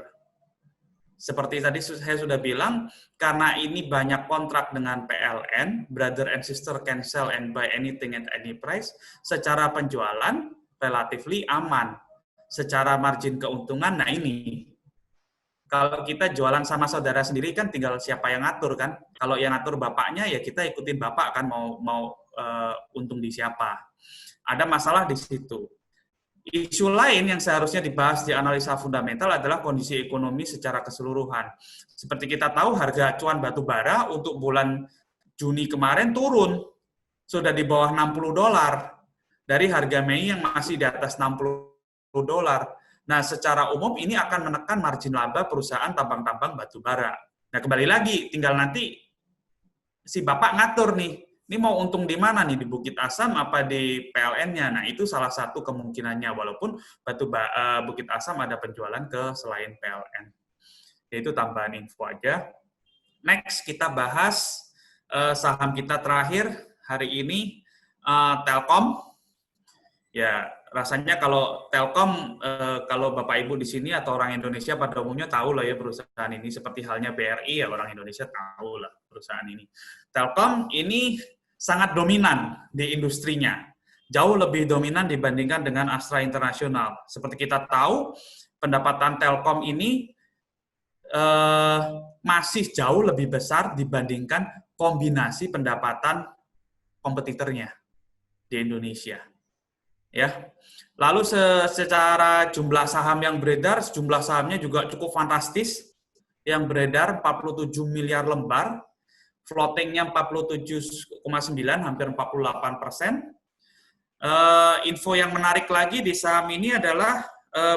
[SPEAKER 5] Seperti tadi saya sudah bilang, karena ini banyak kontrak dengan PLN, brother and sister can sell and buy anything at any price, secara penjualan relatively aman. Secara margin keuntungan, nah ini. Kalau kita jualan sama saudara sendiri kan tinggal siapa yang ngatur kan. Kalau yang ngatur bapaknya ya kita ikutin bapak kan mau untung di siapa. Ada masalah di situ. Isu lain yang seharusnya dibahas di analisa fundamental adalah kondisi ekonomi secara keseluruhan. Seperti kita tahu, harga acuan batu bara untuk bulan Juni kemarin turun, sudah di bawah $60 dari harga Mei yang masih di atas $60. Nah, secara umum ini akan menekan margin laba perusahaan tambang-tambang batu bara. Nah, kembali lagi, tinggal nanti si Bapak ngatur nih, ini mau untung di mana nih, di Bukit Asam apa di PLN-nya? Nah, itu salah satu kemungkinannya, walaupun Bukit Asam ada penjualan ke selain PLN. Itu tambahan info aja. Next, kita bahas saham kita terakhir hari ini, Telkom. Ya, rasanya kalau Telkom, kalau Bapak Ibu di sini atau orang Indonesia pada umumnya tahu lah ya perusahaan ini, seperti halnya BRI, ya orang Indonesia tahu lah perusahaan ini. Telkom ini sangat dominan di industrinya, jauh lebih dominan dibandingkan dengan Astra International. Seperti kita tahu, pendapatan Telkom ini masih jauh lebih besar dibandingkan kombinasi pendapatan kompetitornya di Indonesia. Ya, lalu secara jumlah saham yang beredar, jumlah sahamnya juga cukup fantastis, yang beredar 47 miliar lembar, floatingnya 47,9, hampir 48%. Info yang menarik lagi di saham ini adalah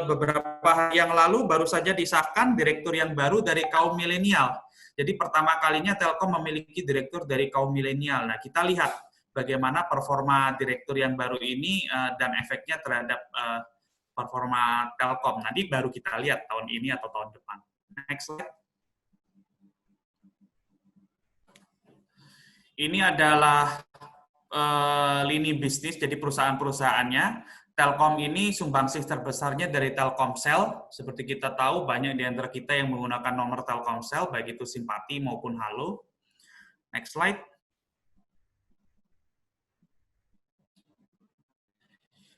[SPEAKER 5] beberapa hari yang lalu baru saja disahkan direktur yang baru dari kaum milenial. Jadi pertama kalinya Telkom memiliki direktur dari kaum milenial. Nah, kita lihat bagaimana performa direktur yang baru ini dan efeknya terhadap performa Telkom. Nanti baru kita lihat tahun ini atau tahun depan. Next slide. Ini adalah lini bisnis, jadi perusahaan-perusahaannya. Telkom ini sumbangsih terbesarnya dari Telkomsel. Seperti kita tahu, banyak di antara kita yang menggunakan nomor Telkomsel, baik itu Simpati maupun Halo. Next slide.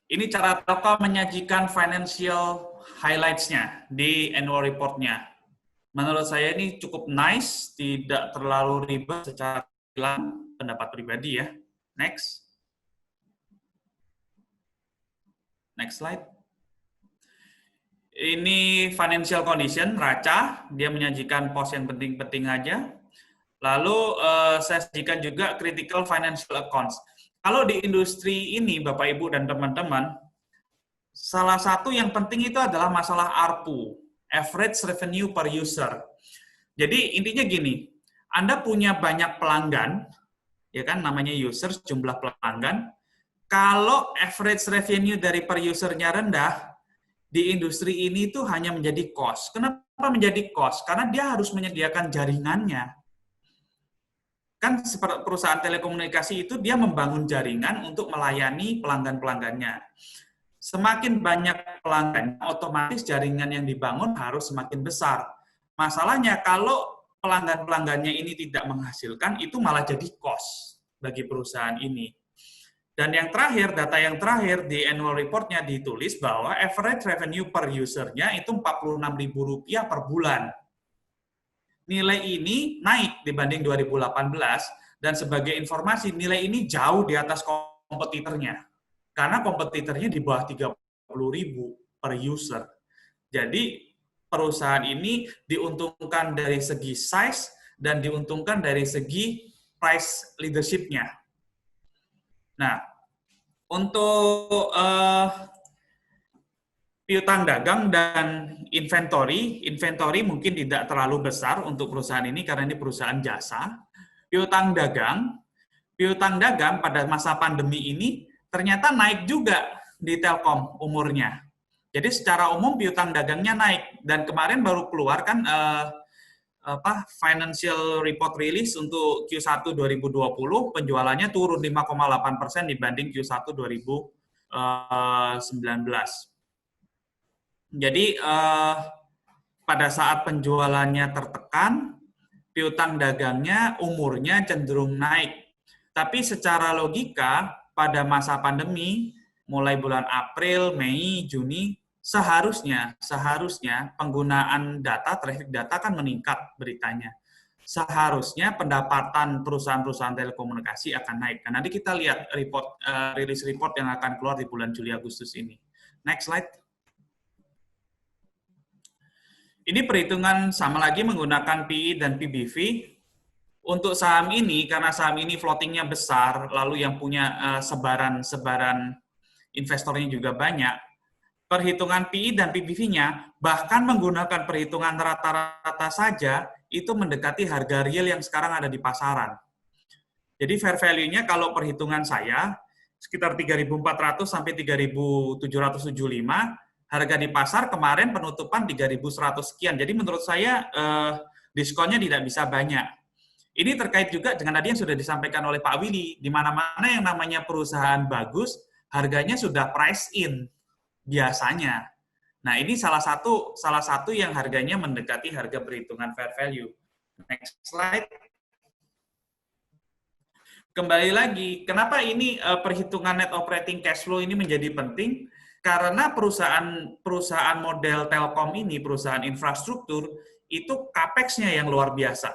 [SPEAKER 5] Ini cara Telkom menyajikan financial highlights-nya di annual report-nya. Menurut saya ini cukup nice, tidak terlalu ribet secara pendapat pribadi ya. Next. Next slide. Ini financial condition, raca. Dia menyajikan pos yang penting-penting aja. Lalu saya sajikan juga critical financial accounts. Kalau di industri ini, Bapak, Ibu, dan teman-teman, salah satu yang penting itu adalah masalah ARPU, average revenue per user. Jadi intinya gini, Anda punya banyak pelanggan, ya kan, namanya users, jumlah pelanggan. Kalau average revenue dari per usernya rendah, di industri ini itu hanya menjadi cost. Kenapa menjadi cost? Karena dia harus menyediakan jaringannya. Kan seperti perusahaan telekomunikasi itu dia membangun jaringan untuk melayani pelanggan-pelanggannya. Semakin banyak pelanggan, otomatis jaringan yang dibangun harus semakin besar. Masalahnya kalau pelanggan-pelanggannya ini tidak menghasilkan, itu malah jadi cost bagi perusahaan ini. Dan yang terakhir, data yang terakhir di annual report-nya ditulis bahwa average revenue per user-nya itu Rp46.000 per bulan. Nilai ini naik dibanding 2018, dan sebagai informasi, nilai ini jauh di atas kompetitornya. Karena kompetitornya di bawah 30.000 per user. Jadi, perusahaan ini diuntungkan dari segi size dan diuntungkan dari segi price leadership-nya. Nah, untuk piutang dagang dan inventory mungkin tidak terlalu besar untuk perusahaan ini karena ini perusahaan jasa. Piutang dagang pada masa pandemi ini ternyata naik juga di Telkom umurnya. Jadi secara umum piutang dagangnya naik, dan kemarin baru keluar kan financial report release untuk Q1 2020, penjualannya turun 5,8% dibanding Q1 2019. Jadi pada saat penjualannya tertekan, piutang dagangnya umurnya cenderung naik. Tapi secara logika pada masa pandemi, mulai bulan April, Mei, Juni, seharusnya penggunaan data, traffic data kan meningkat beritanya. Seharusnya pendapatan perusahaan-perusahaan telekomunikasi akan naik. Nah, nanti kita lihat rilis report yang akan keluar di bulan Juli Agustus ini. Next slide. Ini perhitungan sama lagi menggunakan PI dan PBV. Untuk saham ini, karena saham ini floatingnya besar, lalu yang punya sebaran investornya juga banyak, perhitungan PI dan PBV-nya, bahkan menggunakan perhitungan rata-rata saja, itu mendekati harga real yang sekarang ada di pasaran. Jadi fair value-nya kalau perhitungan saya, sekitar 3.400 sampai 3.775, harga di pasar kemarin penutupan 3.100 sekian. Jadi menurut saya diskonnya tidak bisa banyak. Ini terkait juga dengan tadi yang sudah disampaikan oleh Pak Willy, di mana-mana yang namanya perusahaan bagus, harganya sudah price in biasanya. Nah, ini salah satu yang harganya mendekati harga perhitungan fair value. Next slide. Kembali lagi, kenapa ini perhitungan net operating cash flow ini menjadi penting? Karena perusahaan model Telkom ini, perusahaan infrastruktur, itu capex-nya yang luar biasa.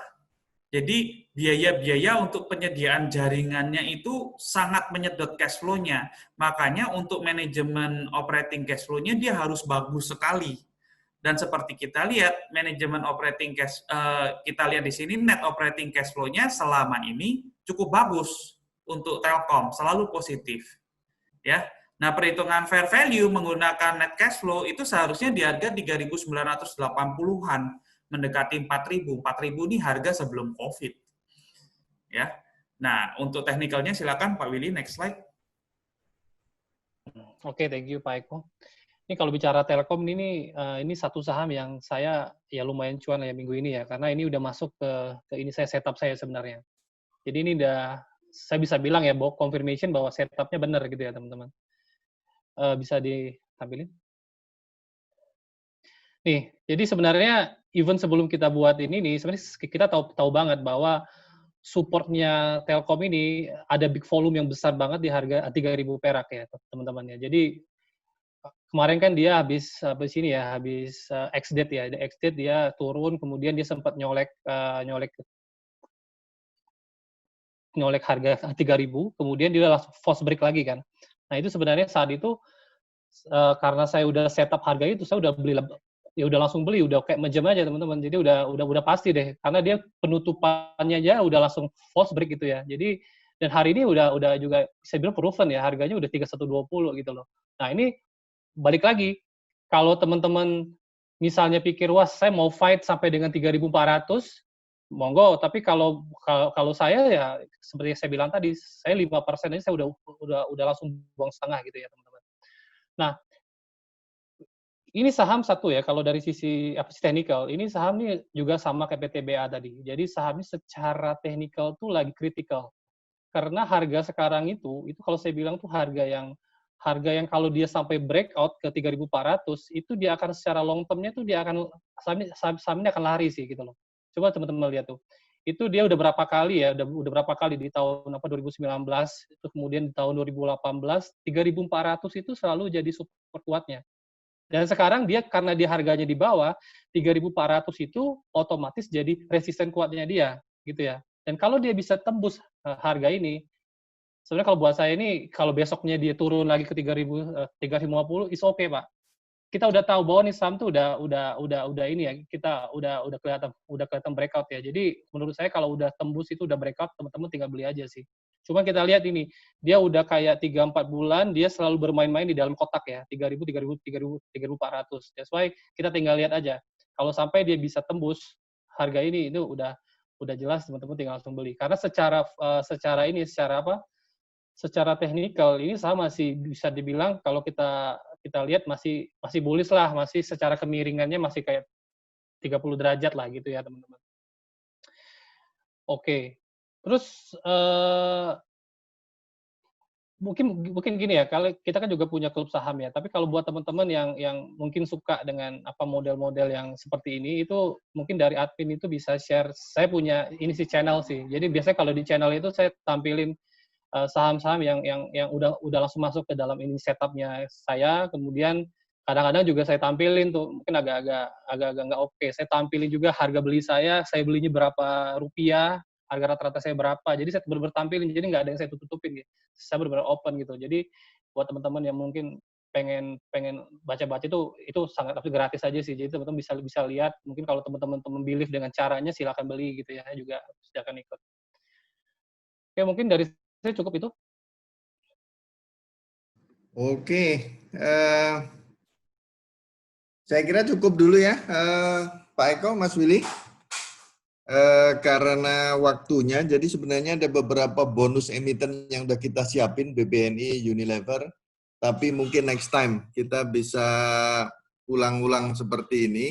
[SPEAKER 5] Jadi biaya-biaya untuk penyediaan jaringannya itu sangat menyedot cash flow-nya. Makanya untuk manajemen operating cash flow-nya dia harus bagus sekali. Dan seperti kita lihat, manajemen operating cash, kita lihat di sini net operating cash flow-nya selama ini cukup bagus untuk Telkom, selalu positif. Ya. Nah, perhitungan fair value menggunakan net cash flow itu seharusnya di harga 3.980-an. Mendekati 4.000. 4.000 ini harga sebelum COVID. Ya. Nah, untuk teknikalnya silakan Pak Willy, next slide.
[SPEAKER 3] Oke, thank you Pak Eko. Ini kalau bicara Telkom ini satu saham yang saya ya lumayan cuan ya minggu ini ya, karena ini udah masuk ke ini setup saya sebenarnya. Jadi ini udah saya bisa bilang ya bahwa confirmation bahwa setupnya benar gitu ya teman-teman. Bisa ditampilin? Nih, jadi sebenarnya even sebelum kita buat ini nih, sebenarnya kita tahu banget bahwa supportnya Telkom ini ada big volume yang besar banget di harga 3.000 perak ya teman-teman ya. Jadi kemarin kan dia habis ini ya, habis ex-date ya, ex-date dia turun, kemudian dia sempat nyolek harga 3.000, kemudian dia langsung force break lagi kan. Nah itu sebenarnya saat itu karena saya udah setup harga itu, saya udah beli, ya udah langsung beli, udah kayak menjem aja teman-teman. Jadi udah pasti deh, karena dia penutupannya aja udah langsung force break gitu ya. Jadi dan hari ini udah juga saya bilang proven ya, harganya udah 3120 gitu loh. Nah ini balik lagi, kalau teman-teman misalnya pikir wah saya mau fight sampai dengan 3.400, monggo. Tapi kalau saya ya seperti yang saya bilang tadi, saya 5% aja saya udah langsung buang setengah gitu ya teman-teman. Nah, ini saham satu ya, kalau dari sisi technical, ini saham ini juga sama kayak PTBA tadi. Jadi saham ini secara technical tuh lagi kritikal. Karena harga sekarang itu kalau saya bilang tuh harga yang kalau dia sampai breakout ke 3.400, itu dia akan secara long term-nya tuh dia akan saham ini akan lari sih gitu loh. Coba teman-teman lihat tuh. Itu dia udah berapa kali ya, udah berapa kali di tahun 2019, itu kemudian di tahun 2018, 3.400 itu selalu jadi support kuatnya. Dan sekarang dia karena dia harganya di bawah 3.400 itu otomatis jadi resisten kuatnya dia gitu ya. Dan kalau dia bisa tembus harga ini, sebenarnya kalau buat saya ini kalau besoknya dia turun lagi ke 3.050 is okay, Pak. Kita udah tahu bahwa nih saham tuh udah ini ya, kita udah kelihatan breakout ya. Jadi menurut saya kalau udah tembus itu udah breakout, teman-teman tinggal beli aja sih. Cuma kita lihat ini, dia udah kayak 3-4 bulan, dia selalu bermain-main di dalam kotak ya, 3.000, 3.400. That's why kita tinggal lihat aja. Kalau sampai dia bisa tembus harga ini, itu udah jelas teman-teman tinggal langsung beli. Karena secara technical, ini saham masih bisa dibilang kalau kita lihat masih bullish lah, masih secara kemiringannya masih kayak 30 derajat lah gitu ya teman-teman. Oke. Terus mungkin gini ya, kalau kita kan juga punya klub saham ya, tapi kalau buat teman-teman yang mungkin suka dengan model-model yang seperti ini, itu mungkin dari admin itu bisa share. Saya punya ini sih channel sih. Jadi biasanya kalau di channel itu saya tampilin saham-saham yang udah langsung masuk ke dalam ini setupnya saya. Kemudian kadang-kadang juga saya tampilin tuh mungkin agak nggak oke. Saya tampilin juga harga beli saya belinya berapa rupiah, harga rata-rata saya berapa. Jadi saya benar-benar tampilin, jadi nggak ada yang saya tutupin gitu. Saya benar-benar open gitu. Jadi buat teman-teman yang mungkin pengen baca-baca itu sangat gratis aja sih. Jadi teman-teman bisa lihat. Mungkin kalau teman-teman believe dengan caranya silakan beli gitu ya, juga silakan ikut. Oke, mungkin dari saya cukup itu.
[SPEAKER 1] Oke, saya kira cukup dulu ya, Pak Eko, Mas Willy. Karena waktunya, jadi sebenarnya ada beberapa bonus emiten yang udah kita siapin, BBNI, Unilever, tapi mungkin next time kita bisa ulang-ulang seperti ini.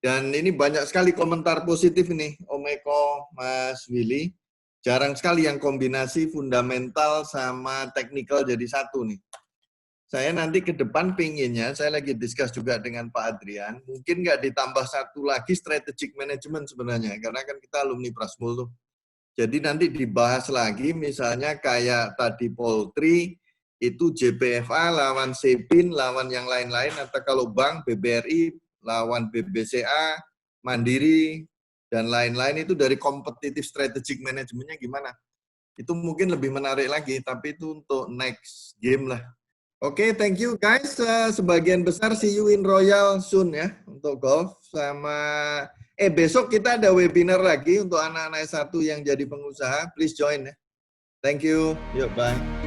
[SPEAKER 1] Dan ini banyak sekali komentar positif nih, Om Eko, Mas Willy. Jarang sekali yang kombinasi fundamental sama teknikal jadi satu nih. Saya nanti ke depan pinginnya, saya lagi discuss juga dengan Pak Adrian, mungkin nggak ditambah satu lagi strategic management sebenarnya, karena kan kita alumni Prasmul tuh. Jadi nanti dibahas lagi, misalnya kayak tadi Poultry, itu JPFA lawan Sepin, lawan yang lain-lain, atau kalau bank, BBRI, lawan BBCA, Mandiri, dan lain-lain itu dari competitive strategic managementnya gimana. Itu mungkin lebih menarik lagi, tapi itu untuk next game lah. Oke, thank you guys. Sebagian besar see you in Royal soon ya untuk golf. Sama besok kita ada webinar lagi untuk anak-anak S1 yang jadi pengusaha. Please join ya. Thank you. Yuk, bye.